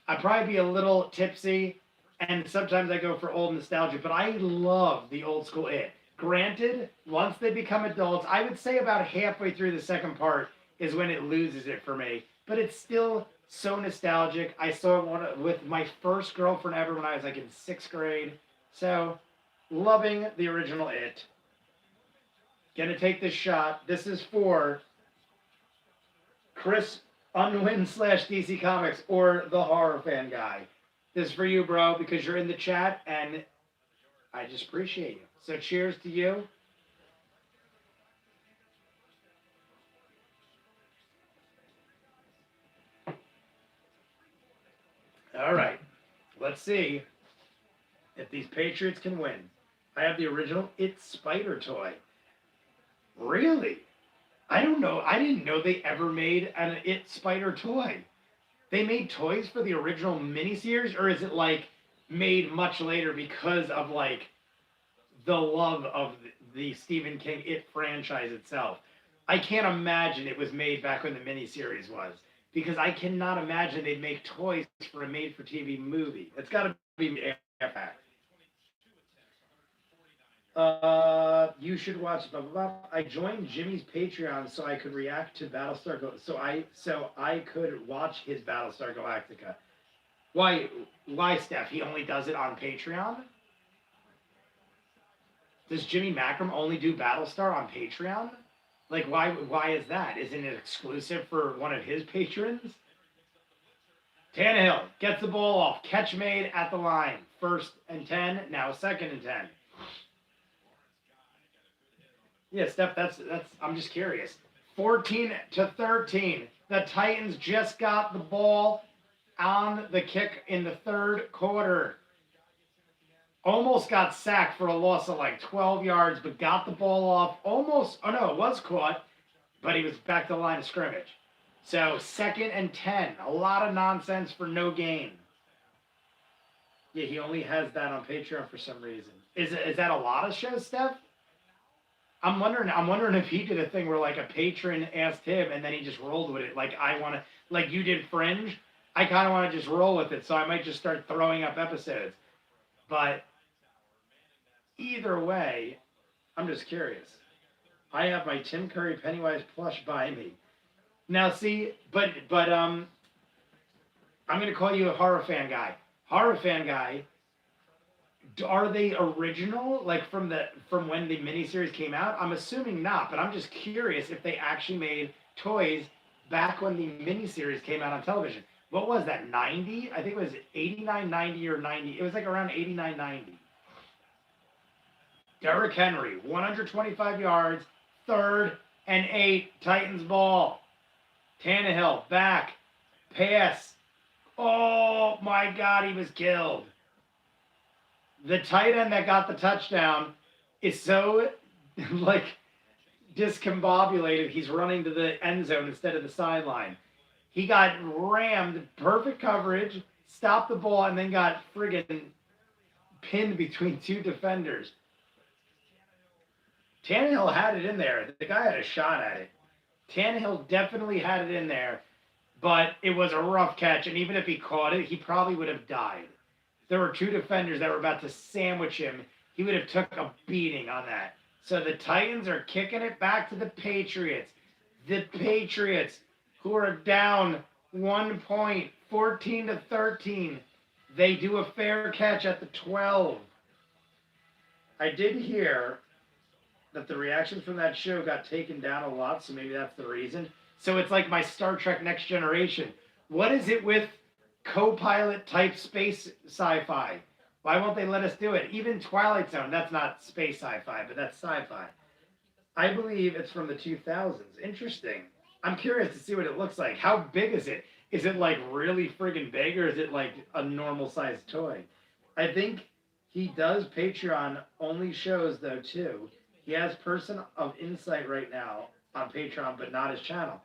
I'd probably be a little tipsy. And sometimes I go for old nostalgia, but I love the old school It. Granted, once they become adults, I would say about halfway through the second part is when it loses it for me. But it's still so nostalgic. I saw it with my first girlfriend ever when I was like in 6th grade. So, loving the original It. Gonna take this shot. This is for Chris Unwin / DC Comics or the horror fan guy. This is for you, bro, because you're in the chat and I just appreciate you. So cheers to you. All right. Let's see if these Patriots can win. I have the original It Spider toy. Really? I don't know. I didn't know they ever made an It Spider toy. They made toys for the original miniseries, or is it like made much later because of like the love of the Stephen King It franchise itself? I can't imagine it was made back when the miniseries was, because I cannot imagine they'd make toys for a made-for-TV movie. It's got to be after. You should watch blah, blah, blah. I joined Jimmy's Patreon so I could react to Battlestar so I could watch his Battlestar Galactica. Why, Steph? He only does it on Patreon? Does Jimmy Macram only do Battlestar on Patreon? Like, why is that? Isn't it exclusive for one of his patrons? Tannehill gets the ball off. Catch made at the line. 1st and 10, now 2nd and 10. Yeah, Steph, that's I'm just curious. 14-13. The Titans just got the ball on the kick in the 3rd quarter. Almost got sacked for a loss of like 12 yards, but got the ball off. It was caught, but he was back to the line of scrimmage. So 2nd and 10. A lot of nonsense for no gain. Yeah, he only has that on Patreon for some reason. Is that a lot of shows, Steph? I'm wondering if he did a thing where like a patron asked him and then he just rolled with it. Like like you did Fringe. I kind of want to just roll with it, so I might just start throwing up episodes. But either way, I'm just curious. I have my Tim Curry Pennywise plush by me. Now see, but I'm gonna call you a horror fan guy. Horror fan guy. Are they original, like from when the miniseries came out? I'm assuming not, but I'm just curious if they actually made toys back when the miniseries came out on television. What was that, 90? I think it was 89, 90, or 90. It was like around 89, 90. Derrick Henry, 125 yards, 3rd and 8, Titans ball. Tannehill, back, pass. Oh my God, he was killed. The tight end that got the touchdown is so, like, discombobulated. He's running to the end zone instead of the sideline. He got rammed, perfect coverage, stopped the ball, and then got friggin' pinned between 2 defenders. Tannehill had it in there. The guy had a shot at it. Tannehill definitely had it in there, but it was a rough catch, and even if he caught it, he probably would have died. There were 2 defenders that were about to sandwich him. He would have took a beating on that. So the Titans are kicking it back to the Patriots. The Patriots, who are down 1 point, 14-13. They do a fair catch at the 12. I did hear that the reactions from that show got taken down a lot, so maybe that's the reason. So it's like my Star Trek Next Generation. What is it with co-pilot type space sci-fi? Why won't they let us do it? Even Twilight Zone, that's not space sci-fi, but that's sci-fi. I believe it's from the 2000s. Interesting. I'm curious to see what it looks like. How big is it? Is it like really friggin' big, or is it like a normal sized toy? I think he does Patreon only shows though too. He has Person of Insight right now on Patreon, but not his channel.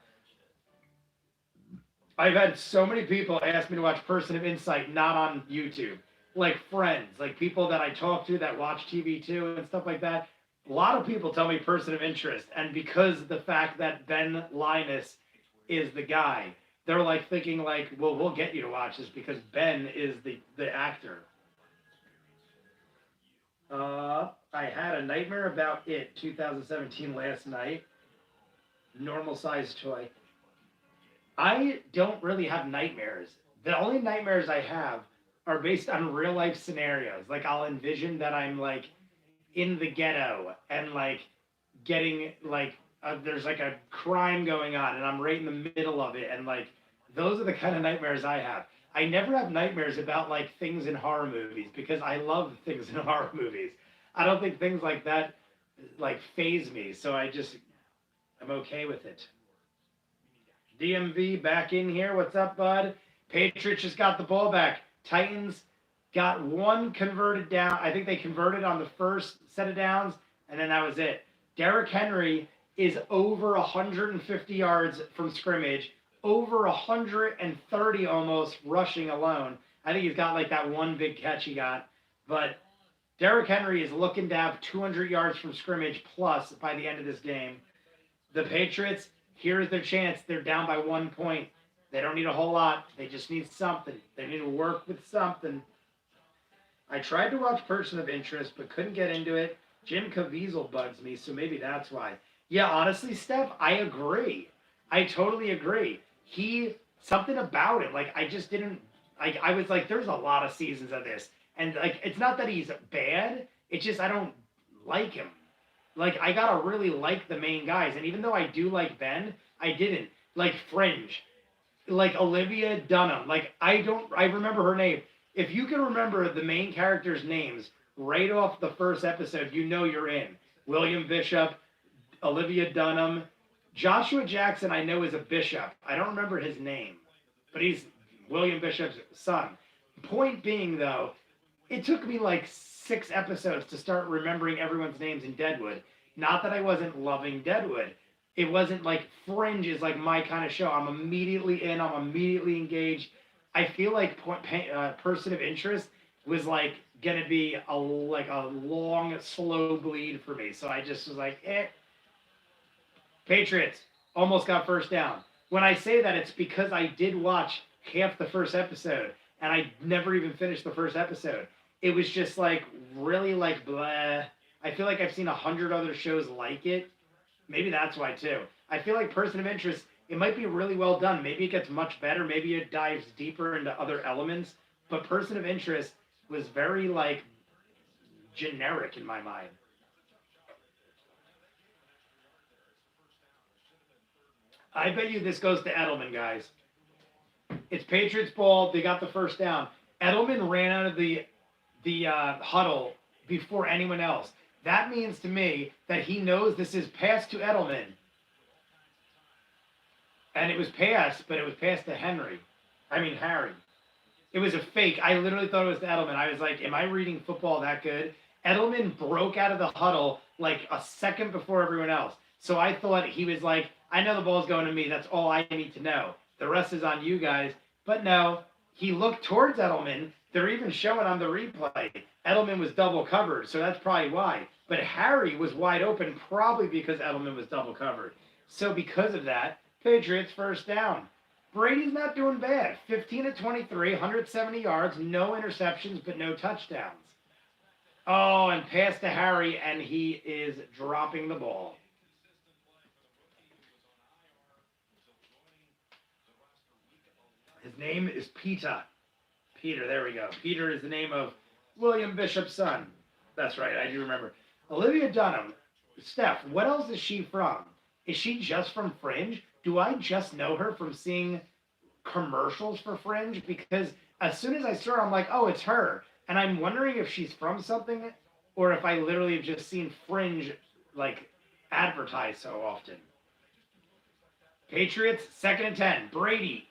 I've had so many people ask me to watch Person of Insight not on YouTube. Like friends, like people that I talk to that watch TV too and stuff like that. A lot of people tell me Person of Interest, and because the fact that Ben Linus is the guy, they're like thinking like, well, we'll get you to watch this because Ben is the actor. I had a nightmare about it 2017 last night. Normal size toy. I don't really have nightmares. The only nightmares I have are based on real life scenarios. Like I'll envision that I'm like in the ghetto and like getting like there's like a crime going on and I'm right in the middle of it, and like those are the kind of nightmares I have. I never have nightmares about like things in horror movies because I love things in horror movies. I don't think things like that like phase me, so I'm okay with it. DMV back in here. What's up, bud? Patriots just got the ball back. Titans got one converted down. I think they converted on the first set of downs, and then that was it. Derrick Henry is over 150 yards from scrimmage, over 130 almost rushing alone. I think he's got like that one big catch he got. But Derrick Henry is looking to have 200 yards from scrimmage plus by the end of this game. The Patriots, here's their chance. They're down by 1 point. They don't need a whole lot. They just need something. They need to work with something. I tried to watch Person of Interest, but couldn't get into it. Jim Caviezel bugs me, so maybe that's why. Yeah, honestly, Steph, I agree. I totally agree. Something about it, like, I just didn't, like, I was like, there's a lot of seasons of this. And, like, it's not that he's bad. It's just I don't like him. Like, I gotta really like the main guys. And even though I do like Ben, I didn't. Like, Fringe. Like, Olivia Dunham. Like, I remember her name. If you can remember the main characters' names right off the first episode, you know you're in. William Bishop, Olivia Dunham. Joshua Jackson, I know, is a bishop. I don't remember his name, but he's William Bishop's son. Point being, though, it took me like 6 episodes to start remembering everyone's names in Deadwood. Not that I wasn't loving Deadwood. It wasn't like Fringe is like my kind of show. I'm immediately in. I'm immediately engaged. I feel like Person of Interest was like gonna be a long slow bleed for me. So I just was like, eh. Patriots almost got first down. When I say that, it's because I did watch half the first episode and I never even finished the first episode. It was just like really like blah. I feel like I've seen 100 other shows like it. Maybe that's why too. I feel like Person of Interest, it might be really well done. Maybe it gets much better. Maybe it dives deeper into other elements. But Person of Interest was very like generic in my mind. I bet you this goes to Edelman, guys. It's Patriots ball. They got the first down. Edelman ran out of the huddle before anyone else. That means to me that he knows this is pass to Edelman. And it was pass, but it was pass to Harry. It was a fake. I literally thought it was to Edelman. I was like, am I reading football that good? Edelman broke out of the huddle like a second before everyone else. So I thought he was like, I know the ball's going to me. That's all I need to know. The rest is on you guys. But no, he looked towards Edelman. They're even showing on the replay. Edelman was double covered, so that's probably why. But Harry was wide open, probably because Edelman was double covered. So because of that, Patriots first down. Brady's not doing bad. 15 of 23, 170 yards, no interceptions, but no touchdowns. Oh, and pass to Harry, and he is dropping the ball. His name is Peter. Peter, there we go. Peter is the name of William Bishop's son. That's right, I do remember. Olivia Dunham. Steph, what else is she from? Is she just from Fringe? Do I just know her from seeing commercials for Fringe? Because as soon as I saw her, I'm like, oh, it's her. And I'm wondering if she's from something or if I literally have just seen Fringe like advertised so often. Patriots, 2nd and 10. Brady,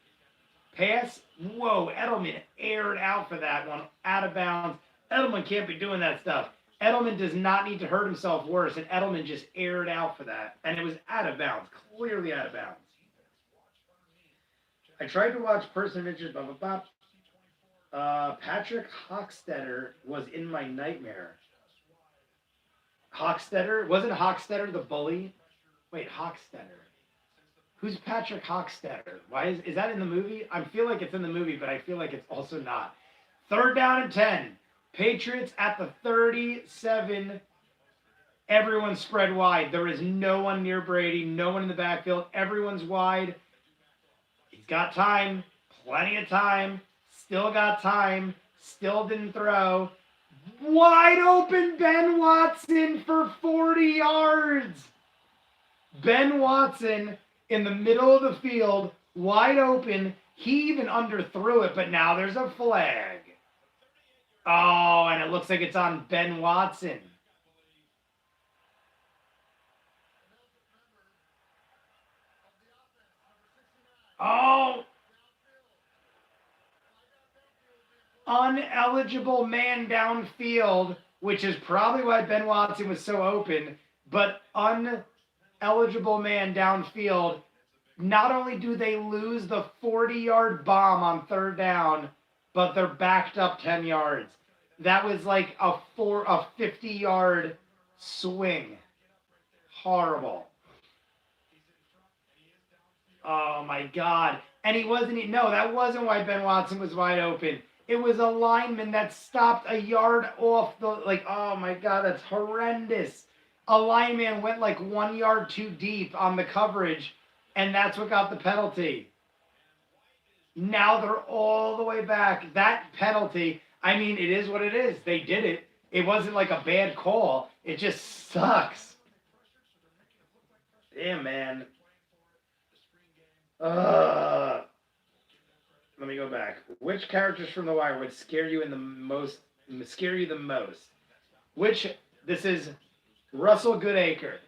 pass. Whoa, Edelman aired out for that one. Out of bounds. Edelman can't be doing that stuff. Edelman does not need to hurt himself worse, and Edelman just aired out for that. And it was out of bounds, clearly out of bounds. I tried to watch Person of Interest, blah, blah, blah. Patrick Hockstetter was in my nightmare. Hockstetter? Wasn't Hockstetter the bully? Wait, Hockstetter. Who's Patrick Hockstetter? Why is that in the movie? I feel like it's in the movie, but I feel like it's also not. 3rd down and 10. Patriots at the 37. Everyone's spread wide. There is no one near Brady, no one in the backfield. Everyone's wide. He's got time, plenty of time, still got time, still didn't throw. Wide open Ben Watson for 40 yards. Ben Watson in the middle of the field, wide open. He even underthrew it, but now there's a flag. Oh, and it looks like it's on Ben Watson. Oh. Uneligible man downfield, which is probably why Ben Watson was so open, but uneligible man downfield. Not only do they lose the 40-yard bomb on 3rd down, but they're backed up 10 yards. That was like a 50-yard swing. Horrible. Oh my God. And that wasn't why Ben Watson was wide open. It was a lineman that stopped a yard off oh my God, that's horrendous. A lineman went like 1 yard too deep on the coverage, and that's what got the penalty. Now they're all the way back. That penalty, I mean, it is what it is. They did it. It wasn't like a bad call. It just sucks. Damn, man. Let me go back. Which characters from The Wire would scare you the most? This is Russell Goodacre.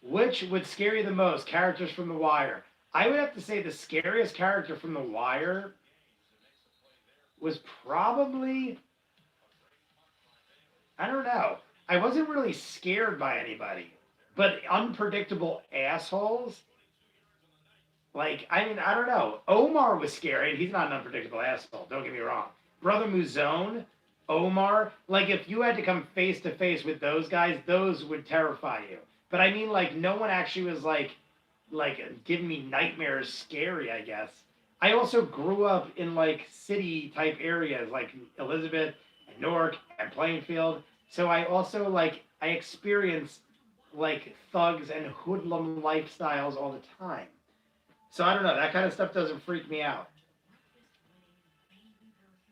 Which would scare you the most? Characters from The Wire. I would have to say the scariest character from The Wire was probably, I don't know. I wasn't really scared by anybody, but unpredictable assholes. I don't know. Omar was scary, and he's not an unpredictable asshole. Don't get me wrong. Brother Muzone, Omar, if you had to come face to face with those guys, those would terrify you. But I mean, no one actually was giving me nightmares scary, I guess. I also grew up in city type areas like Elizabeth and Newark and Plainfield. So I also I experienced thugs and hoodlum lifestyles all the time. So I don't know. That kind of stuff doesn't freak me out.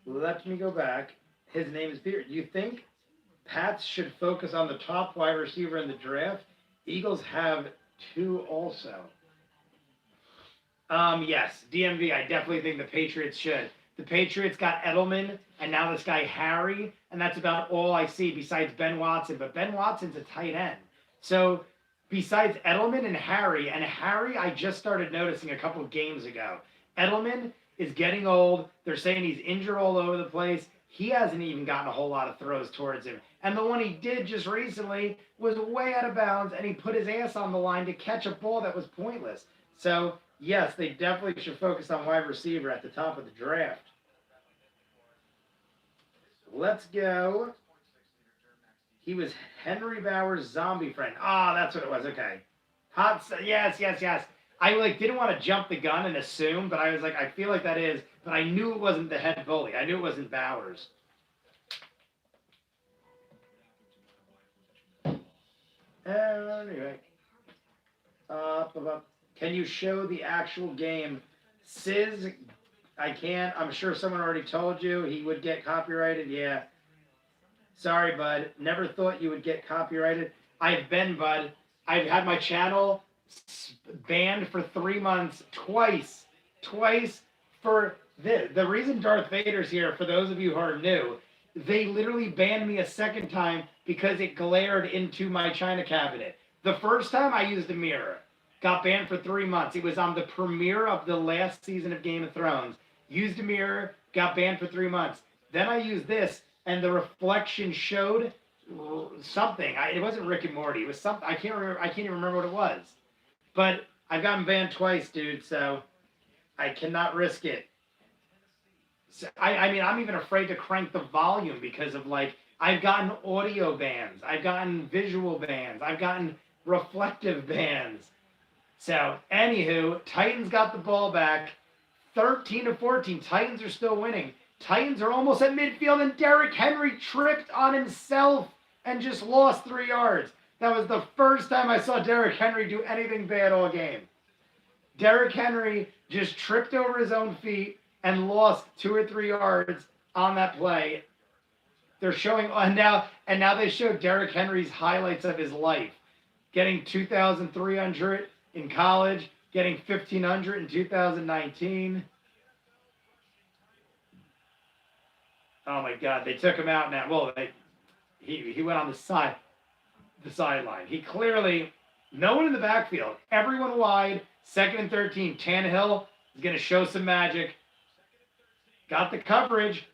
Let me go back. His name is Peter. You think Pats should focus on the top wide receiver in the draft? Eagles have 2 also. Yes, DMV. I definitely think the Patriots should. The Patriots got Edelman, and now this guy Harry, and that's about all I see besides Ben Watson. But Ben Watson's a tight end. So besides Edelman and Harry I just started noticing a couple of games ago. Edelman is getting old. They're saying he's injured all over the place. He hasn't even gotten a whole lot of throws towards him. And the one he did just recently was way out of bounds, and he put his ass on the line to catch a ball that was pointless. So, yes, they definitely should focus on wide receiver at the top of the draft. Let's go. He was Henry Bauer's zombie friend. Ah, that's what it was. Okay. Yes. I didn't want to jump the gun and assume, but I was I feel like that is, but I knew it wasn't the head bully. I knew it wasn't Bowers. Anyway. Can you show the actual game? Sizz, I can't. I'm sure someone already told you he would get copyrighted. Yeah. Sorry, bud. Never thought you would get copyrighted. I've been, bud. I've had my channel banned for 3 months twice for this. The reason Darth Vader's here, for those of you who are new, they literally banned me a second time because it glared into my china cabinet. The first time I used a mirror, got banned for 3 months. It was on the premiere of the last season of Game of Thrones. Used a mirror, got banned for 3 months. Then I used this, and the reflection showed something. It wasn't Rick and Morty. It was something. I can't remember. I can't even remember what it was. But I've gotten banned twice, dude. So I cannot risk it. So, I mean, I'm even afraid to crank the volume because of like I've gotten audio bans, I've gotten visual bans, I've gotten reflective bans. So, anywho, Titans got the ball back, 13-14. Titans are still winning. Titans are almost at midfield, and Derrick Henry tripped on himself and just lost 3 yards. That was the first time I saw Derrick Henry do anything bad all game. Derrick Henry just tripped over his own feet and lost 2 or 3 yards on that play. They're showing, and now they show Derrick Henry's highlights of his life. Getting 2,300 in college, getting 1,500 in 2019. Oh my God, they took him out now. Well, he went on the sideline. He clearly, no one in the backfield, everyone wide, 2nd and 13. Tannehill is going to show some magic. Got the coverage.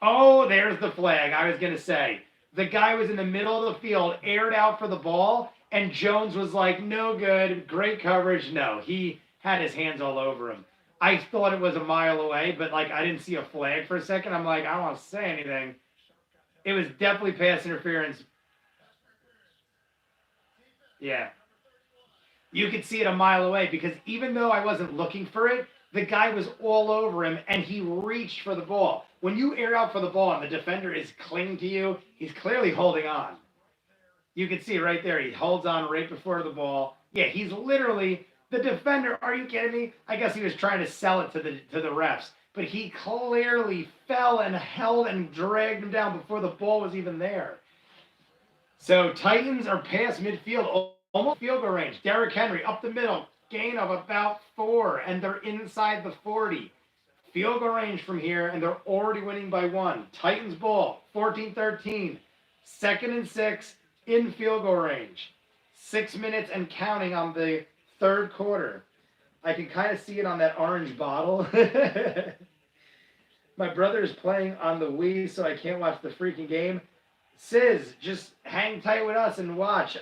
Oh, there's the flag. I was going to say. The guy was in the middle of the field, aired out for the ball, and Jones was like, no good, great coverage. No, he had his hands all over him. I thought it was a mile away, but like I didn't see a flag for a second. I'm like, I don't want to say anything. It was definitely pass interference. Yeah. You could see it a mile away because even though I wasn't looking for it, the guy was all over him and he reached for the ball. When you air out for the ball and the defender is clinging to you, he's clearly holding on. You can see right there, he holds on right before the ball. Yeah, he's literally the defender. Are you kidding me? I guess he was trying to sell it to the refs, but he clearly fell and held and dragged him down before the ball was even there. So Titans are past midfield, almost field goal range. Derrick Henry up the middle, gain of about 4, and they're inside the 40. Field goal range from here, and they're already winning by 1. Titans ball, 14-13. 2nd and 6 in field goal range. 6 minutes and counting on the 3rd quarter. I can kind of see it on that orange bottle. My brother is playing on the Wii, so I can't watch the freaking game. Sis, just hang tight with us and watch.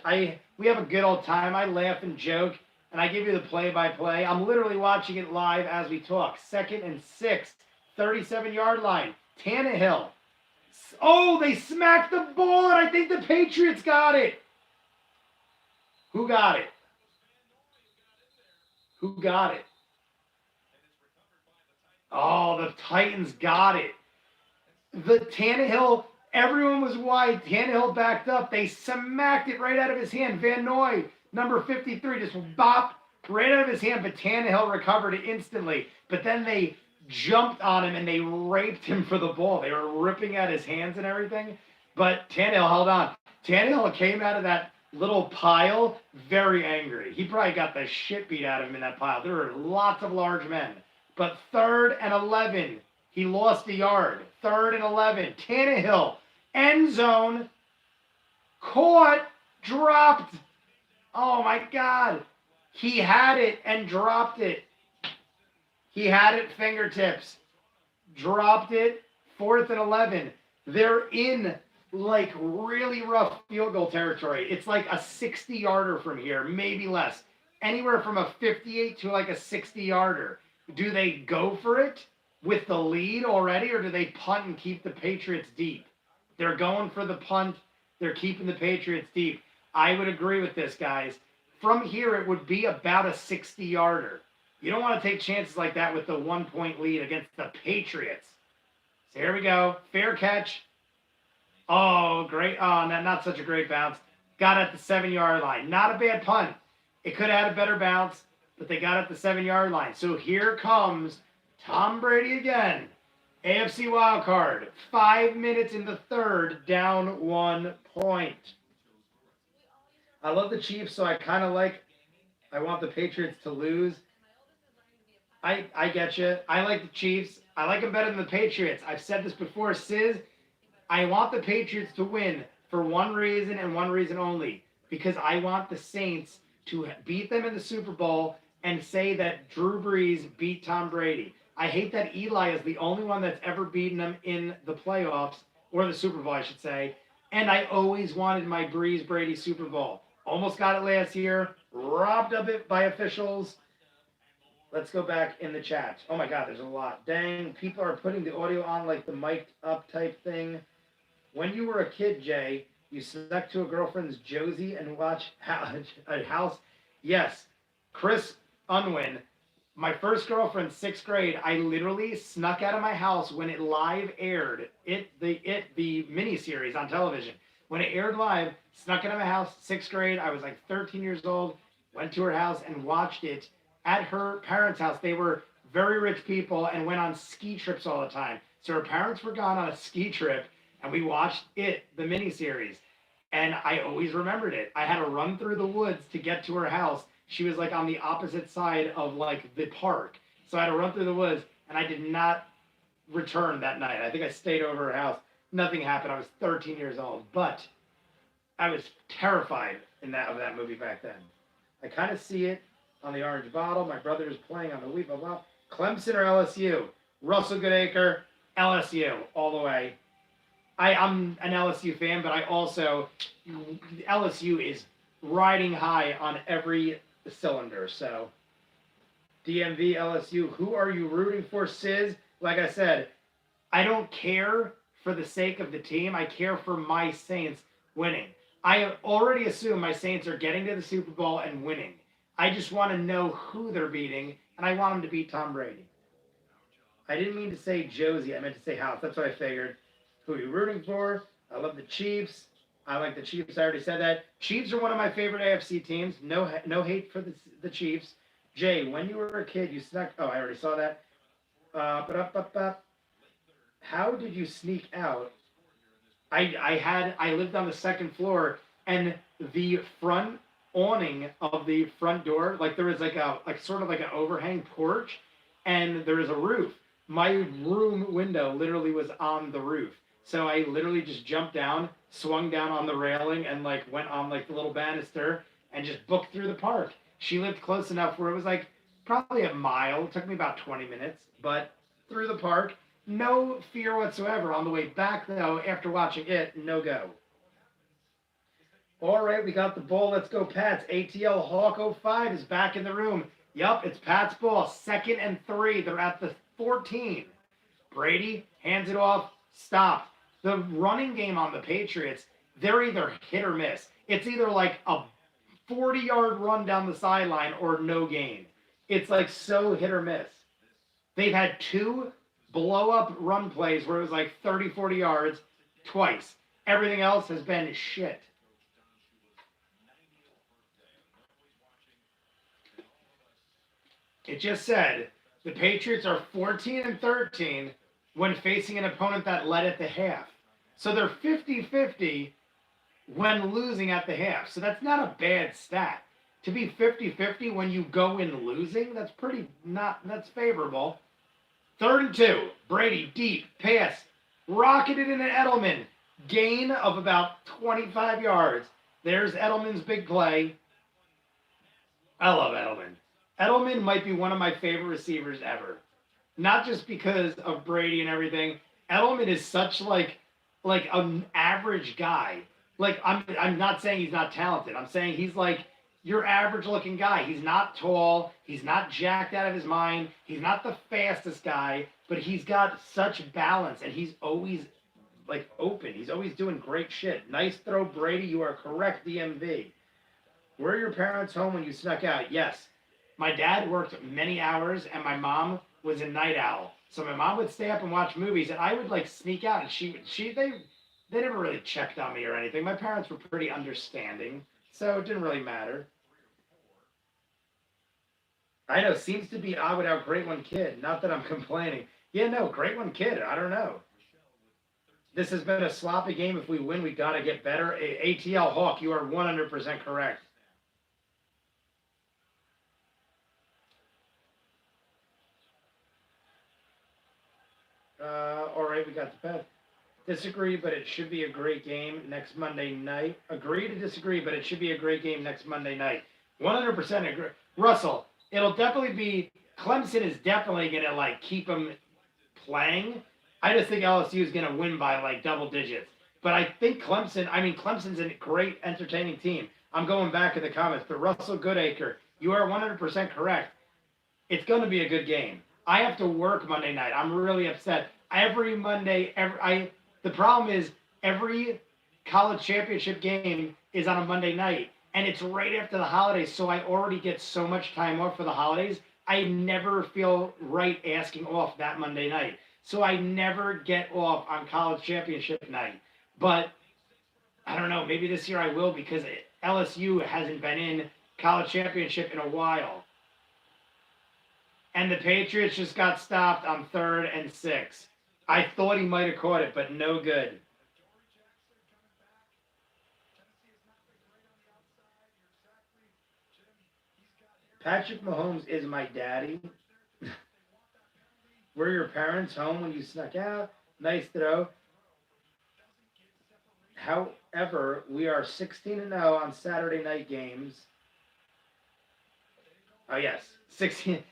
We have a good old time. I laugh and joke, and I give you the play-by-play. I'm literally watching it live as we talk. 2nd and 6, 37-yard line. Tannehill. Oh, they smacked the ball, and I think the Patriots got it. Who got it? Who got it? Oh, the Titans got it. The Tannehill, everyone was wide. Tannehill backed up. They smacked it right out of his hand. Van Noy, number 53, just bopped right out of his hand, but Tannehill recovered it instantly. But then they jumped on him and they raped him for the ball. They were ripping at his hands and everything, but Tannehill held on. Tannehill came out of that little pile very angry. He probably got the shit beat out of him in that pile. There were lots of large men. But 3rd and 11, he lost a yard. 3rd and 11, Tannehill, end zone, caught, dropped. Oh my God. He had it and dropped it. He had it fingertips, dropped it, 4th and 11. They're in like really rough field goal territory. It's like a 60-yarder from here, maybe less. Anywhere from a 58 to like a 60-yarder. Do they go for it with the lead already, or do they punt and keep the Patriots deep? They're going for the punt. They're keeping the Patriots deep. I would agree with this, guys. From here, it would be about a 60-yarder. You don't want to take chances like that with the 1-point lead against the Patriots. So here we go. Fair catch. Oh, great. Oh, not such a great bounce. Got at the 7-yard line. Not a bad punt. It could have had a better bounce, but they got at the 7-yard line. So here comes Tom Brady again. AFC wildcard. 5 minutes in the 3rd, down 1 point. I love the Chiefs, so I want the Patriots to lose. I get you. I like the Chiefs. I like them better than the Patriots. I've said this before, Sis. I want the Patriots to win for one reason and one reason only, because I want the Saints to beat them in the Super Bowl and say that Drew Brees beat Tom Brady. I hate that Eli is the only one that's ever beaten them in the playoffs, or the Super Bowl, I should say. And I always wanted my Brees Brady Super Bowl. Almost got it last year, robbed of it by officials. Let's go back in the chat. Oh my God, there's a lot. Dang, people are putting the audio on like the mic'd up type thing. When you were a kid, Jay, you snuck to a girlfriend's Josie and watched a house. Yes, Chris Unwin, my first girlfriend, 6th grade. I literally snuck out of my house when it live aired. The miniseries on television. When it aired live, snuck out of my house, 6th grade. I was like 13 years old. Went to her house and watched it at her parents' house. They were very rich people and went on ski trips all the time. So her parents were gone on a ski trip, and we watched the miniseries. And I always remembered it. I had to run through the woods to get to her house. She was like on the opposite side of like the park. So I had to run through the woods, and I did not return that night. I think I stayed over her house. Nothing happened. I was 13 years old, but I was terrified of that movie back then. I kind of see it on the orange bottle. My brother is playing on the Wii, blah, blah. Clemson or LSU? Russell Goodacre, LSU, all the way. I'm an LSU fan, but I also, LSU is riding high on every cylinder. So, DMV, LSU, who are you rooting for, Sis? Like I said, I don't care for the sake of the team. I care for my Saints winning. I already assume my Saints are getting to the Super Bowl and winning. I just want to know who they're beating, and I want them to beat Tom Brady. I didn't mean to say Josie. I meant to say House. That's what I figured. Who are you rooting for? I love the Chiefs. I like the Chiefs. I already said that. Chiefs are one of my favorite AFC teams. No hate for the Chiefs. Jay, when you were a kid, you snuck. Oh, I already saw that. How did you sneak out? I lived on the second floor, and the front awning of the front door, like there was like sort of like an overhang porch, and there was a roof. My room window literally was on the roof. So I literally just jumped down, swung down on the railing, and like went on like the little banister and just booked through the park. She lived close enough where it was like probably a mile. It took me about 20 minutes, but through the park. No fear whatsoever. On the way back, though, after watching it, no go. All right, we got the ball. Let's go, Pats. ATL Hawk 05 is back in the room. Yup, it's Pat's ball. 2nd and 3. They're at the 14. Brady hands it off. Stop. The running game on the Patriots, they're either hit or miss. It's either like a 40-yard run down the sideline or no gain. It's like so hit or miss. They've had 2 blow-up run plays where it was like 30, 40 yards twice. Everything else has been shit. It just said the Patriots are 14 and 13 when facing an opponent that led at the half. So they're 50-50 when losing at the half. So that's not a bad stat. To be 50-50 when you go in losing, that's favorable. 3rd and 2. Brady deep pass, rocketed into Edelman. Gain of about 25 yards. There's Edelman's big play. I love Edelman. Edelman might be one of my favorite receivers ever. Not just because of Brady and everything. Edelman is such like an average guy. Like I'm not saying he's not talented. I'm saying he's like your average looking guy. He's not tall. He's not jacked out of his mind. He's not the fastest guy, but he's got such balance, and he's always like open. He's always doing great shit. Nice throw, Brady. You are correct, DMV. Were your parents home when you snuck out? Yes. My dad worked many hours, and my mom was a night owl. So my mom would stay up and watch movies, and I would like sneak out, and they never really checked on me or anything. My parents were pretty understanding, so it didn't really matter. I know, seems to be odd without Great One Kid. Not that I'm complaining. Yeah, no, Great One Kid. I don't know. This has been a sloppy game. If we win, we got to get better. ATL Hawk, you are 100% correct. All right, we got the bet. Disagree, but it should be a great game next Monday night. Agree to disagree, but it should be a great game next Monday night. 100% agree. Russell, it'll definitely be. Clemson is definitely gonna like keep them playing. I just think LSU is gonna win by like double digits. But I think Clemson. I mean, Clemson's a great, entertaining team. I'm going back to the comments, but Russell Goodacre, you are 100% correct. It's going to be a good game. I have to work Monday night. I'm really upset. Every Monday, the problem is every college championship game is on a Monday night, and it's right after the holidays, so I already get so much time off for the holidays. I never feel right asking off that Monday night. So I never get off on college championship night. But I don't know, maybe this year I will because LSU hasn't been in college championship in a while. And the Patriots just got stopped on 3rd and 6. I thought he might have caught it, but no good. Patrick Mahomes is my daddy. Were your parents home when you snuck out? Nice throw. However, we are 16-0 on Saturday night games. Oh, yes. 16-0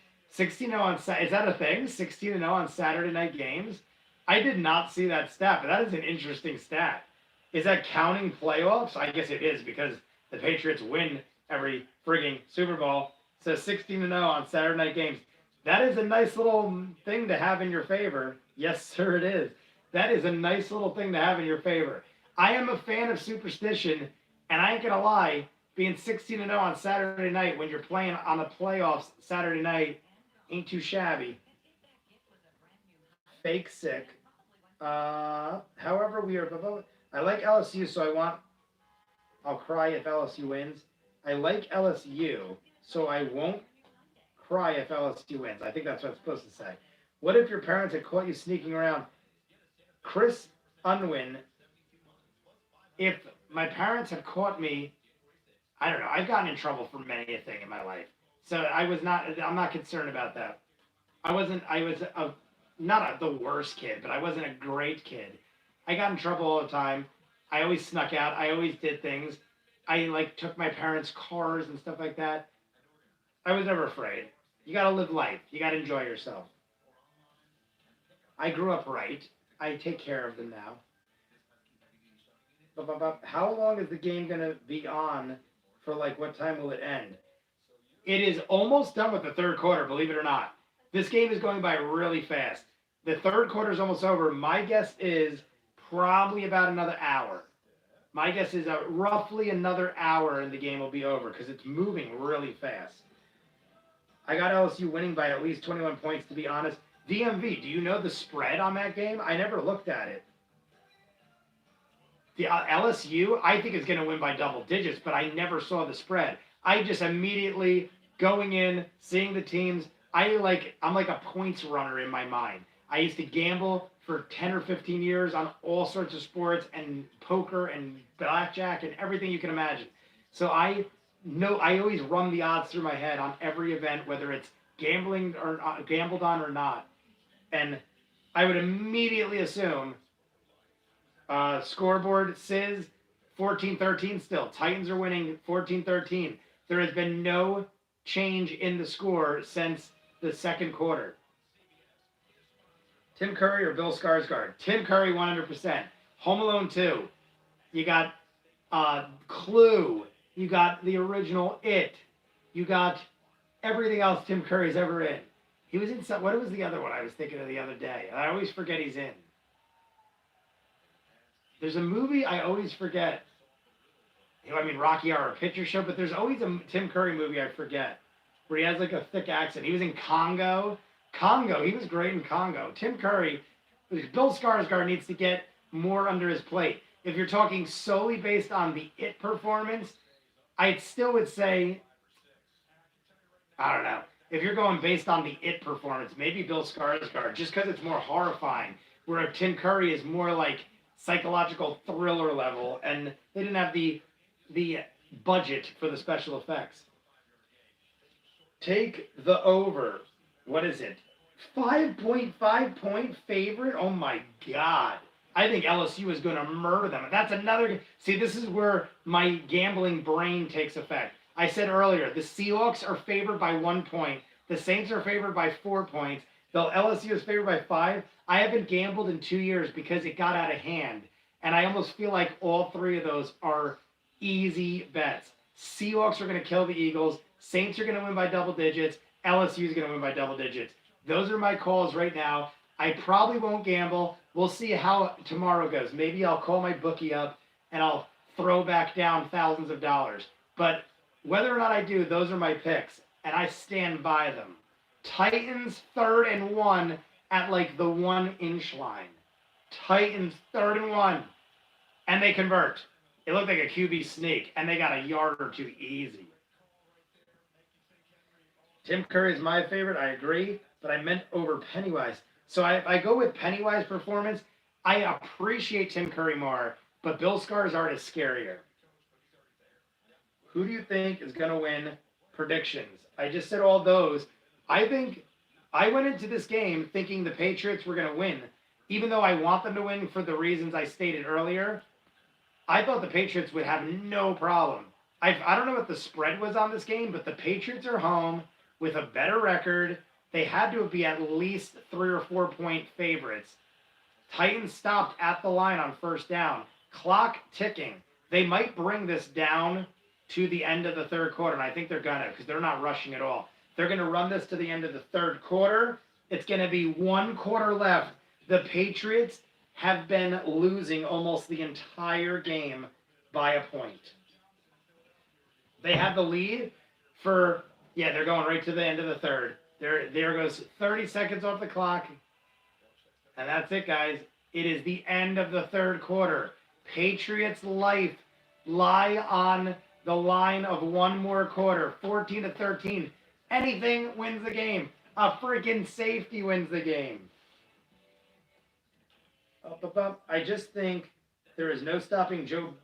on Saturday. Is that a thing? 16-0 on Saturday night games? I did not see that stat, but that is an interesting stat. Is that counting playoffs? I guess it is because the Patriots win every frigging Super Bowl. So 16-0 on Saturday night games. That is a nice little thing to have in your favor. Yes, sir, it is. That is a nice little thing to have in your favor. I am a fan of superstition, and I ain't going to lie, being 16-0 on Saturday night when you're playing on the playoffs Saturday night ain't too shabby. Fake sick. However, we are. I like LSU, so I'll cry if LSU wins. I like LSU, so I won't cry if LSU wins. I think that's what I'm supposed to say. What if your parents had caught you sneaking around? Chris Unwin, if my parents had caught me, I don't know. I've gotten in trouble for many a thing in my life. So I'm not concerned about that. I was not the worst kid, but I wasn't a great kid. I got in trouble all the time. I always snuck out. I always did things. I took my parents' cars and stuff like that. I was never afraid. You got to live life. You got to enjoy yourself. I grew up right. I take care of them now. How long is the game going to be on for, what time will it end? It is almost done with the third quarter, believe it or not. This game is going by really fast. The third quarter is almost over. My guess is probably about another hour. My guess is roughly another hour and the game will be over because it's moving really fast. I got LSU winning by at least 21 points, to be honest. DMV, do you know the spread on that game? I never looked at it. The LSU, I think is going to win by double digits, but I never saw the spread. I just immediately going in, seeing the teams. I'm like a points runner in my mind. I used to gamble for 10 or 15 years on all sorts of sports and poker and blackjack and everything you can imagine. So I always run the odds through my head on every event, whether it's gambled on or not. And I would immediately assume scoreboard says 14-13 still. Titans are winning 14-13. There has been no change in the score since the second quarter. Tim Curry or Bill Skarsgård? Tim Curry 100%. Home Alone 2. You got Clue. You got the original It. You got everything else Tim Curry's ever in. He was in what was the other one I was thinking of the other day? I always forget he's in. There's a movie I always forget. Rocky Horror Picture Show, but there's always a Tim Curry movie I forget where he has a thick accent. He was in Congo. He was great in Congo. Tim Curry, Bill Skarsgård needs to get more under his plate. If you're talking solely based on the It performance, I still would say, I don't know. If you're going based on the It performance, maybe Bill Skarsgård, just because it's more horrifying, where Tim Curry is more like psychological thriller level, and they didn't have the budget for the special effects. Take the over. What is it? 5.5 point favorite? Oh my God. I think LSU is going to murder them. That's another. See, this is where my gambling brain takes effect. I said earlier, the Seahawks are favored by 1 point. The Saints are favored by 4 points. The LSU is favored by 5. I haven't gambled in 2 years because it got out of hand. And I almost feel like all three of those are easy bets. Seahawks are going to kill the Eagles. Saints are going to win by double digits. LSU is going to win by double digits. Those are my calls right now. I probably won't gamble. We'll see how tomorrow goes. Maybe I'll call my bookie up and I'll throw back down thousands of dollars. But whether or not I do, those are my picks, and I stand by them. Titans 3rd and 1 at like the 1-inch line. Titans 3rd and 1. And they convert. It looked like a QB sneak, and they got a yard or two easy. Tim Curry is my favorite. I agree, but I meant over Pennywise. So I go with Pennywise performance. I appreciate Tim Curry more, but Bill Skarsgård is scarier. Who do you think is going to win? Predictions. I just said all those. I think I went into this game thinking the Patriots were going to win, even though I want them to win for the reasons I stated earlier. I thought the Patriots would have no problem. I don't know what the spread was on this game, but the Patriots are home with a better record. They had to be at least 3 or 4 point favorites. Titans stopped at the line on first down. Clock ticking. They might bring this down to the end of the third quarter, and I think they're going to, because they're not rushing at all. They're going to run this to the end of the third quarter. It's going to be 1 quarter left. The Patriots have been losing almost the entire game by a point. They have the lead for, they're going right to the end of the third. There goes 30 seconds off the clock. And that's it, guys. It is the end of the third quarter. Patriots' life lie on the line of one more quarter. 14-13. Anything wins the game. A freaking safety wins the game. I just think there is no stopping Joe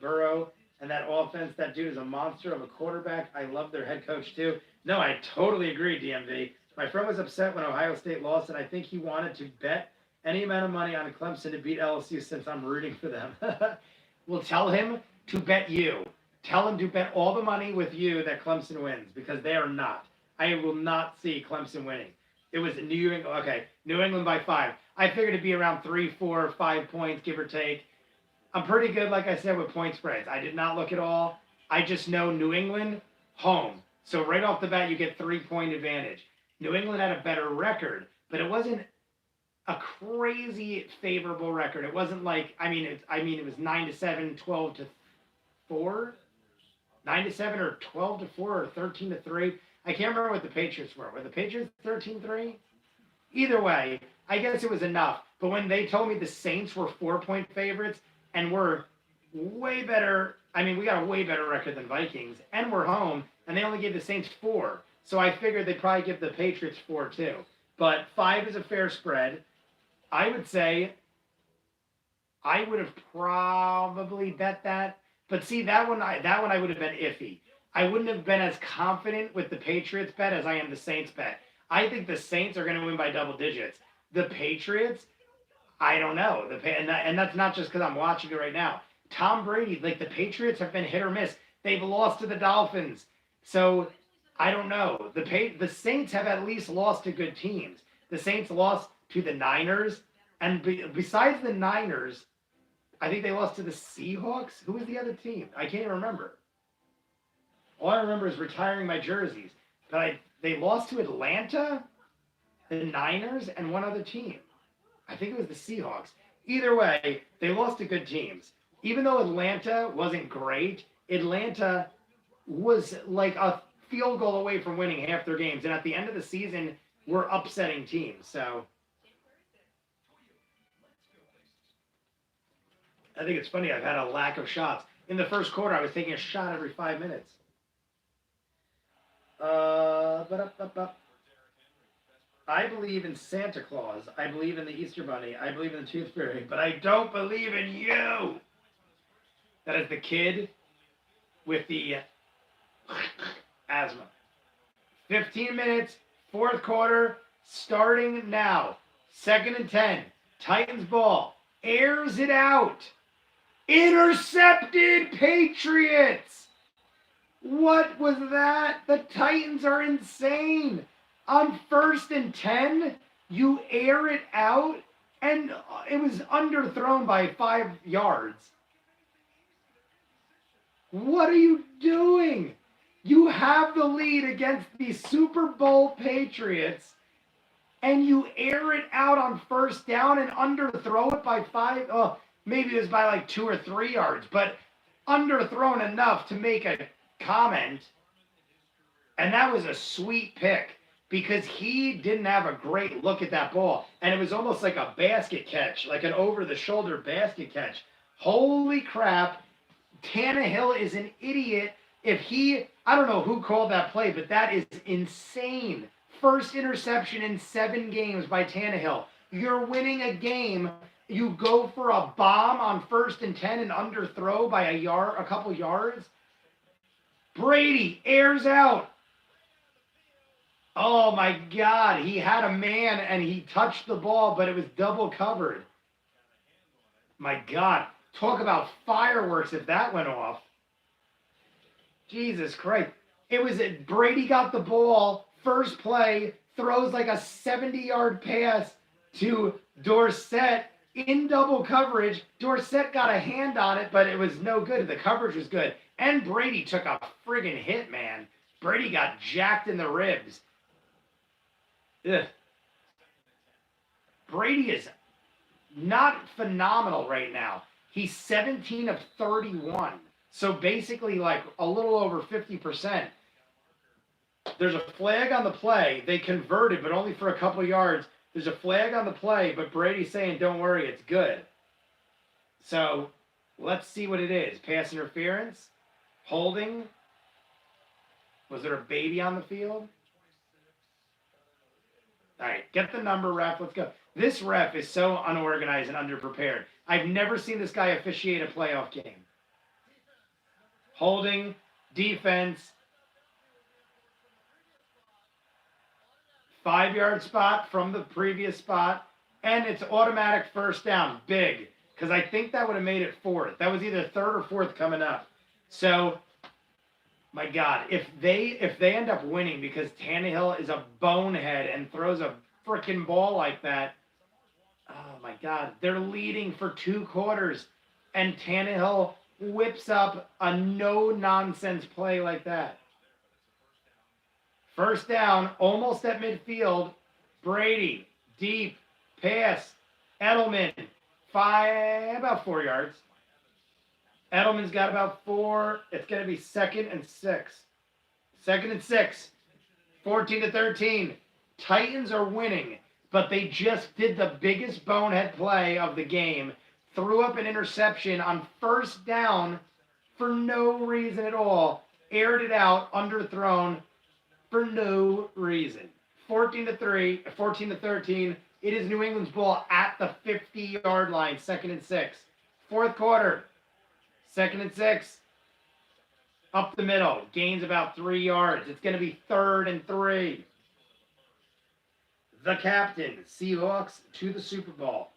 Burrow and that offense. That dude is a monster of a quarterback. I love their head coach, too. No, I totally agree, DMV. My friend was upset when Ohio State lost, and I think he wanted to bet any amount of money on Clemson to beat LSU since I'm rooting for them. We'll tell him to bet you. Tell him to bet all the money with you that Clemson wins, because they are not. I will not see Clemson winning. It was New England. Okay, New England by 5. I figured it'd be around 3, 4, 5 points, give or take. I'm pretty good, like I said, with point spreads. I did not look at all. I just know New England, home. So right off the bat, you get 3-point advantage. New England had a better record, but it wasn't a crazy favorable record. It wasn't like, it was 9-7, 12-4, 9-7 or 12-4 or 13-3. I can't remember what the Patriots were. Were the Patriots 13-3? Either way, I guess it was enough. But when they told me the Saints were 4-point favorites and were way better, we got a way better record than Vikings, and we're home, and they only gave the Saints 4. So I figured they'd probably give the Patriots 4 too. But 5 is a fair spread. I would say I would have probably bet that. But see, that one I would have been iffy. I wouldn't have been as confident with the Patriots bet as I am the Saints bet. I think the Saints are going to win by double digits. The Patriots, I don't know. And that's not just because I'm watching it right now. Tom Brady, the Patriots have been hit or miss. They've lost to the Dolphins. So I don't know. The Saints have at least lost to good teams. The Saints lost to the Niners. And besides the Niners, I think they lost to the Seahawks. Who was the other team? I can't even remember. All I remember is retiring my jerseys. But they lost to Atlanta, the Niners, and one other team. I think it was the Seahawks. Either way, they lost to good teams. Even though Atlanta wasn't great, Atlanta was like a field goal away from winning half their games. And at the end of the season, we're upsetting teams. So I think it's funny. I've had a lack of shots. In the first quarter, I was taking a shot every 5 minutes. I believe in Santa Claus. I believe in the Easter Bunny. I believe in the Tooth Fairy. But I don't believe in you. That is the kid with the asthma. 15 minutes, fourth quarter, starting now. 2nd and 10. Titans ball. airs it out. Intercepted, Patriots. What was that? The Titans are insane. On 1st and 10, you air it out, and it was underthrown by 5 yards. What are you doing? You have the lead against the Super Bowl Patriots, and you air it out on 1st down and underthrow it by 5. Oh, maybe it was by like 2 or 3 yards, but underthrown enough to make a comment. And that was a sweet pick because he didn't have a great look at that ball. And it was almost like a basket catch, like an over-the-shoulder basket catch. Holy crap. Tannehill is an idiot. I don't know who called that play, but that is insane. First interception in 7 games by Tannehill. You're winning a game. You go for a bomb on 1st and 10 and underthrow by a couple yards. Brady airs out. Oh my God. He had a man and he touched the ball, but it was double covered. My God. Talk about fireworks if that went off. Jesus Christ. Brady got the ball, first play, throws like a 70-yard pass to Dorsett in double coverage. Dorsett got a hand on it, but it was no good. The coverage was good. And Brady took a friggin' hit, man. Brady got jacked in the ribs. Ugh. Brady is not phenomenal right now. He's 17 of 31. So basically like a little over 50%. There's a flag on the play. They converted, but only for a couple yards. There's a flag on the play, but Brady's saying, don't worry, it's good. So let's see what it is. Pass interference? Holding? Was there a baby on the field? All right, get the number, ref. Let's go. This ref is so unorganized and underprepared. I've never seen this guy officiate a playoff game. Holding, defense, 5-yard spot from the previous spot, and it's automatic first down. Big, because I think that would have made it 4th. That was either 3rd or 4th coming up. So, my God, if they end up winning because Tannehill is a bonehead and throws a freaking ball like that, oh my God, they're leading for 2 quarters, and Tannehill whips up a no-nonsense play like that. First down, almost at midfield. Brady, deep, pass. Edelman, about 4 yards. Edelman's got about 4. It's going to be 2nd and 6. 2nd and 6. 14-13. Titans are winning, but they just did the biggest bonehead play of the game. Threw up an interception on 1st down for no reason at all. Aired it out, underthrown for no reason. 14-13. It is New England's ball at the 50-yard line. 2nd and 6. 4th quarter. 2nd and 6. Up the middle. Gains about 3 yards. It's going to be 3rd and 3. The captain. Seahawks to the Super Bowl.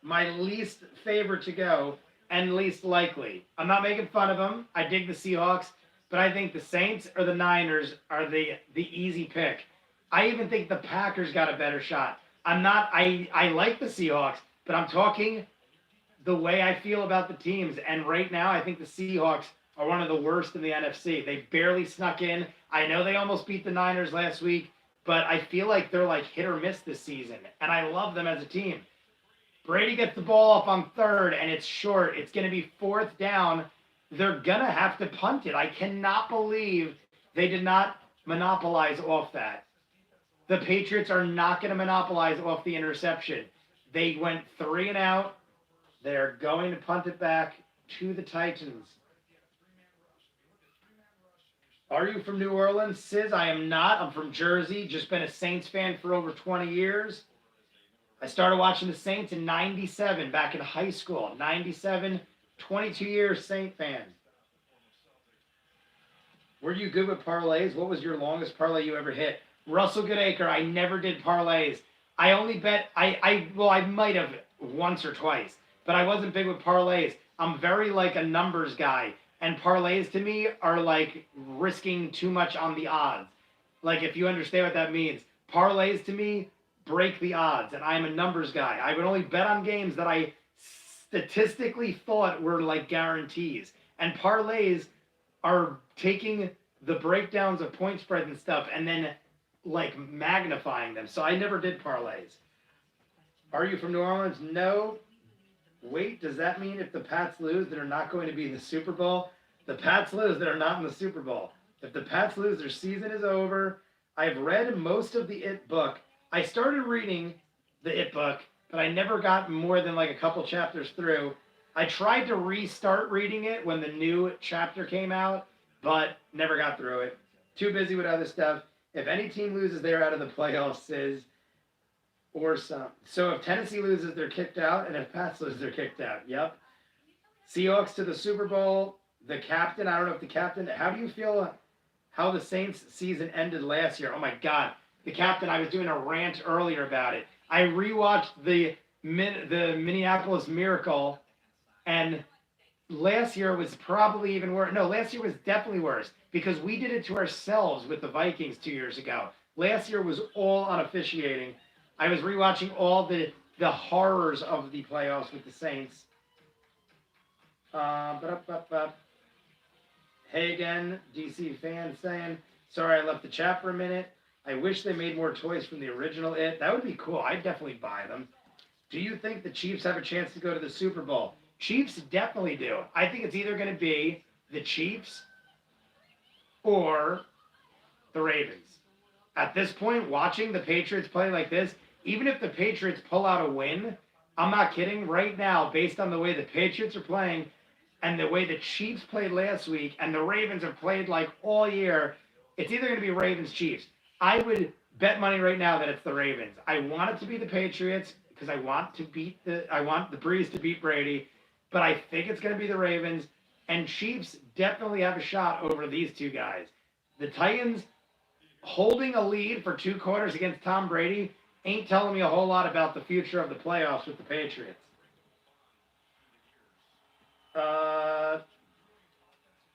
My least favorite to go and least likely. I'm not making fun of them. I dig the Seahawks, but I think the Saints or the Niners are the easy pick. I even think the Packers got a better shot. I like the Seahawks, but I'm talking the way I feel about the teams. And right now, I think the Seahawks are one of the worst in the NFC. They barely snuck in. I know they almost beat the Niners last week, but I feel like they're like hit or miss this season. And I love them as a team. Brady gets the ball off on 3rd, and it's short. It's going to be 4th down. They're going to have to punt it. I cannot believe they did not monopolize off that. The Patriots are not going to monopolize off the interception. They went 3 and out. They're going to punt it back to the Titans. Are you from New Orleans? Sis, I am not. I'm from Jersey. Just been a Saints fan for over 20 years. I started watching the Saints in 97, back in high school. 97, 22 years Saint fan. Were you good with parlays? What was your longest parlay you ever hit? Russell Goodacre, I never did parlays. I only bet I might have once or twice, but I wasn't big with parlays. I'm very like a numbers guy, and parlays to me are like risking too much on the odds. Like if you understand what that means, parlays to me break the odds, and I'm a numbers guy. I would only bet on games that I statistically thought were like guarantees, and parlays are taking the breakdowns of point spreads and stuff and then like magnifying them. So I never did parlays. Are you from New Orleans? No. Wait, does that mean if the Pats lose, they're not going to be in the Super Bowl? The Pats lose, they're not in the Super Bowl. If the Pats lose, their season is over. I've read most of the It book. I started reading the It book, but I never got more than like a couple chapters through. I tried to restart reading it when the new chapter came out, but never got through it. Too busy with other stuff. If any team loses, they're out of the playoffs, says or some. So if Tennessee loses, they're kicked out, and if Pats lose, they're kicked out. Yep. Seahawks to the Super Bowl. The captain, I don't know if the captain, how do you feel how the Saints season ended last year? Oh my God. The captain, I was doing a rant earlier about it. I rewatched the Minneapolis Miracle, and last year was probably even worse. No, last year was definitely worse because we did it to ourselves with the Vikings 2 years ago. Last year was all on officiating. I was rewatching all the horrors of the playoffs with the Saints. Hey again, DC fan saying, sorry I left the chat for a minute. I wish they made more toys from the original It. That would be cool. I'd definitely buy them. Do you think the Chiefs have a chance to go to the Super Bowl? Chiefs definitely do. I think it's either going to be the Chiefs or the Ravens. At this point, watching the Patriots play like this, even if the Patriots pull out a win, I'm not kidding, right now, based on the way the Patriots are playing and the way the Chiefs played last week and the Ravens have played like all year, it's either going to be Ravens-Chiefs. I would bet money right now that it's the Ravens. I want it to be the Patriots because I want the Brees to beat Brady, but I think it's going to be the Ravens, and Chiefs definitely have a shot over these two guys. The Titans holding a lead for 2 quarters against Tom Brady ain't telling me a whole lot about the future of the playoffs with the Patriots.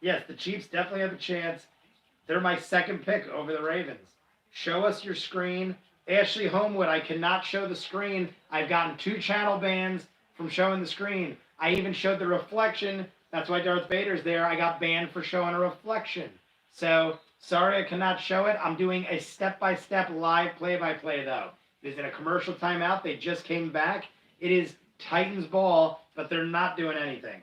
Yes, the Chiefs definitely have a chance. They're my second pick over the Ravens. Show us your screen. Ashley Homewood, I cannot show the screen. I've gotten 2 channel bans from showing the screen. I even showed the reflection. That's why Darth Vader's there. I got banned for showing a reflection. So, sorry I cannot show it. I'm doing a step-by-step live play-by-play, though. It is in a commercial timeout. They just came back. It is Titans ball, but they're not doing anything.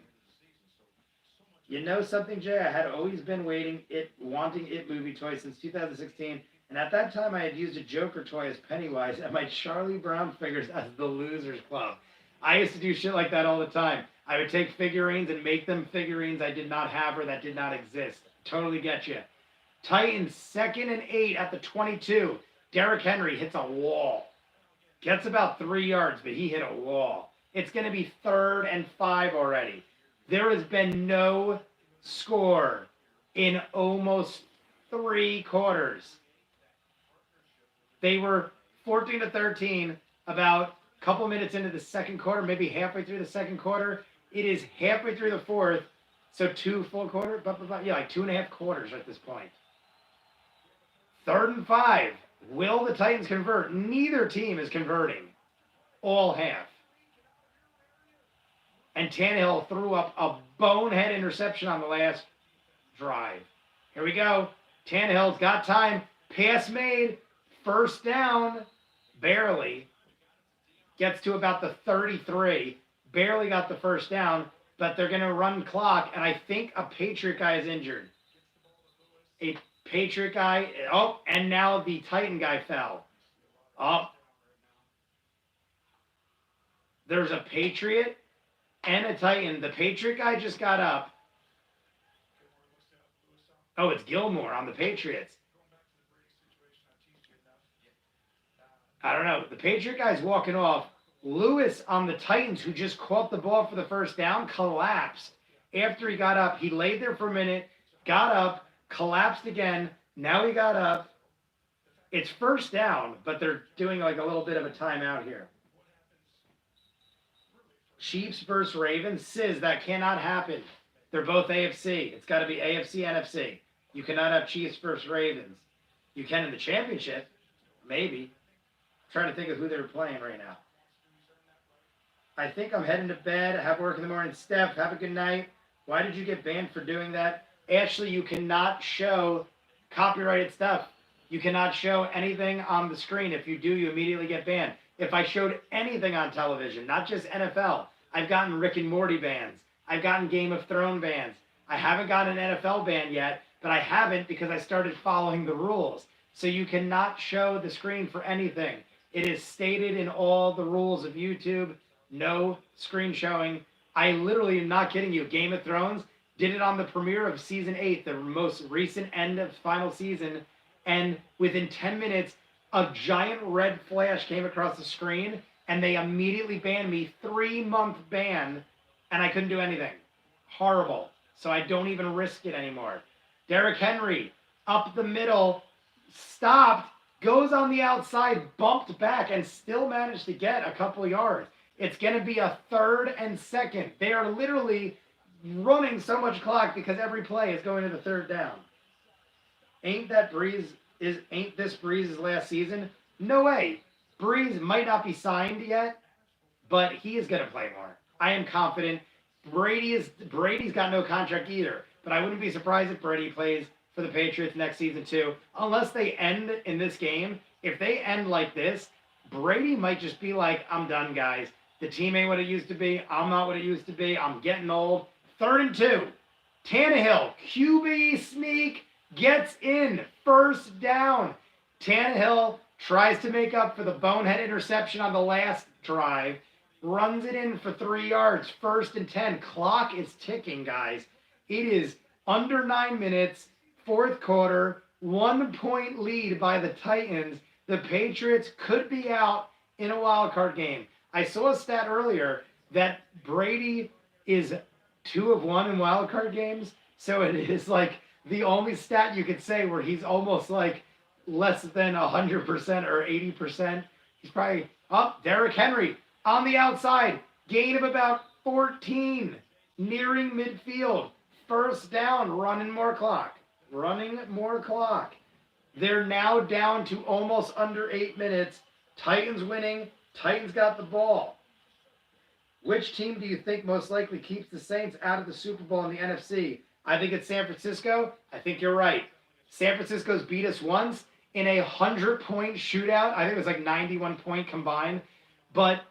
You know something, Jay? I had always been wanting It movie toy since 2016, and at that time I had used a Joker toy as Pennywise and my Charlie Brown figures as the Losers Club. I used to do shit like that all the time. I would take figurines and make them figurines I did not have or that did not exist. Totally get you. Titans 2nd and 8 at the 22. Derrick Henry hits a wall. Gets about 3 yards, but he hit a wall. It's going to be 3rd and 5 already. There has been no score in almost 3 quarters. They were 14-13 about a couple minutes into the second quarter, maybe halfway through the second quarter. It is halfway through the fourth, so 2 full quarters, yeah, like 2.5 quarters at this point. 3rd and 5. Will the Titans convert? Neither team is converting. All half. And Tannehill threw up a bonehead interception on the last drive. Here we go. Tannehill's got time. Pass made. 1st down. Barely. Gets to about the 33. Barely got the 1st down. But they're going to run clock. And I think a Patriot guy is injured. A Patriot guy. Oh, and now the Titan guy fell. Oh. There's a Patriot and a Titan. The Patriot guy just got up. Oh, it's Gilmore on the Patriots. I don't know. The Patriot guy's walking off. Lewis on the Titans, who just caught the ball for the 1st down, collapsed. After he got up, he laid there for a minute, got up, collapsed again. Now he got up. It's first down, but they're doing like a little bit of a timeout here. Chiefs versus Ravens. Sis, that cannot happen. They're both AFC. It's got to be AFC, NFC. You cannot have Chiefs versus Ravens. You can in the championship, maybe. I'm trying to think of who they're playing right now. I think I'm heading to bed. I have work in the morning. Steph, have a good night. Why did you get banned for doing that? Ashley, you cannot show copyrighted stuff. You cannot show anything on the screen. If you do, you immediately get banned. If I showed anything on television, not just NFL, I've gotten Rick and Morty bans. I've gotten Game of Thrones bans. I haven't gotten an NFL ban yet, but I haven't because I started following the rules. So you cannot show the screen for anything. It is stated in all the rules of YouTube, no screen showing. I literally am not kidding you. Game of Thrones did it on the premiere of season 8, the most recent end of final season, and within 10 minutes, a giant red flash came across the screen, and they immediately banned me, 3-month ban, and I couldn't do anything. Horrible. So I don't even risk it anymore. Derrick Henry, up the middle, stopped, goes on the outside, bumped back, and still managed to get a couple of yards. It's going to be a 3rd and 2nd. They are literally running so much clock because every play is going to the 3rd down. Ain't this Brees' last season? No way. Brees might not be signed yet, but he is going to play more. I am confident. Brady's got no contract either, but I wouldn't be surprised if Brady plays for the Patriots next season too, unless they end in this game. If they end like this, Brady might just be like, I'm done, guys. The team ain't what it used to be. I'm not what it used to be. I'm getting old. 3rd and 2. Tannehill, QB sneak, gets in. 1st down. Tannehill tries to make up for the bonehead interception on the last drive. Runs it in for 3 yards. 1st and 10. Clock is ticking, guys. It is under 9 minutes. 4th quarter. 1-point lead by the Titans. The Patriots could be out in a wild card game. I saw a stat earlier that Brady is 2 of 1 in wild card games. So it is like the only stat you could say where he's almost like less than 100% or 80%. He's probably up. Derrick Henry on the outside. Gain of about 14. Nearing midfield. 1st down. Running more clock. They're now down to almost under 8 minutes. Titans winning. Titans got the ball. Which team do you think most likely keeps the Saints out of the Super Bowl in the NFC? I think it's San Francisco. I think you're right. San Francisco's beat us once in a 100-point shootout. I think it was like 91-point combined. But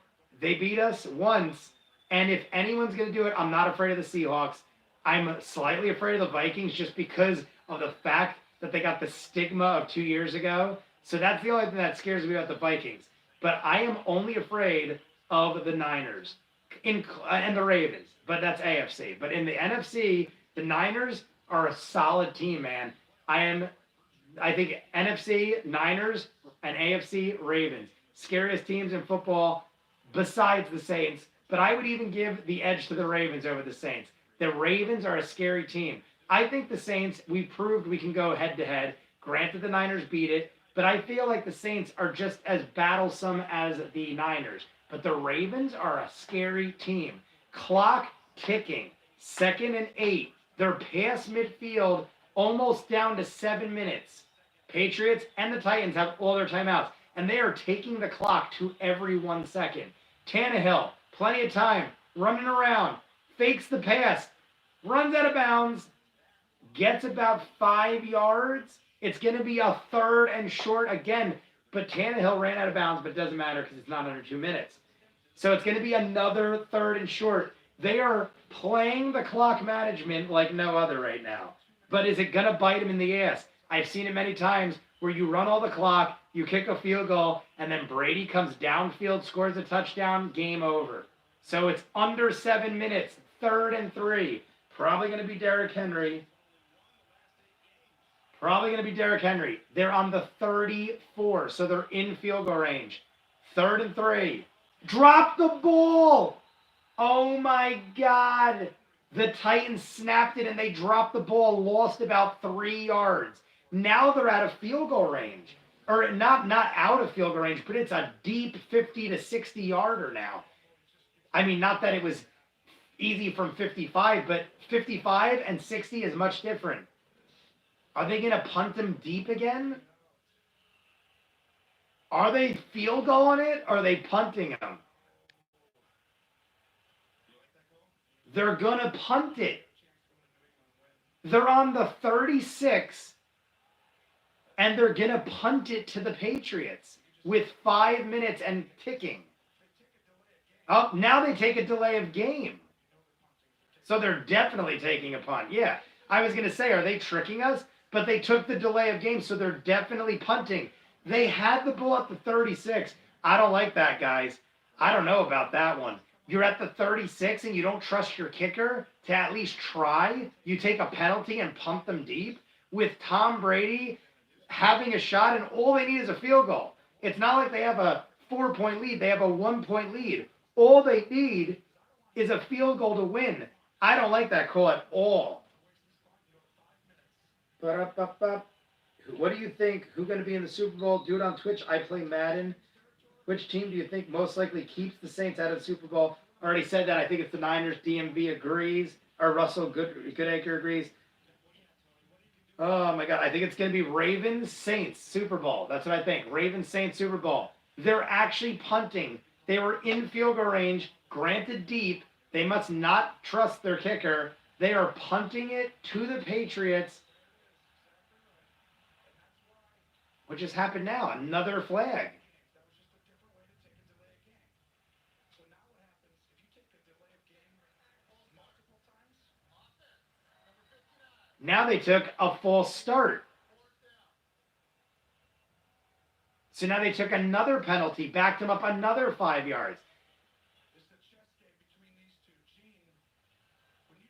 they beat us once. And if anyone's going to do it, I'm not afraid of the Seahawks. I'm slightly afraid of the Vikings just because of the fact that they got the stigma of 2 years ago. So that's the only thing that scares me about the Vikings. But I am only afraid of the Niners and the Ravens. But that's AFC. But in the NFC, the Niners are a solid team, man. I think NFC, Niners, and AFC, Ravens. Scariest teams in football besides the Saints. But I would even give the edge to the Ravens over the Saints. The Ravens are a scary team. I think the Saints, we proved we can go head-to-head. Granted, the Niners beat it. But I feel like the Saints are just as battlesome as the Niners. But the Ravens are a scary team. Clock ticking. 2nd and 8. They're past midfield, almost down to 7 minutes. Patriots and the Titans have all their timeouts. And they are taking the clock to every 1 second. Tannehill, plenty of time. Running around. Fakes the pass. Runs out of bounds. Gets about 5 yards. It's going to be a 3rd and short again. But Tannehill ran out of bounds, but it doesn't matter because it's not under 2 minutes. So it's going to be another 3rd and short. They are playing the clock management like no other right now. But is it going to bite them in the ass? I've seen it many times where you run all the clock, you kick a field goal, and then Brady comes downfield, scores a touchdown, game over. So it's under 7 minutes, 3rd and 3. Probably going to be Derrick Henry. They're on the 34, so they're in field goal range. 3rd and 3. Drop the ball! Oh my God! The Titans snapped it and they dropped the ball, lost about 3 yards. Now they're out of field goal range. or not out of field goal range, but it's a deep 50 to 60 yarder now. I mean, not that it was easy from 55, but 55 and 60 is much different. Are they going to punt them deep again? Are they field goaling it, or are they punting them? They're going to punt it. They're on the 36, and they're going to punt it to the Patriots with 5 minutes and ticking. Oh, now they take a delay of game. So they're definitely taking a punt. Yeah, I was going to say, are they tricking us? But they took the delay of game, so they're definitely punting. They had the ball at the 36. I don't like that, guys. I don't know about that one. You're at the 36 and you don't trust your kicker to at least try. You take a penalty and punt them deep with Tom Brady having a shot, and all they need is a field goal. It's not like they have a 4-point lead. They have a 1-point lead. All they need is a field goal to win. I don't like that call at all. What do you think? Who's going to be in the Super Bowl? Do it on Twitch. I play Madden. Which team do you think most likely keeps the Saints out of the Super Bowl? I already said that. I think it's the Niners. DMV agrees. Or Russell Goodacre agrees. Oh, my God. I think it's going to be Ravens, Saints, Super Bowl. That's what I think. Ravens, Saints, Super Bowl. They're actually punting. They were in field goal range, granted deep. They must not trust their kicker. They are punting it to the Patriots. What just happened now? Another flag. Now they took a false start. So now they took another penalty, backed them up another 5 yards.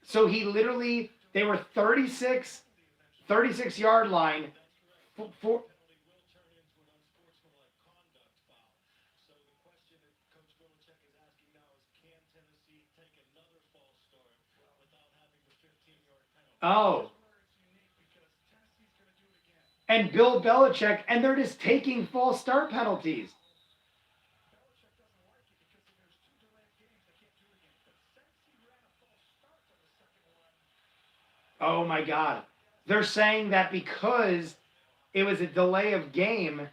So he literally, they were 36 yard line. Oh. And Bill Belichick, and they're just taking false start penalties. Oh my God. They're saying that because it was a delay of game,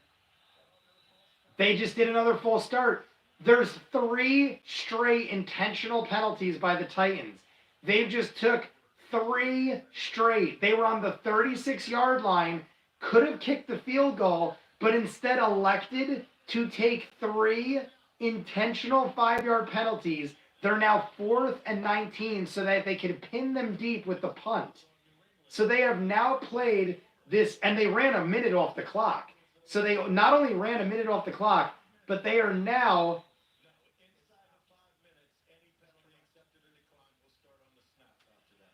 they just did another false start. There's 3 straight intentional penalties by the Titans. They've just took 3 straight. They were on the 36-yard line, could have kicked the field goal, but instead elected to take 3 intentional 5-yard penalties. They're now 4th and 19 so that they could pin them deep with the punt. So they have now played this, and they ran a minute off the clock. So they not only ran a minute off the clock, but they are now...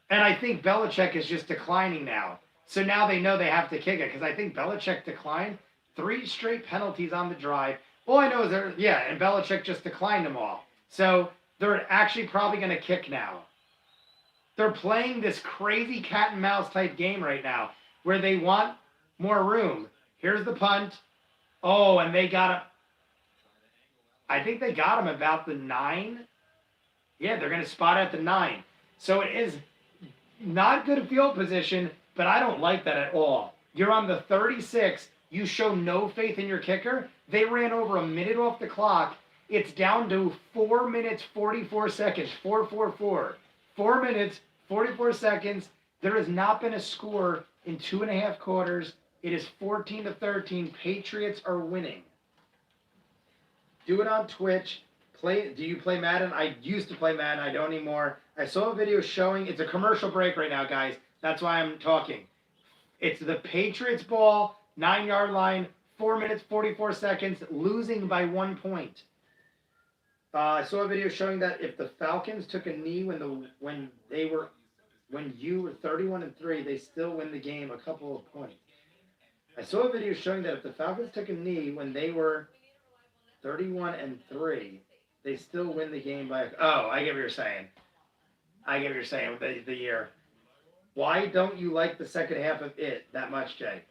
And I think Belichick is just declining now. So now they know they have to kick it, because I think Belichick declined 3 straight penalties on the drive. All I know is and Belichick just declined them all. So they're actually probably going to kick now. They're playing this crazy cat and mouse type game right now where they want more room. Here's the punt. Oh, and they got him. I think they got him about the 9. Yeah, they're going to spot at the 9. So it is not good field position, but I don't like that at all. You're on the 36. You show no faith in your kicker. They ran over a minute off the clock. It's down to 4 minutes, 44 seconds. 4-4-4. 4 minutes, 44 seconds. There has not been a score in 2.5 quarters. It is 14-13. Patriots are winning. Do it on Twitch. Do you play Madden? I used to play Madden. I don't anymore. I saw a video showing. It's a commercial break right now, guys. That's why I'm talking. It's the Patriots ball, 9-yard line, 4 minutes, 44 seconds, losing by 1 point. I saw a video showing that if the Falcons took a knee when you were 31-3, they still win the game a couple of points. I saw a video showing that if the Falcons took a knee when they were 31-3, they still win the game by. Oh, I get what you're saying. With the year. Why don't you like the second half of it that much, Jay?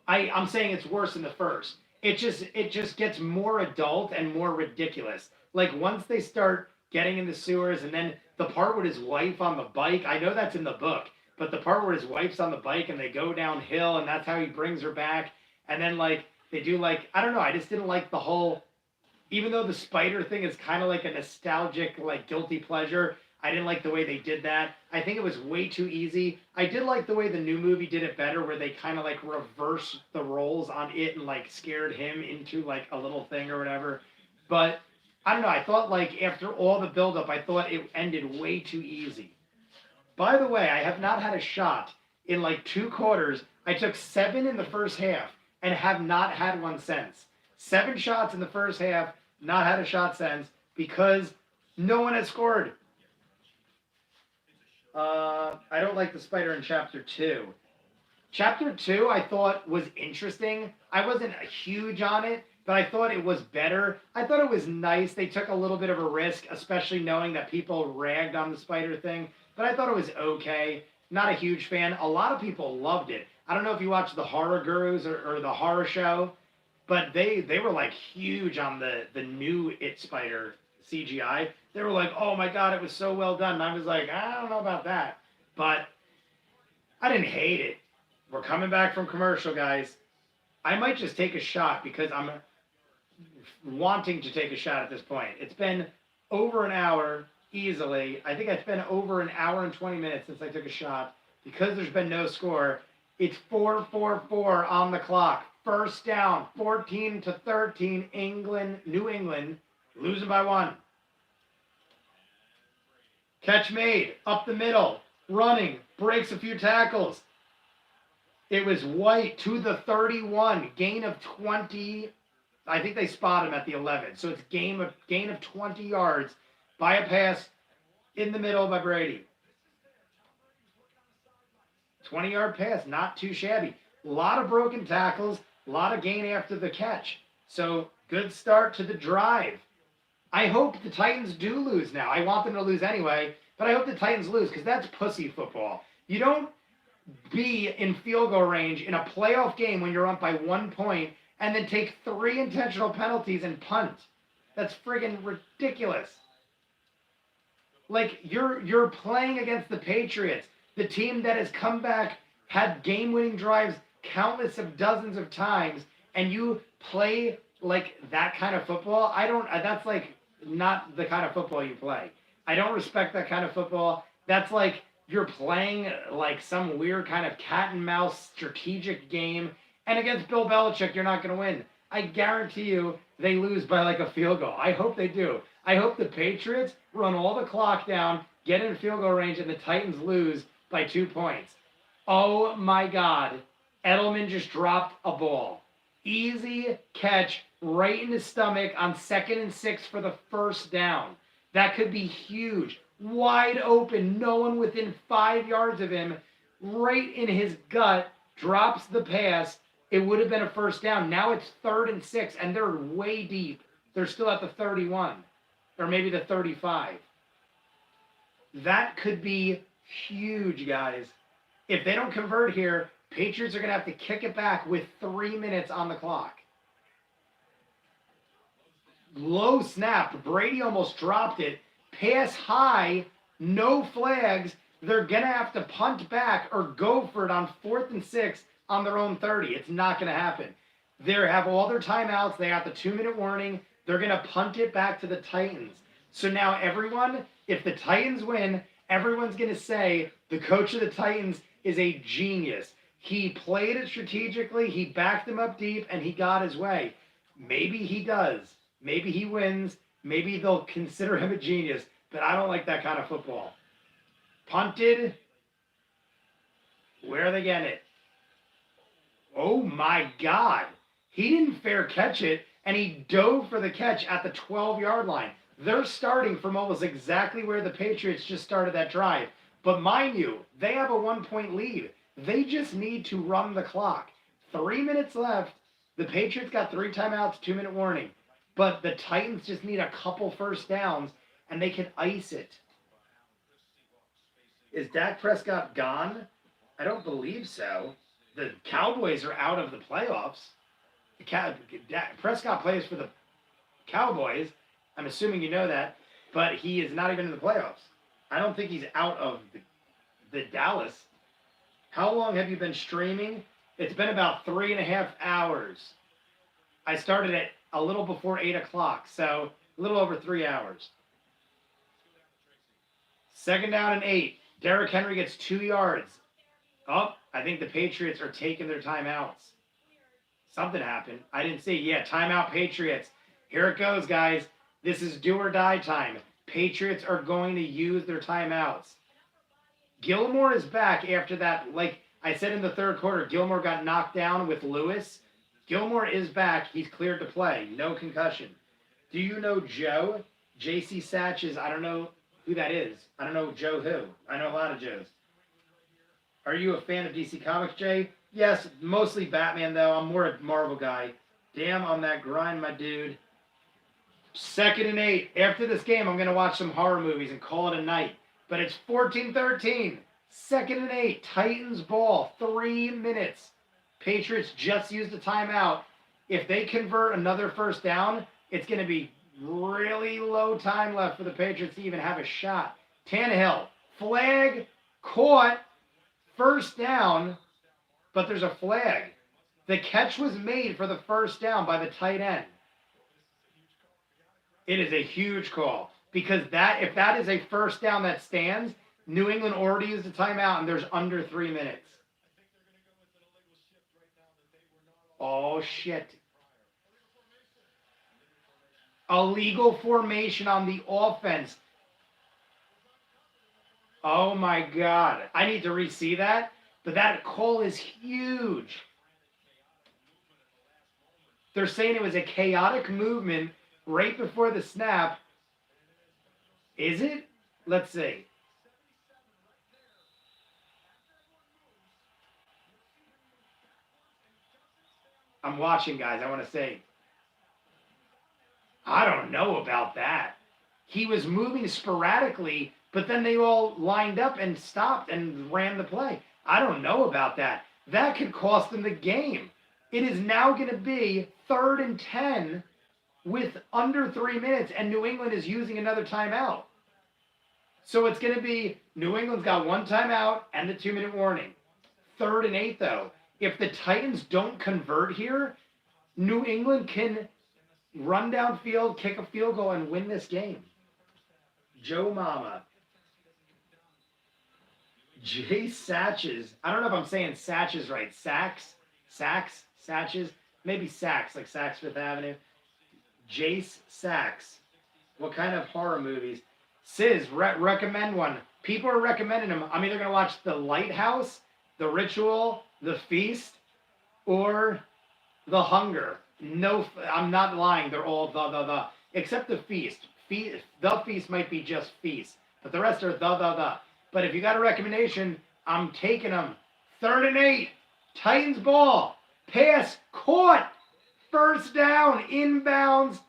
I'm saying it's worse than the first. it just gets more adult and more ridiculous. Like once they start getting in the sewers, and then the part with his wife on the bike. I know that's in the book, but the part where his wife's on the bike and they go downhill, and that's how he brings her back. And then like they do like I don't know. I just didn't like the whole. Even though the spider thing is kind of like a nostalgic, like guilty pleasure, I didn't like the way they did that. I think it was way too easy. I did like the way the new movie did it better, where they kind of like reversed the roles on it and like scared him into like a little thing or whatever. But I don't know. I thought like after all the buildup, I thought it ended way too easy. By the way, I have not had a shot in like 2 quarters. I took 7 in the first half and have not had one since. 7 shots in the first half, not had a shot since because no one has scored. I don't like the spider in chapter 2. Chapter 2, I thought was interesting. I wasn't huge on it, but I thought it was better. I thought it was nice. They took a little bit of a risk, especially knowing that people ragged on the spider thing. But I thought it was okay. Not a huge fan. A lot of people loved it. I don't know if you watched the Horror Gurus or the horror show, but they were like huge on the new It Spider CGI. They were like, oh my god, it was so well done. And I was like, I don't know about that. But I didn't hate it. We're coming back from commercial, guys. I might just take a shot because I'm wanting to take a shot at this point. It's been over an hour easily. I think it's been over an hour and 20 minutes since I took a shot. Because there's been no score, it's 4-4-4 on the clock. First down, 14-13, England, New England, losing by 1. Catch made, up the middle, running, breaks a few tackles. It was White to the 31, gain of 20. I think they spot him at the 11. So it's gain of 20 yards by a pass in the middle by Brady. 20-yard pass, not too shabby. A lot of broken tackles, a lot of gain after the catch. So good start to the drive. I hope the Titans do lose now. I want them to lose anyway, but I hope the Titans lose because that's pussy football. You don't be in field goal range in a playoff game when you're up by 1 point and then take 3 intentional penalties and punt. That's friggin' ridiculous. Like you're playing against the Patriots, the team that has come back, had game-winning drives countless of dozens of times, and you play like that kind of football. I don't. That's like not the kind of football you play. I don't respect that kind of football. That's like you're playing like some weird kind of cat and mouse strategic game, and against Bill Belichick, you're not going to win. I guarantee you they lose by like a field goal. I hope they do. I hope the Patriots run all the clock down, get in field goal range, and the Titans lose by 2 points. Oh my God. Edelman just dropped a ball. Easy catch right in his stomach on 2nd and 6 for the first down. That could be huge. Wide open, no one within 5 yards of him, right in his gut, drops the pass. It would have been a first down. Now it's 3rd and 6, and they're way deep. They're still at the 31, or maybe the 35. That could be huge, guys. If they don't convert here, Patriots are going to have to kick it back with 3 minutes on the clock. Low snap. Brady almost dropped it. Pass high. No flags. They're going to have to punt back or go for it on 4th and 6 on their own 30. It's not going to happen. They have all their timeouts. They have the 2-minute warning. They're going to punt it back to the Titans. So now everyone, if the Titans win, everyone's going to say the coach of the Titans is a genius. He played it strategically, he backed them up deep, and he got his way. Maybe he does. Maybe he wins. Maybe they'll consider him a genius, but I don't like that kind of football. Punted. Where are they getting it? Oh my God. He didn't fair catch it, and he dove for the catch at the 12-yard line. They're starting from almost exactly where the Patriots just started that drive. But mind you, they have a 1-point lead. They just need to run the clock. 3 minutes left. The Patriots got 3 timeouts, 2-minute warning. But the Titans just need a couple first downs, and they can ice it. Is Dak Prescott gone? I don't believe so. The Cowboys are out of the playoffs. Prescott plays for the Cowboys. I'm assuming you know that, but he is not even in the playoffs. I don't think he's out of the Dallas. How long have you been streaming? It's been about 3.5 hours. I started at a little before 8 o'clock, so a little over 3 hours. 2nd down and 8. Derrick Henry gets 2 yards. Oh, I think the Patriots are taking their timeouts. Something happened. I didn't see. Yeah, timeout Patriots. Here it goes, guys. This is do or die time. Patriots are going to use their timeouts. Gilmore is back after that. Like I said in the 3rd quarter, Gilmore got knocked down with Lewis. Gilmore is back. He's cleared to play. No concussion. Do you know Joe? J.C. Satches. I don't know who that is. I don't know Joe who. I know a lot of Joes. Are you a fan of DC Comics, Jay? Yes, mostly Batman, though. I'm more a Marvel guy. Damn on that grind, my dude. 2nd and 8. After this game, I'm going to watch some horror movies and call it a night. But it's 14-13. 2nd and 8. Titans ball. 3 minutes. Patriots just used a timeout. If they convert another 1st down, it's going to be really low time left for the Patriots to even have a shot. Tannehill. Flag. Caught. 1st down. But there's a flag. The catch was made for the 1st down by the tight end. It is a huge call. Because if that is a 1st down that stands, New England already used a timeout and there's under 3 minutes. Oh, shit. Illegal formation on the offense. Oh, my God. I need to re-see that. But that call is huge. They're saying it was a chaotic movement right before the snap. Is it? Let's see. I'm watching, guys. I want to say. I don't know about that. He was moving sporadically, but then they all lined up and stopped and ran the play. I don't know about that. That could cost them the game. It is now going to be 3rd and 10 with under 3 minutes, and New England is using another timeout. So it's going to be New England's got 1 timeout and the 2-minute warning. 3rd and 8, though. If the Titans don't convert here, New England can run downfield, kick a field goal, and win this game. Joe Mama. Jay Satches. I don't know if I'm saying Satches right. Satches. Maybe Saks, like Saks Fifth Avenue. Jace Sachs. What kind of horror movies? Sis, recommend one. People are recommending them. I'm either going to watch The Lighthouse, The Ritual, The Feast, or The Hunger. No, I'm not lying. They're all the. Except The Feast. The Feast might be just Feast. But the rest are the. But if you got a recommendation, I'm taking them. 3rd and 8. Titans ball. Pass. Caught. 1st down. Inbounds.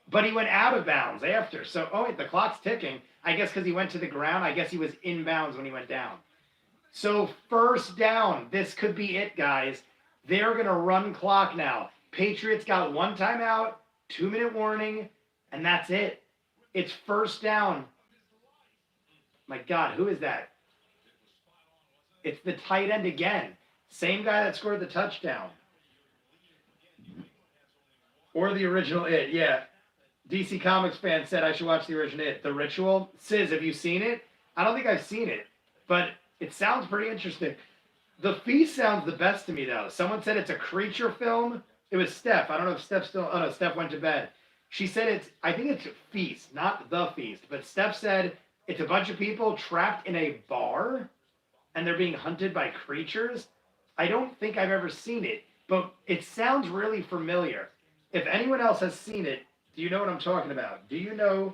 But he went out of bounds after. So, oh, wait, the clock's ticking. I guess because he went to the ground. I guess he was inbounds when he went down. So, 1st down. This could be it, guys. They're going to run clock now. Patriots got 1 timeout, 2-minute warning, and that's it. It's 1st down. My God, who is that? It's the tight end again. Same guy that scored the touchdown. Or the original It, yeah. DC Comics fan said I should watch the original It. The Ritual. Sis, have you seen it? I don't think I've seen it, but it sounds pretty interesting. The Feast sounds the best to me, though. Someone said it's a creature film. It was Steph. I don't know if Steph still... Oh, no, Steph went to bed. She said I think it's Feast, not The Feast. But Steph said it's a bunch of people trapped in a bar, and they're being hunted by creatures. I don't think I've ever seen it, but it sounds really familiar. If anyone else has seen it, do you know what I'm talking about? Do you know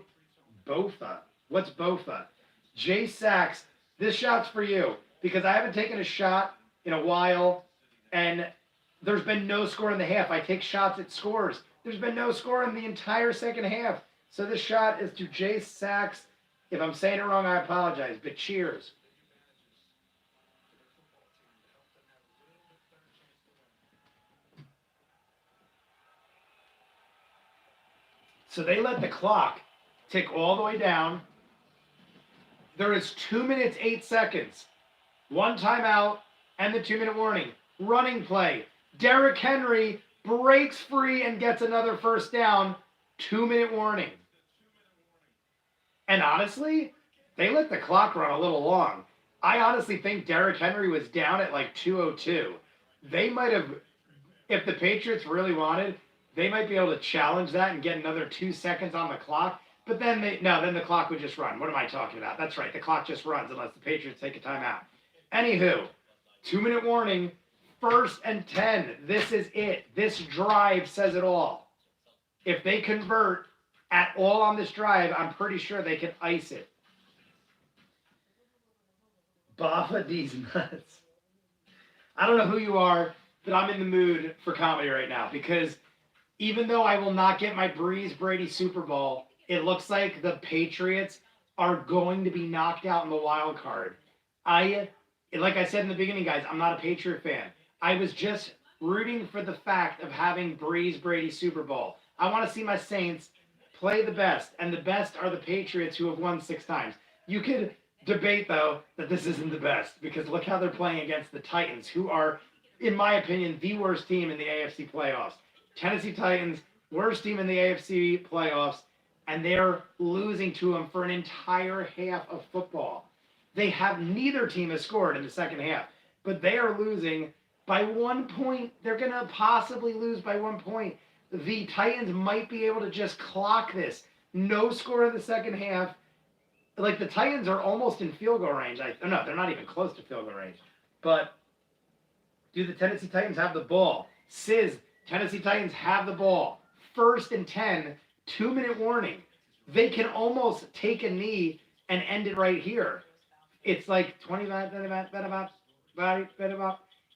Bofa? What's Bofa? Jay Sachs, this shot's for you, because I haven't taken a shot in a while, and there's been no score in the half. I take shots at scores. There's been no score in the entire 2nd half. So this shot is to Jay Sachs. If I'm saying it wrong, I apologize, but cheers. So they let the clock tick all the way down. There is 2 minutes, 8 seconds. One timeout and the 2-minute warning. Running play. Derrick Henry breaks free and gets another first down. 2-minute warning. And honestly, they let the clock run a little long. I honestly think Derrick Henry was down at like 2:02. They might have, if the Patriots really wanted, they might be able to challenge that and get another 2 seconds on the clock. But then then the clock would just run. What am I talking about? That's right, the clock just runs unless the Patriots take a timeout. Anywho, 2-minute warning, 1st and 10. This is it. This drive says it all. If they convert at all on this drive, I'm pretty sure they can ice it. Baba D's nuts. I don't know who you are, but I'm in the mood for comedy right now because even though I will not get my Brees Brady Superbowl, it looks like the Patriots are going to be knocked out in the wild card. Like I said in the beginning, guys, I'm not a Patriot fan. I was just rooting for the fact of having Brees Brady Superbowl. I want to see my Saints play the best, and the best are the Patriots who have won 6 times. You could debate, though, that this isn't the best because look how they're playing against the Titans, who are, in my opinion, the worst team in the AFC playoffs. Tennessee Titans, worst team in the AFC playoffs, and they're losing to them for an entire half of football. Neither team has scored in the second half, but they are losing by 1 point. They're going to possibly lose by 1 point. The Titans might be able to just clock this. No score in the second half. Like, the Titans are almost in field goal range. No, they're not even close to field goal range. But do the Tennessee Titans have the ball? Tennessee Titans have the ball. 1st and 10, 2-minute warning. They can almost take a knee and end it right here. It's like 25,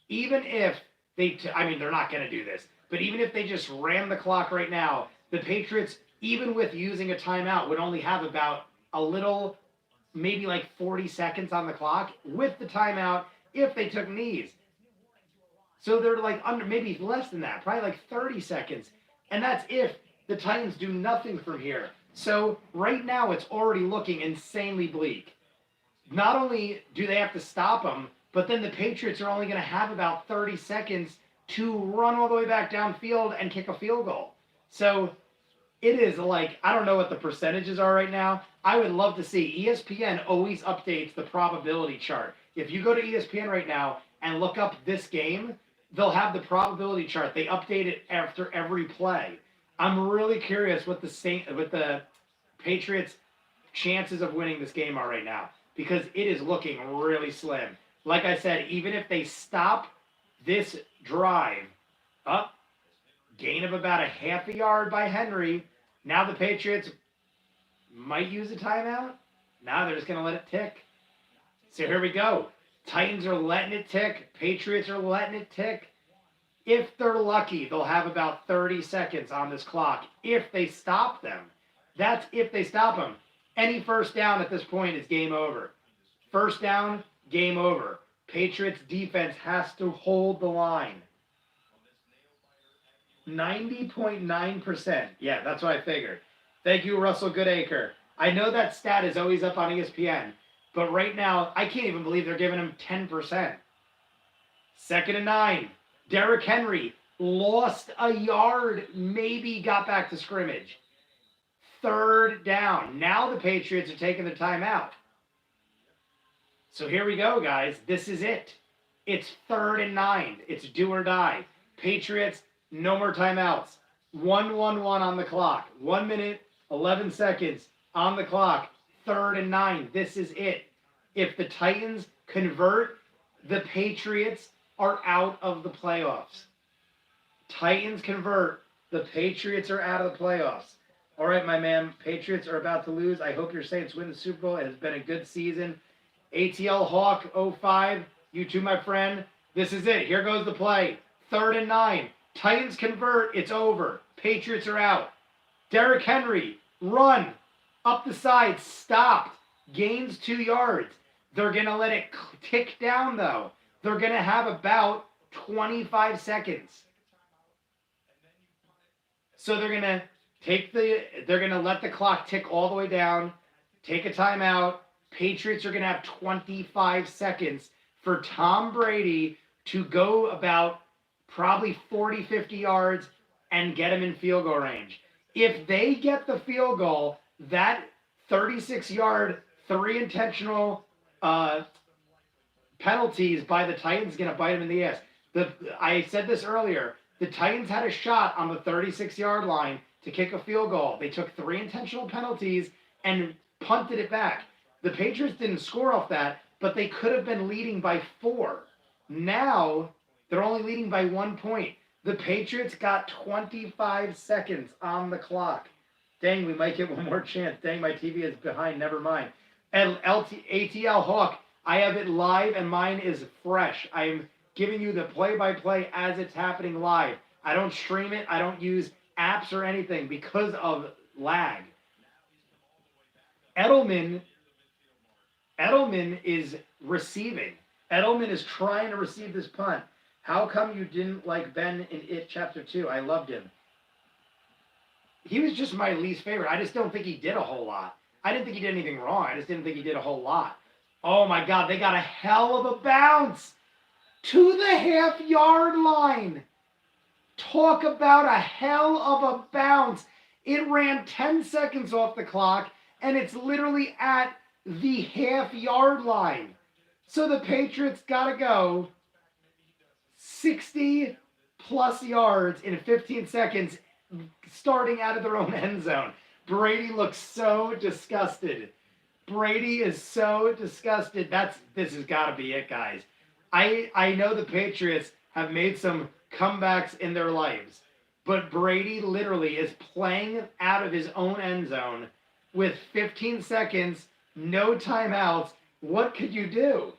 even if they're not going to do this, but even if they just ran the clock right now, the Patriots, even with using a timeout, would only have about a little, maybe like 40 seconds on the clock with the timeout if they took knees. So they're like under, maybe less than that, probably like 30 seconds. And that's if the Titans do nothing from here. So right now it's already looking insanely bleak. Not only do they have to stop them, but then the Patriots are only going to have about 30 seconds to run all the way back downfield and kick a field goal. So it is like, I don't know what the percentages are right now. I would love to see. ESPN always updates the probability chart. If you go to ESPN right now and look up this game, they'll have the probability chart. They update it after every play. I'm really curious what the Patriots' chances of winning this game are right now because it is looking really slim. Like I said, even if they stop this drive, gain of about a half a yard by Henry, now the Patriots might use a timeout. Now they're just going to let it tick. So here we go. Titans are letting it tick. Patriots are letting it tick. If they're lucky, they'll have about 30 seconds on this clock if they stop them. That's if they stop them. Any first down at this point is game over. First down, game over. Patriots defense has to hold the line. 90.9%. Yeah, that's what I figured. Thank you, Russell Goodacre. I know that stat is always up on ESPN, but right now, I can't even believe they're giving him 10%. 2nd and 9. Derrick Henry lost a yard, maybe got back to scrimmage. 3rd down. Now the Patriots are taking the timeout. So here we go, guys. This is it. It's 3rd and 9. It's do or die. Patriots, no more timeouts. 1-1-1 on the clock. 1 minute, 11 seconds on the clock. 3rd and 9. This is it. If the Titans convert, the Patriots are out of the playoffs. Titans convert, the Patriots are out of the playoffs. All right, my man. Patriots are about to lose. I hope your Saints win the Super Bowl. It has been a good season. ATL Hawk 05, you too, my friend. This is it. Here goes the play. 3rd and 9. Titans convert. It's over. Patriots are out. Derrick Henry, run. Up the side. Stopped. Gains 2 yards. They're going to let it tick down, though. They're going to have about 25 seconds. So they're going to They're going to let the clock tick all the way down. Take a timeout. Patriots are going to have 25 seconds for Tom Brady to go about probably 40, 50 yards and get him in field goal range. If they get the field goal, that 36-yard, 3 intentional penalties by the Titans is going to bite him in the ass. I said this earlier. The Titans had a shot on the 36-yard line to kick a field goal. They took 3 intentional penalties and punted it back. The Patriots didn't score off that, but they could have been leading by 4. Now, they're only leading by 1 point. The Patriots got 25 seconds on the clock. Dang, we might get one more chance. Dang, my TV is behind. Never mind. And ATL Hawk, I have it live, and mine is fresh. I am giving you the play-by-play as it's happening live. I don't stream it. I don't use apps or anything because of lag. Edelman is receiving. Edelman is trying to receive this punt. How come you didn't like Ben in It Chapter 2? I loved him. He was just my least favorite. I just don't think he did a whole lot. I didn't think he did anything wrong. I just didn't think he did a whole lot. Oh, my God. They got a hell of a bounce to the half-yard line. Talk about a hell of a bounce. It ran 10 seconds off the clock, and it's literally at the half-yard line. So the Patriots got to go 60-plus yards in 15 seconds starting out of their own end zone. Brady looks so disgusted. Brady is so disgusted. This has got to be it, guys. I know the Patriots have made some comebacks in their lives, but Brady literally is playing out of his own end zone with 15 seconds, no timeouts. What could you do?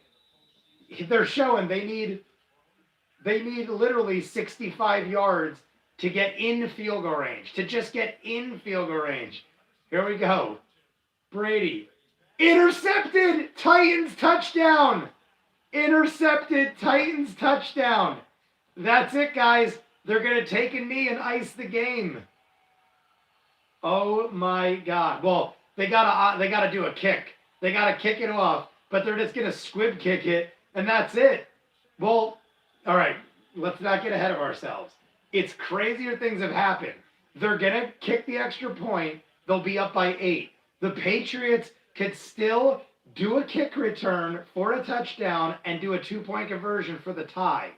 They're showing they need literally 65 yards to get in field goal range, to just get in field goal range. Here we go. Brady. Intercepted! Titans touchdown! Intercepted! Titans touchdown! That's it, guys. They're going to take a knee and ice the game. Oh, my God. Well, they gotta do a kick. They got to kick it off, but they're just going to squib kick it, and that's it. Well, all right, let's not get ahead of ourselves. It's crazier things have happened. They're going to kick the extra point. They'll be up by 8. The Patriots could still do a kick return for a touchdown and do a 2-point conversion for the tie.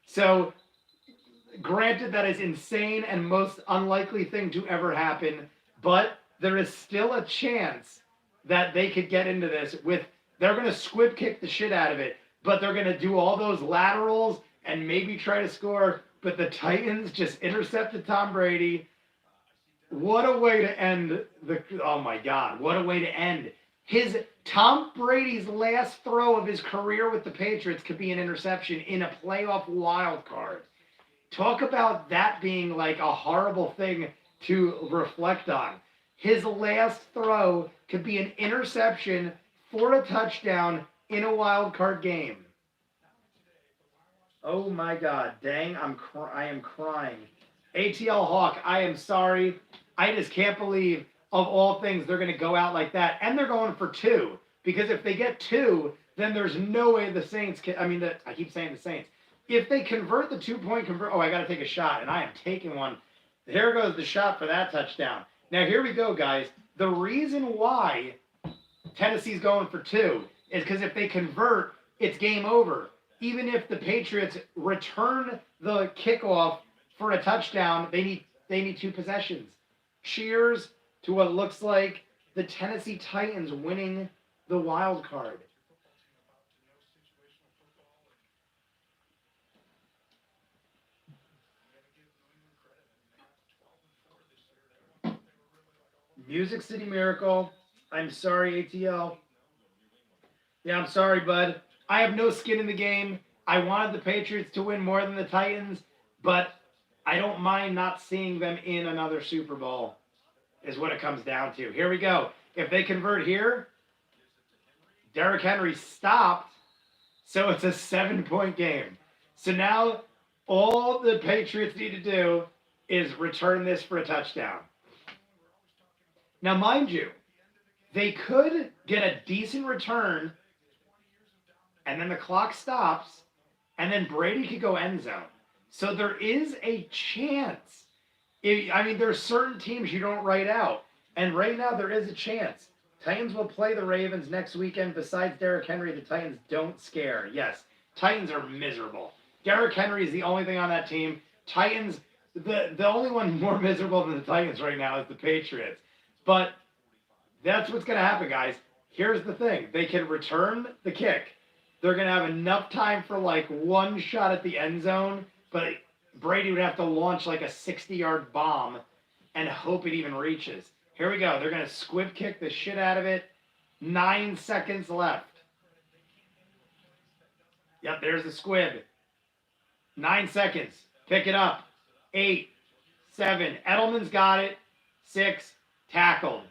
So, granted, that is insane and most unlikely thing to ever happen, but there is still a chance that they could get into this they're going to squib kick the shit out of it, but they're going to do all those laterals and maybe try to score, but the Titans just intercepted Tom Brady. What a way to end oh my God, what a way to end. Tom Brady's last throw of his career with the Patriots could be an interception in a playoff wild card. Talk about that being like a horrible thing to reflect on. His last throw could be an interception for a touchdown in a wild card game. Oh my God, dang, I am crying. ATL Hawk, I am sorry. I just can't believe, of all things, they're going to go out like that. And they're going for 2. Because if they get 2, then there's no way the Saints can, I keep saying the Saints. If they convert the 2-point conversion, I got to take a shot, and I am taking one. Here goes the shot for that touchdown. Now, here we go, guys. The reason why Tennessee's going for 2 is because if they convert, it's game over. Even if the Patriots return the kickoff for a touchdown, they need 2 possessions. Cheers to what looks like the Tennessee Titans winning the wild card. Music City Miracle. I'm sorry, ATL. Yeah, I'm sorry, bud. I have no skin in the game. I wanted the Patriots to win more than the Titans, but I don't mind not seeing them in another Super Bowl, is what it comes down to. Here we go. If they convert here, Derrick Henry stopped, so it's a 7-point game. So now all the Patriots need to do is return this for a touchdown. Now, mind you, they could get a decent return, and then the clock stops, and then Brady could go end zone. So there is a chance. I mean, there's certain teams you don't write out, and right now there is a chance. Titans will play the Ravens next weekend. Besides Derrick Henry, the Titans don't scare. Yes, Titans are miserable. Derrick Henry is the only thing on that team. Titans, the only one more miserable than the Titans right now is the Patriots. But that's what's going to happen, guys. Here's the thing. They can return the kick. They're going to have enough time for like one shot at the end zone, but Brady would have to launch like a 60-yard bomb and hope it even reaches. Here we go. They're going to squib kick the shit out of it. 9 seconds left. Yep, there's the squib. 9 seconds. Pick it up. 8, 7. Edelman's got it. 6. Tackled.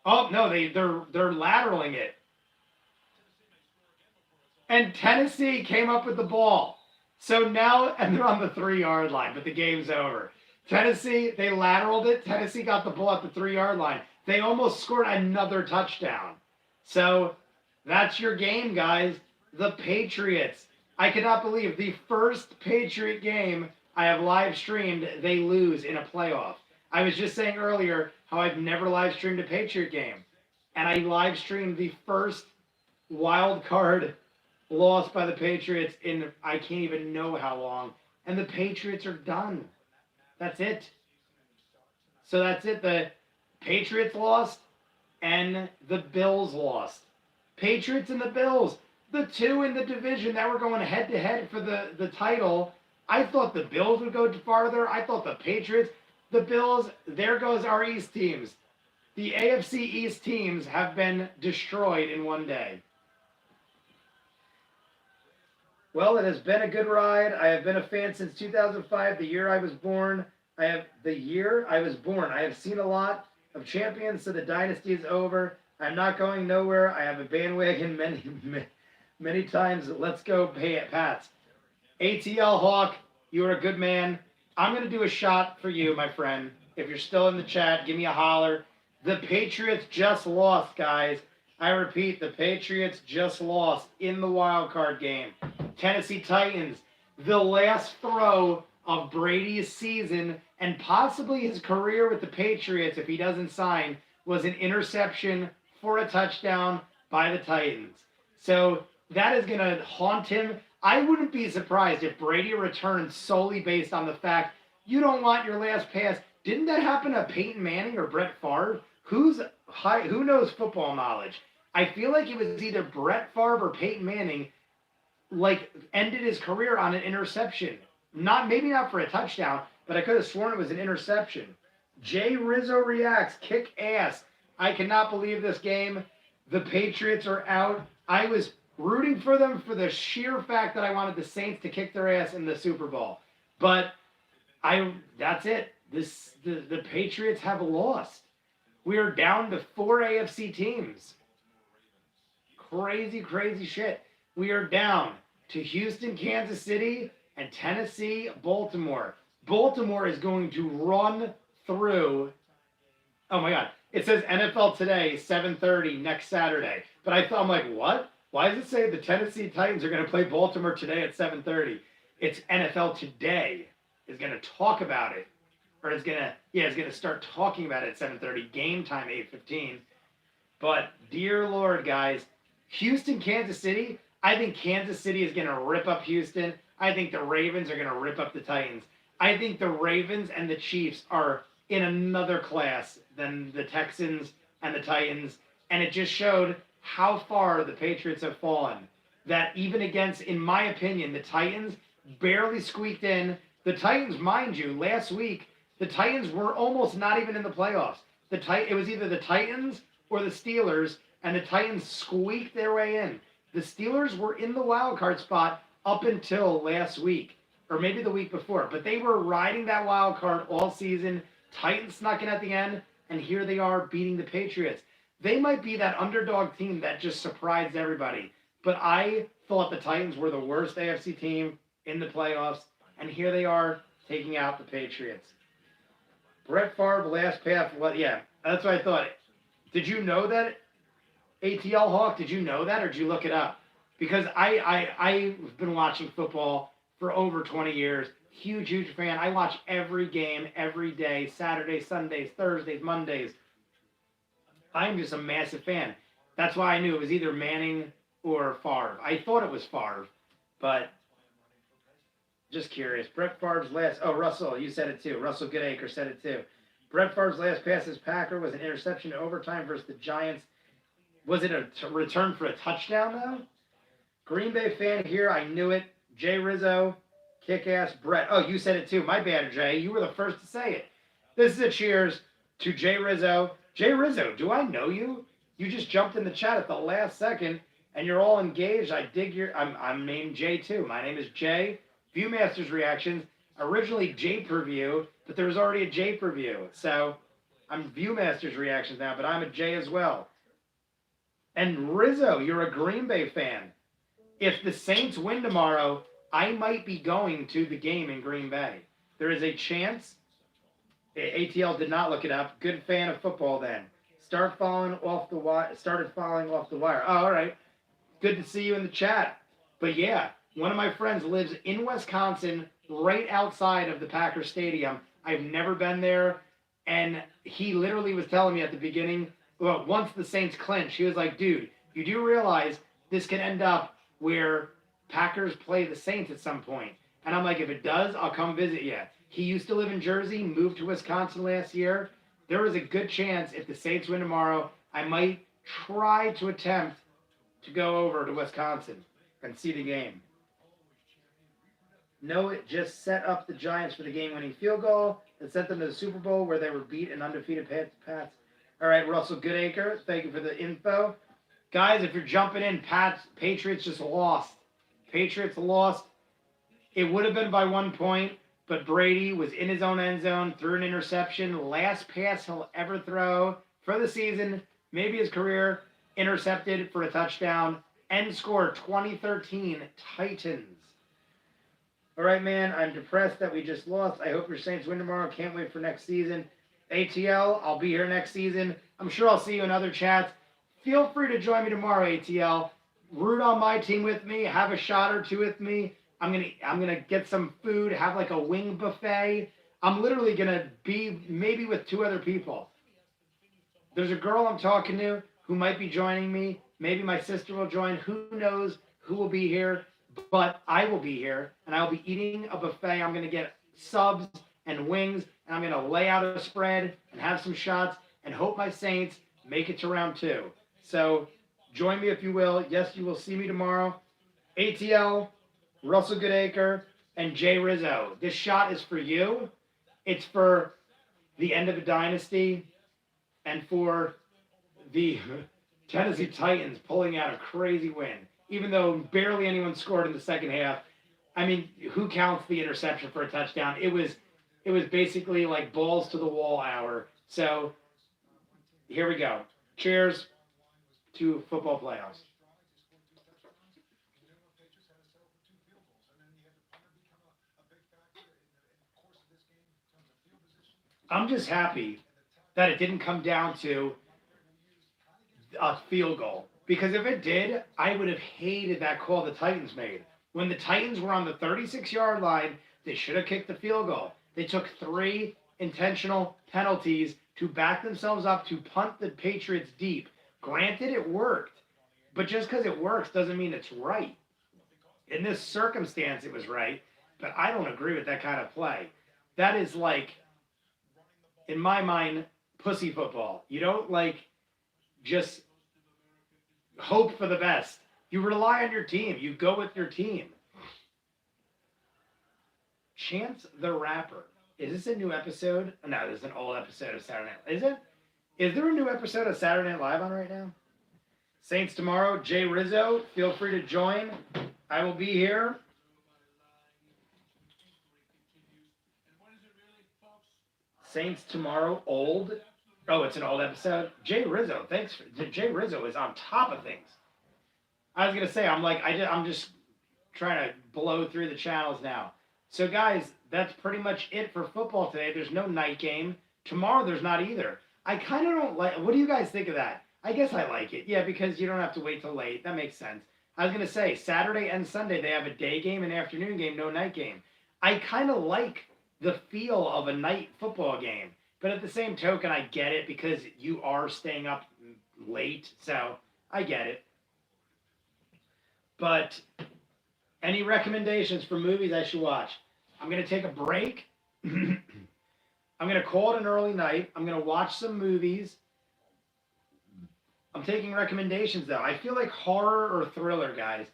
Oh, no, they're lateraling it. And Tennessee came up with the ball. So now, and they're on the 3-yard line, but the game's over. Tennessee, they lateraled it. Tennessee got the ball at the 3-yard line. They almost scored another touchdown. So that's your game, guys. The Patriots. I cannot believe the first Patriot game I have live streamed, they lose in a playoff. I was just saying earlier how I've never live streamed a Patriot game. And I live streamed the first wild card loss by the Patriots in I can't even know how long. And the Patriots are done. That's it. So that's it. The Patriots lost and the Bills lost. Patriots and the Bills. The two in the division that were going head-to-head for the title. I thought the Bills would go farther. I thought the Patriots, the Bills, there goes our East teams. The AFC East teams have been destroyed in one day. Well, it has been a good ride. I have been a fan since 2005, the year I was born. I have seen a lot of champions, so the dynasty is over. I'm not going nowhere. I have a bandwagon many times. Let's go, Pats. ATL Hawk, you are a good man. I'm going to do a shot for you, my friend. If you're still in the chat, give me a holler. The Patriots just lost, guys. I repeat, the Patriots just lost in the wild card game. Tennessee Titans, the last throw of Brady's season and possibly his career with the Patriots, if he doesn't sign, was an interception for a touchdown by the Titans. So that is going to haunt him. I wouldn't be surprised if Brady returns solely based on the fact you don't want your last pass. Didn't that happen to Peyton Manning or Brett Favre? Who knows football knowledge? I feel like it was either Brett Favre or Peyton Manning, like, ended his career on an interception. Maybe not for a touchdown, but I could have sworn it was an interception. Jay Rizzo reacts, kick ass. I cannot believe this game. The Patriots are out. I was rooting for them for the sheer fact that I wanted the Saints to kick their ass in the Super Bowl. But that's it. The Patriots have lost. We are down to 4 AFC teams. Crazy, crazy shit. We are down to Houston, Kansas City, and Tennessee, Baltimore. Baltimore is going to run through. Oh my God. It says NFL Today, 7:30 next Saturday. But I'm like, what? Why does it say the Tennessee Titans are going to play Baltimore today at 7:30? It's NFL Today is going to talk about it. Or it's going to start talking about it at 7:30. Game time, 8:15. But, dear Lord, guys, Houston, Kansas City, I think Kansas City is going to rip up Houston. I think the Ravens are going to rip up the Titans. I think the Ravens and the Chiefs are in another class than the Texans and the Titans. And it just showed how far the Patriots have fallen. That even against, in my opinion, the Titans barely squeaked in. The Titans, mind you, last week, the Titans were almost not even in the playoffs. It was either the Titans or the Steelers, and the Titans squeaked their way in. The Steelers were in the wild card spot up until last week, or maybe the week before, but they were riding that wild card all season. Titans snuck in at the end, and here they are beating the Patriots. They might be that underdog team that just surprised everybody, but I thought the Titans were the worst AFC team in the playoffs, and here they are taking out the Patriots. Brett Favre last pass. What? Yeah, that's what I thought. Did you know that, ATL Hawk? Did you know that, or did you look it up? Because I've been watching football for over 20 years. Huge fan. I watch every game every day. Saturdays, Sundays, Thursdays, Mondays. I'm just a massive fan. That's why I knew it was either Manning or Favre. I thought it was Favre, but just curious. Brett Favre's last. Oh, Russell, you said it too. Russell Goodacre said it too. Brett Favre's last pass as Packer was an interception in overtime versus the Giants. Was it a return for a touchdown though? Green Bay fan here. I knew it. Jay Rizzo, kick-ass Brett. Oh, you said it too. My bad, Jay. You were the first to say it. This is a cheers to Jay Rizzo. Jay Rizzo, do I know you? You just jumped in the chat at the last second, and you're all engaged. I dig your. I'm named Jay too. My name is Jay. ViewMasters reactions. Originally J per view, but there was already a J per view. So I'm ViewMasters reactions now, but I'm a J as well. And Rizzo, you're a Green Bay fan. If the Saints win tomorrow, I might be going to the game in Green Bay. There is a chance. ATL did not look it up. Good fan of football then. Started falling off the wire. Oh, all right. Good to see you in the chat. But yeah, one of my friends lives in Wisconsin, right outside of the Packers Stadium. I've never been there. And he literally was telling me at the beginning, well, once the Saints clinch, he was like, dude, you do realize this can end up where Packers play the Saints at some point. And I'm like, if it does, I'll come visit you. He used to live in Jersey, moved to Wisconsin last year. There is a good chance if the Saints win tomorrow, I might try to attempt to go over to Wisconsin and see the game. No, it just set up the Giants for the game-winning field goal and sent them to the Super Bowl where they were beat and undefeated Pats. All right, Russell Goodacre, thank you for the info. Guys, if you're jumping in, Patriots just lost. Patriots lost. It would have been by 1 point, but Brady was in his own end zone, threw an interception. Last pass he'll ever throw for the season, maybe his career, intercepted for a touchdown. End score 2013 Titans. All right, man, I'm depressed that we just lost. I hope your Saints win tomorrow. Can't wait for next season. ATL, I'll be here next season. I'm sure I'll see you in other chats. Feel free to join me tomorrow, ATL. Root on my team with me. Have a shot or two with me. I'm gonna get some food. Have like a wing buffet. I'm literally gonna be maybe with 2 other people. There's a girl I'm talking to who might be joining me. Maybe my sister will join. Who knows who will be here? But I will be here, and I'll be eating a buffet. I'm gonna get subs and wings, and I'm gonna lay out a spread and have some shots and hope my Saints make it to round 2. So join me if you will. Yes, you will see me tomorrow. ATL, Russell Goodacre, and Jay Rizzo. This shot is for you. It's for the end of a dynasty and for the Tennessee Titans pulling out a crazy win. Even though barely anyone scored in the second half. I mean, who counts the interception for a touchdown? It was basically like balls to the wall hour. So here we go. Cheers to football playoffs. I'm just happy that it didn't come down to a field goal. Because if it did, I would have hated that call the Titans made. When the Titans were on the 36-yard line, they should have kicked the field goal. They took 3 intentional penalties to back themselves up to punt the Patriots deep. Granted, it worked. But just because it works doesn't mean it's right. In this circumstance, it was right. But I don't agree with that kind of play. That is like, in my mind, pussy football. You don't just hope for the best. You rely on your team. You go with your team. Chance the Rapper. Is this a new episode? No, this is an old episode of Saturday Night. Is it? Is there a new episode of Saturday Night Live on right now? Saints tomorrow. Jay Rizzo, feel free to join. I will be here. Saints tomorrow. Old. Oh, it's an old episode. Jay Rizzo, thanks. Jay Rizzo is on top of things. I was gonna say, I'm just trying to blow through the channels now. So guys, that's pretty much it for football today. There's no night game. Tomorrow there's not either. I kind of don't like. What do you guys think of that? I guess I like it. Yeah, because you don't have to wait till late. That makes sense. I was gonna say Saturday and Sunday they have a day game and afternoon game, no night game. I kind of like the feel of a night football game, but at the same token, I get it because you are staying up late, so I get it. But any recommendations for movies I should watch? I'm gonna take a break. I'm gonna call it an early night. I'm gonna watch some movies. I'm taking recommendations though. I feel like horror or thriller, guys.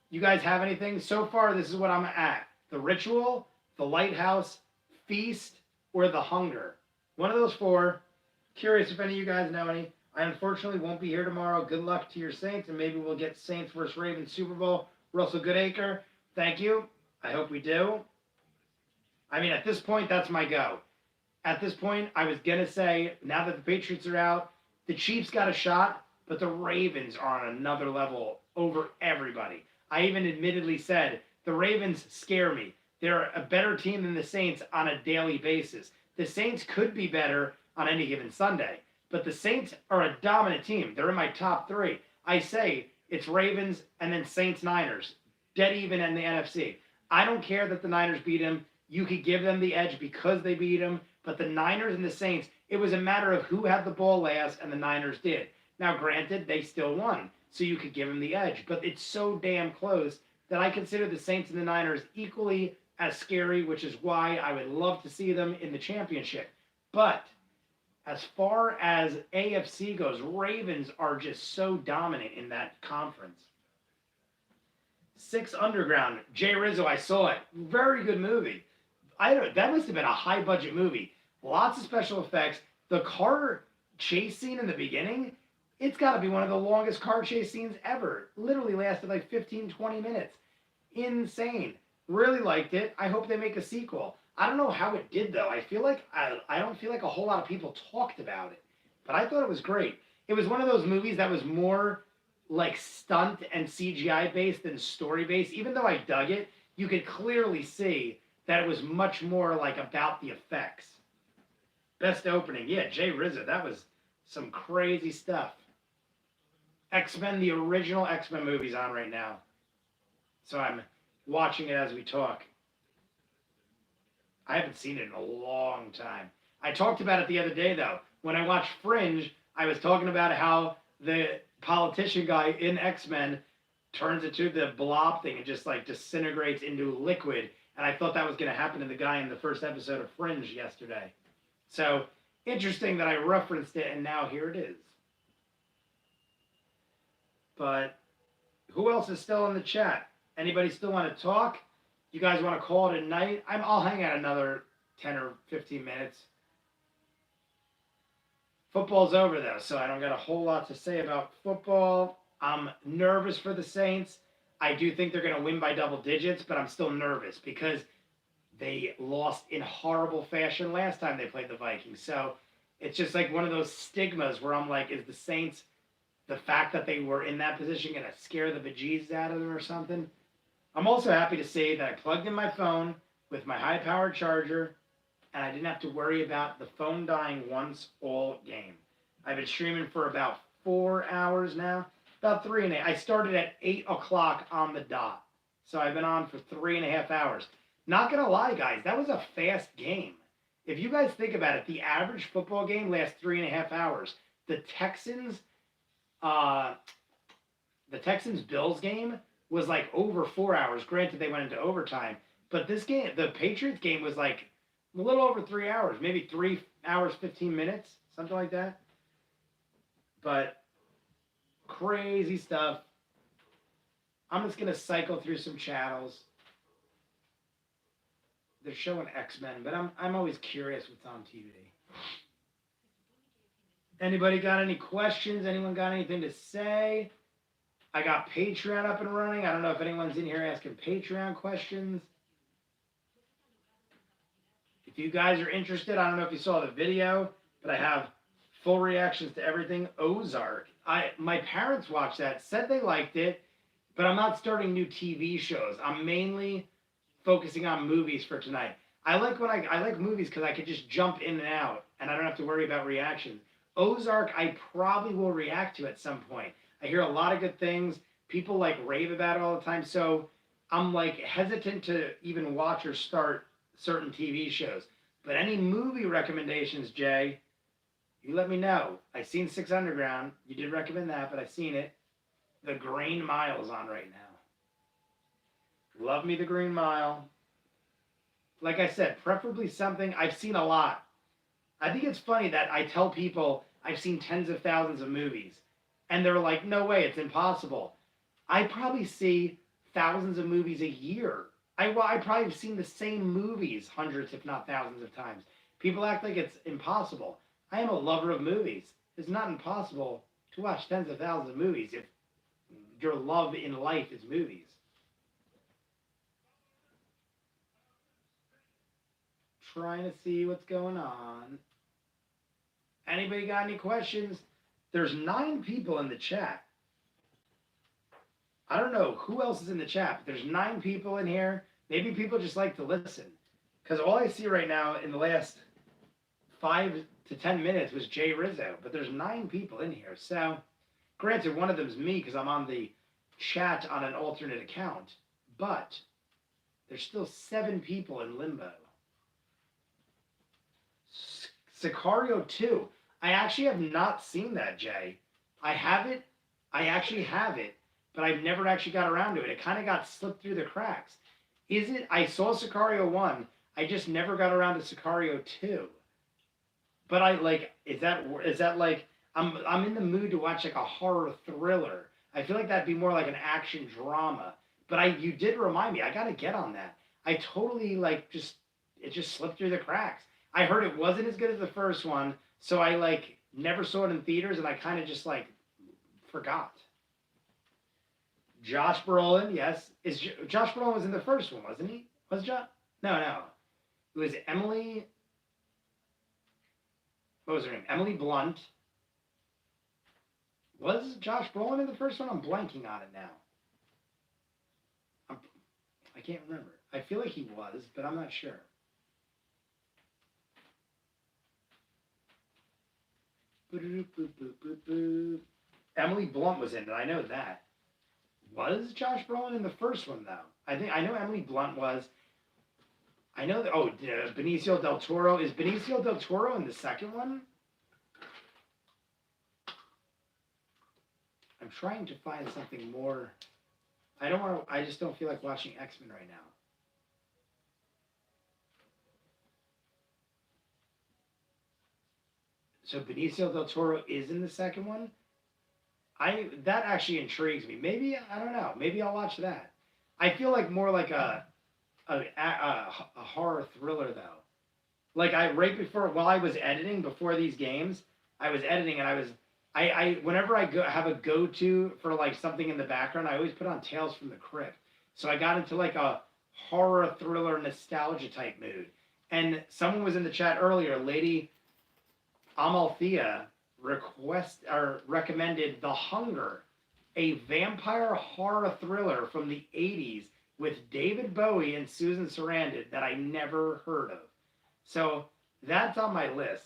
You guys have anything? So far, this is what I'm at: The Ritual, The Lighthouse, Feast, or The Hunger. One of those four. Curious if any of you guys know any. I unfortunately won't be here tomorrow. Good luck to your Saints, and maybe we'll get Saints versus Ravens Super Bowl. Russell Goodacre, thank you. I hope we do. I mean, at this point, that's my go. At this point, I was going to say, now that the Patriots are out, the Chiefs got a shot, but the Ravens are on another level over everybody. I even admittedly said, the Ravens scare me. They're a better team than the Saints on a daily basis. The Saints could be better on any given Sunday, but the Saints are a dominant team. They're in my top three. I say it's Ravens and then Saints-Niners, dead even in the NFC. I don't care that the Niners beat them. You could give them the edge because they beat them, but the Niners and the Saints, it was a matter of who had the ball last, and the Niners did. Now, granted, they still won, so you could give them the edge, but it's so damn close that I consider the Saints and the Niners equally as scary, which is why I would love to see them in the championship. But as far as AFC goes, Ravens are just so dominant in that conference. Six Underground, Jay Rizzo, I saw it. Very good movie. That must have been a high budget movie. Lots of special effects. The car chase scene in the beginning, it's got to be one of the longest car chase scenes ever. Literally lasted like 15, 20 minutes. Insane. Really liked it. I hope they make a sequel. I don't know how it did though. I feel like I don't feel like a whole lot of people talked about it, but I thought it was great. It was one of those movies that was more like stunt and CGI based than story based. Even though I dug it, you could clearly see that it was much more like about the effects. Best opening, yeah, Jay Rizzo. That was some crazy stuff. X-Men, the original X-Men movie's on right now, so I'm watching it as we talk. I haven't seen it in a long time. I talked about it the other day, though. When I watched Fringe, I was talking about how the politician guy in X-Men turns into the blob thing and just like disintegrates into liquid. And I thought that was going to happen to the guy in the first episode of Fringe yesterday. So interesting that I referenced it, and now here it is. But who else is still in the chat? Anybody still want to talk? You guys want to call it a night? I'll hang out another 10 or 15 minutes. Football's over, though, so I don't got a whole lot to say about football. I'm nervous for the Saints. I do think they're going to win by double digits, but I'm still nervous because they lost in horrible fashion last time they played the Vikings. So it's just like one of those stigmas where I'm like, is the Saints, the fact that they were in that position, going to scare the bejesus out of them or something? I'm also happy to say that I plugged in my phone with my high-powered charger, and I didn't have to worry about the phone dying once all game. I've been streaming for about 4 hours now, about 3.5. I started at 8 o'clock on the dot, so I've been on for 3.5 hours. Not going to lie, guys, that was a fast game. If you guys think about it, the average football game lasts 3.5 hours. The Texans Bills game was like over 4 hours. Granted, they went into overtime. But this game, the Patriots game, was like a little over 3 hours. Maybe 3 hours, 15 minutes. Something like that. But crazy stuff. I'm just going to cycle through some channels. They're showing X-Men, but I'm always curious what's on TV. Anybody got any questions? Anyone got anything to say? I got Patreon up and running. I don't know if anyone's in here asking Patreon questions. If you guys are interested, I don't know if you saw the video, but I have full reactions to everything. Ozark. My parents watched that, said they liked it, but I'm not starting new TV shows. I'm mainly focusing on movies for tonight. I like movies because I could just jump in and out. and I don't have to worry about reactions. Ozark, I probably will react to at some point. I hear a lot of good things. People like rave about it all the time. So I'm like hesitant to even watch or start certain TV shows. But any movie recommendations, Jay, you let me know. I seen Six Underground. You did recommend that, but I seen it. The Green Mile's on right now. Love me the Green Mile. Like I said, preferably something I've seen a lot. I think it's funny that I tell people I've seen tens of thousands of movies, and they're like, "No way, it's impossible." I probably see thousands of movies a year. I probably have seen the same movies hundreds, if not thousands of times. People act like it's impossible. I am a lover of movies. It's not impossible to watch tens of thousands of movies if your love in life is movies. Trying to see what's going on. Anybody got any questions? There's 9 people in the chat. I don't know who else is in the chat, but there's 9 people in here. Maybe people just like to listen. Because all I see right now in the last 5 to 10 minutes was Jay Rizzo, but there's 9 people in here. So, granted, one of them's me because I'm on the chat on an alternate account, but there's still 7 people in limbo. Sicario 2. I actually have not seen that, Jay. I have it. I actually have it, but I've never actually got around to it. It kind of got slipped through the cracks. Is it? I saw Sicario 1. I just never got around to Sicario 2. But I like, is that like, I'm in the mood to watch like a horror thriller. I feel like that'd be more like an action drama. But you did remind me, I gotta get on that. I totally like it just slipped through the cracks. I heard it wasn't as good as the first one, so I like never saw it in theaters, and I kind of just like forgot. Josh Brolin, yes, Josh Brolin was in the first one, wasn't he? Was Josh? No. It was Emily. What was her name? Emily Blunt. Was Josh Brolin in the first one? I'm blanking on it now. I can't remember. I feel like he was, but I'm not sure. Emily Blunt was in it. I know that. Was Josh Brolin in the first one though? I know Emily Blunt was. I know that. Oh, Benicio del Toro. Is Benicio del Toro in the second one? I'm trying to find something more. I don't want to. I just don't feel like watching X-Men right now. So Benicio del Toro is in the second one. That actually intrigues me. Maybe I don't know. Maybe I'll watch that. I feel like more like a horror thriller though. Like right before while I was editing before these games, I was editing and I whenever I have a go to for like something in the background, I always put on Tales from the Crypt. So I got into like a horror thriller nostalgia type mood. And someone was in the chat earlier, Lady Amalthea recommended The Hunger, a vampire horror thriller from the 80s with David Bowie and Susan Sarandon that I never heard of. So that's on my list.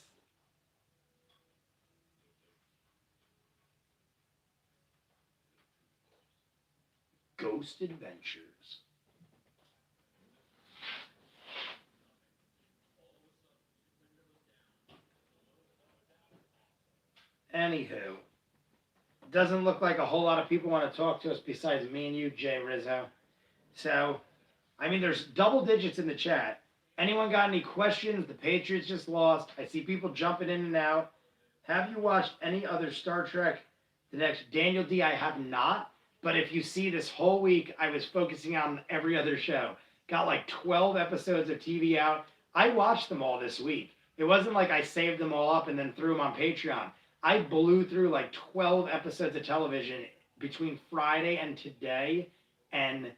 Ghost Adventures. Anywho, doesn't look like a whole lot of people want to talk to us besides me and you, Jay Rizzo. So, I mean, there's double digits in the chat. Anyone got any questions? The Patriots just lost. I see people jumping in and out. Have you watched any other Star Trek? The next Daniel D, I have not. But if you see this whole week, I was focusing on every other show. Got like 12 episodes of TV out. I watched them all this week. It wasn't like I saved them all up and then threw them on Patreon. I blew through like 12 episodes of television between Friday and today and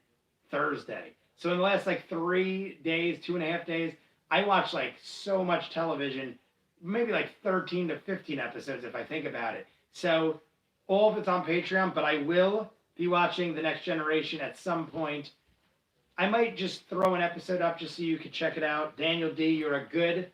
Thursday. So in the last like 3 days, 2.5 days, I watched like so much television, maybe like 13 to 15 episodes if I think about it. So all of it's on Patreon, but I will be watching The Next Generation at some point. I might just throw an episode up just so you can check it out. Daniel D, you're a good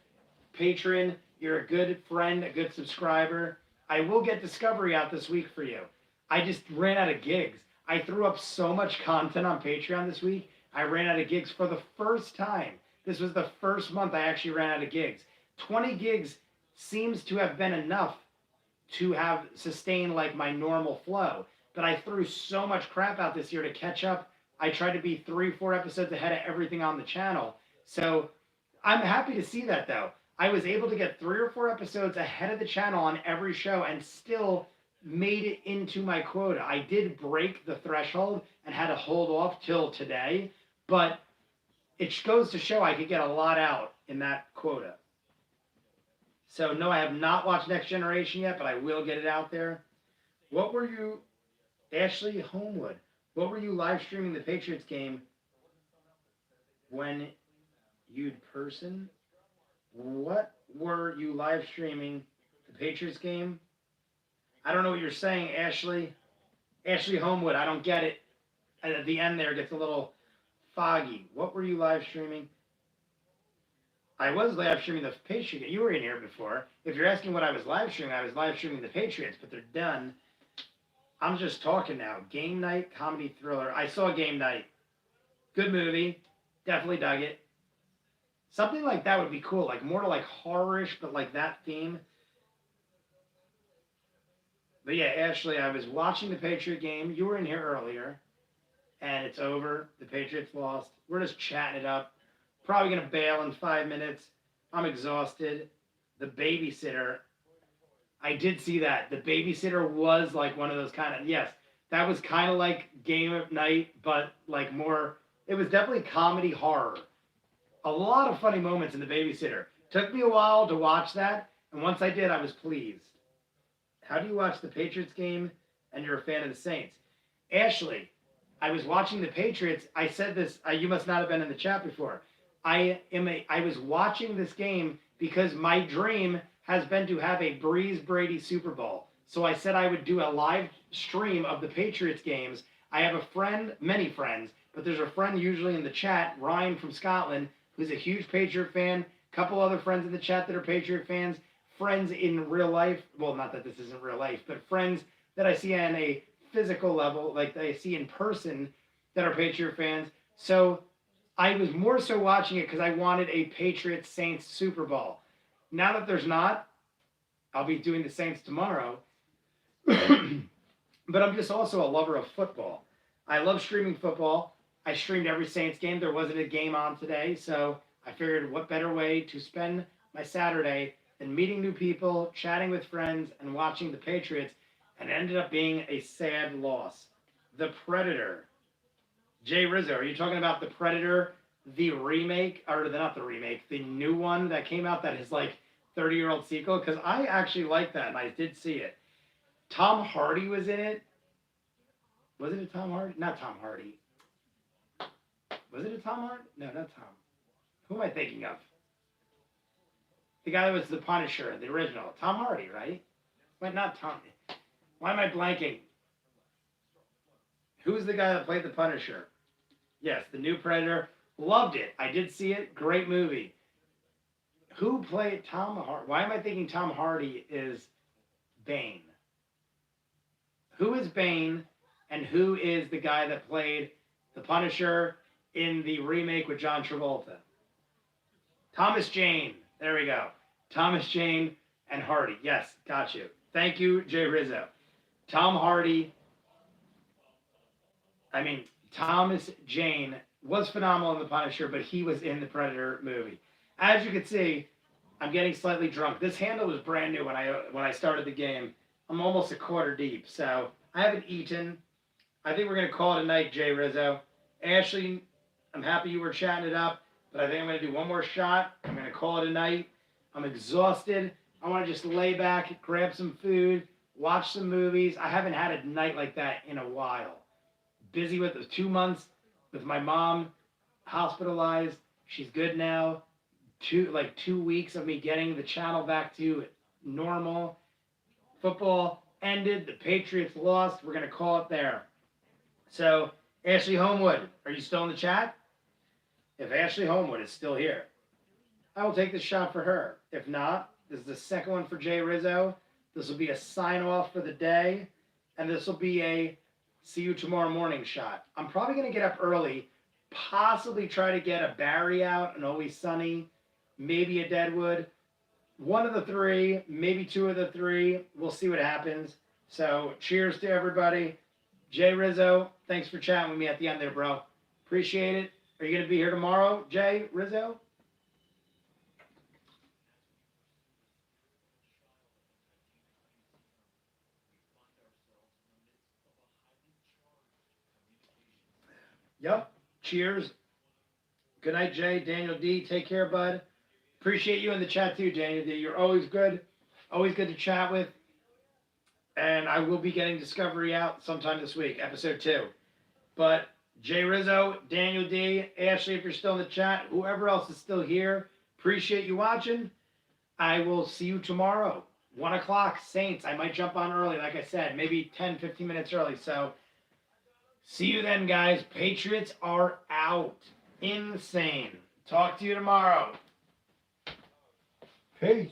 patron. You're a good friend, a good subscriber. I will get Discovery out this week for you. I just ran out of gigs. I threw up so much content on Patreon this week. I ran out of gigs for the first time. This was the first month I actually ran out of gigs. 20 gigs seems to have been enough to have sustained like my normal flow. But I threw so much crap out this year to catch up. I tried to be 3-4 episodes ahead of everything on the channel. So I'm happy to see that though. I was able to get 3 or 4 episodes ahead of the channel on every show and still made it into my quota. I did break the threshold and had to hold off till today, but it goes to show I could get a lot out in that quota. So no, I have not watched Next Generation yet, but I will get it out there. What were you, Ashley Homewood, what were you live streaming the Patriots game when you'd person? What were you live streaming the Patriots game? I don't know what you're saying, Ashley. Ashley Homewood, I don't get it. At the end there, it gets a little foggy. What were you live streaming? I was live streaming the Patriots. You were in here before. If you're asking what I was live streaming the Patriots, but they're done. I'm just talking now. Game night, comedy thriller. I saw Game Night. Good movie. Definitely dug it. Something like that would be cool. Like more to like horror-ish, but like that theme. But yeah, Ashley, I was watching the Patriot game. You were in here earlier. And it's over. The Patriots lost. We're just chatting it up. Probably going to bail in 5 minutes. I'm exhausted. The babysitter. I did see that. The babysitter was like one of those kind of, yes, that was kind of like Game of Night, but like more, it was definitely comedy horror. A lot of funny moments in The Babysitter. Took me a while to watch that, and once I did, I was pleased. How do you watch the Patriots game and you're a fan of the Saints? Ashley, I was watching the Patriots. I said this, you must not have been in the chat before. I was watching this game because my dream has been to have a Brees Brady Superbowl. So I said I would do a live stream of the Patriots games. I have a friend, many friends, but there's a friend usually in the chat, Ryan from Scotland, who's a huge Patriot fan. A couple other friends in the chat that are Patriot fans. Friends in real life, well, not that this isn't real life, but friends that I see on a physical level, like I see in person, that are Patriot fans. So I was more so watching it because I wanted a Patriots Saints Super Bowl. Now that there's not, I'll be doing the Saints tomorrow. But I'm just also a lover of football. I love streaming football. I streamed every Saints game. There wasn't a game on today, so I figured what better way to spend my Saturday than meeting new people, chatting with friends, and watching the Patriots, and it ended up being a sad loss. The Predator. Jay Rizzo, are you talking about The Predator, the remake, or not the remake, the new one that came out that is like 30-year-old sequel? Because I actually like that, and I did see it. Tom Hardy was in it. Was it a Tom Hardy? Not Tom Hardy. Was it a Tom Hardy? No, not Tom. Who am I thinking of? The guy that was the Punisher, the original. Tom Hardy, right? Wait, not Tom. Why am I blanking? Who's the guy that played the Punisher? Yes, the new Predator. Loved it. I did see it. Great movie. Who played Tom Hardy? Why am I thinking Tom Hardy is Bane? Who is Bane, and who is the guy that played the Punisher in the remake with John Travolta? Thomas Jane. There we go. Thomas Jane and Hardy. Yes, got you. Thank you, Jay Rizzo. Tom Hardy. Thomas Jane was phenomenal in The Punisher, but he was in the Predator movie. As you can see, I'm getting slightly drunk. This handle was brand new when I started the game. I'm almost a quarter deep, so I haven't eaten. I think we're going to call it a night, Jay Rizzo. Ashley, I'm happy you were chatting it up, but I think I'm going to do one more shot. I'm going to call it a night. I'm exhausted. I want to just lay back, grab some food, watch some movies. I haven't had a night like that in a while. Busy with the 2 months with my mom hospitalized. She's good now. 2 weeks of me getting the channel back to normal. Football ended. The Patriots lost. We're going to call it there. So, Ashley Homewood, are you still in the chat? If Ashley Homewood is still here, I will take this shot for her. If not, This is the second one for Jay Rizzo. This will be a sign off for the day. And this will be a see you tomorrow morning shot. I'm probably going to get up early, possibly try to get a Barry out, an Always Sunny, maybe a Deadwood. One of the three, maybe two of the three. We'll see what happens. So cheers to everybody. Jay Rizzo, thanks for chatting with me at the end there, bro. Appreciate it. Are you going to be here tomorrow, Jay Rizzo? Yep. Cheers. Good night, Jay. Daniel D. Take care, bud. Appreciate you in the chat too, Daniel D. You're always good. Always good to chat with. And I will be getting Discovery out sometime this week, episode 2. But Jay Rizzo, Daniel D, Ashley, if you're still in the chat, whoever else is still here, appreciate you watching. I will see you tomorrow. 1 o'clock, Saints. I might jump on early, like I said, maybe 10, 15 minutes early. So see you then, guys. Patriots are out. Insane. Talk to you tomorrow. Peace.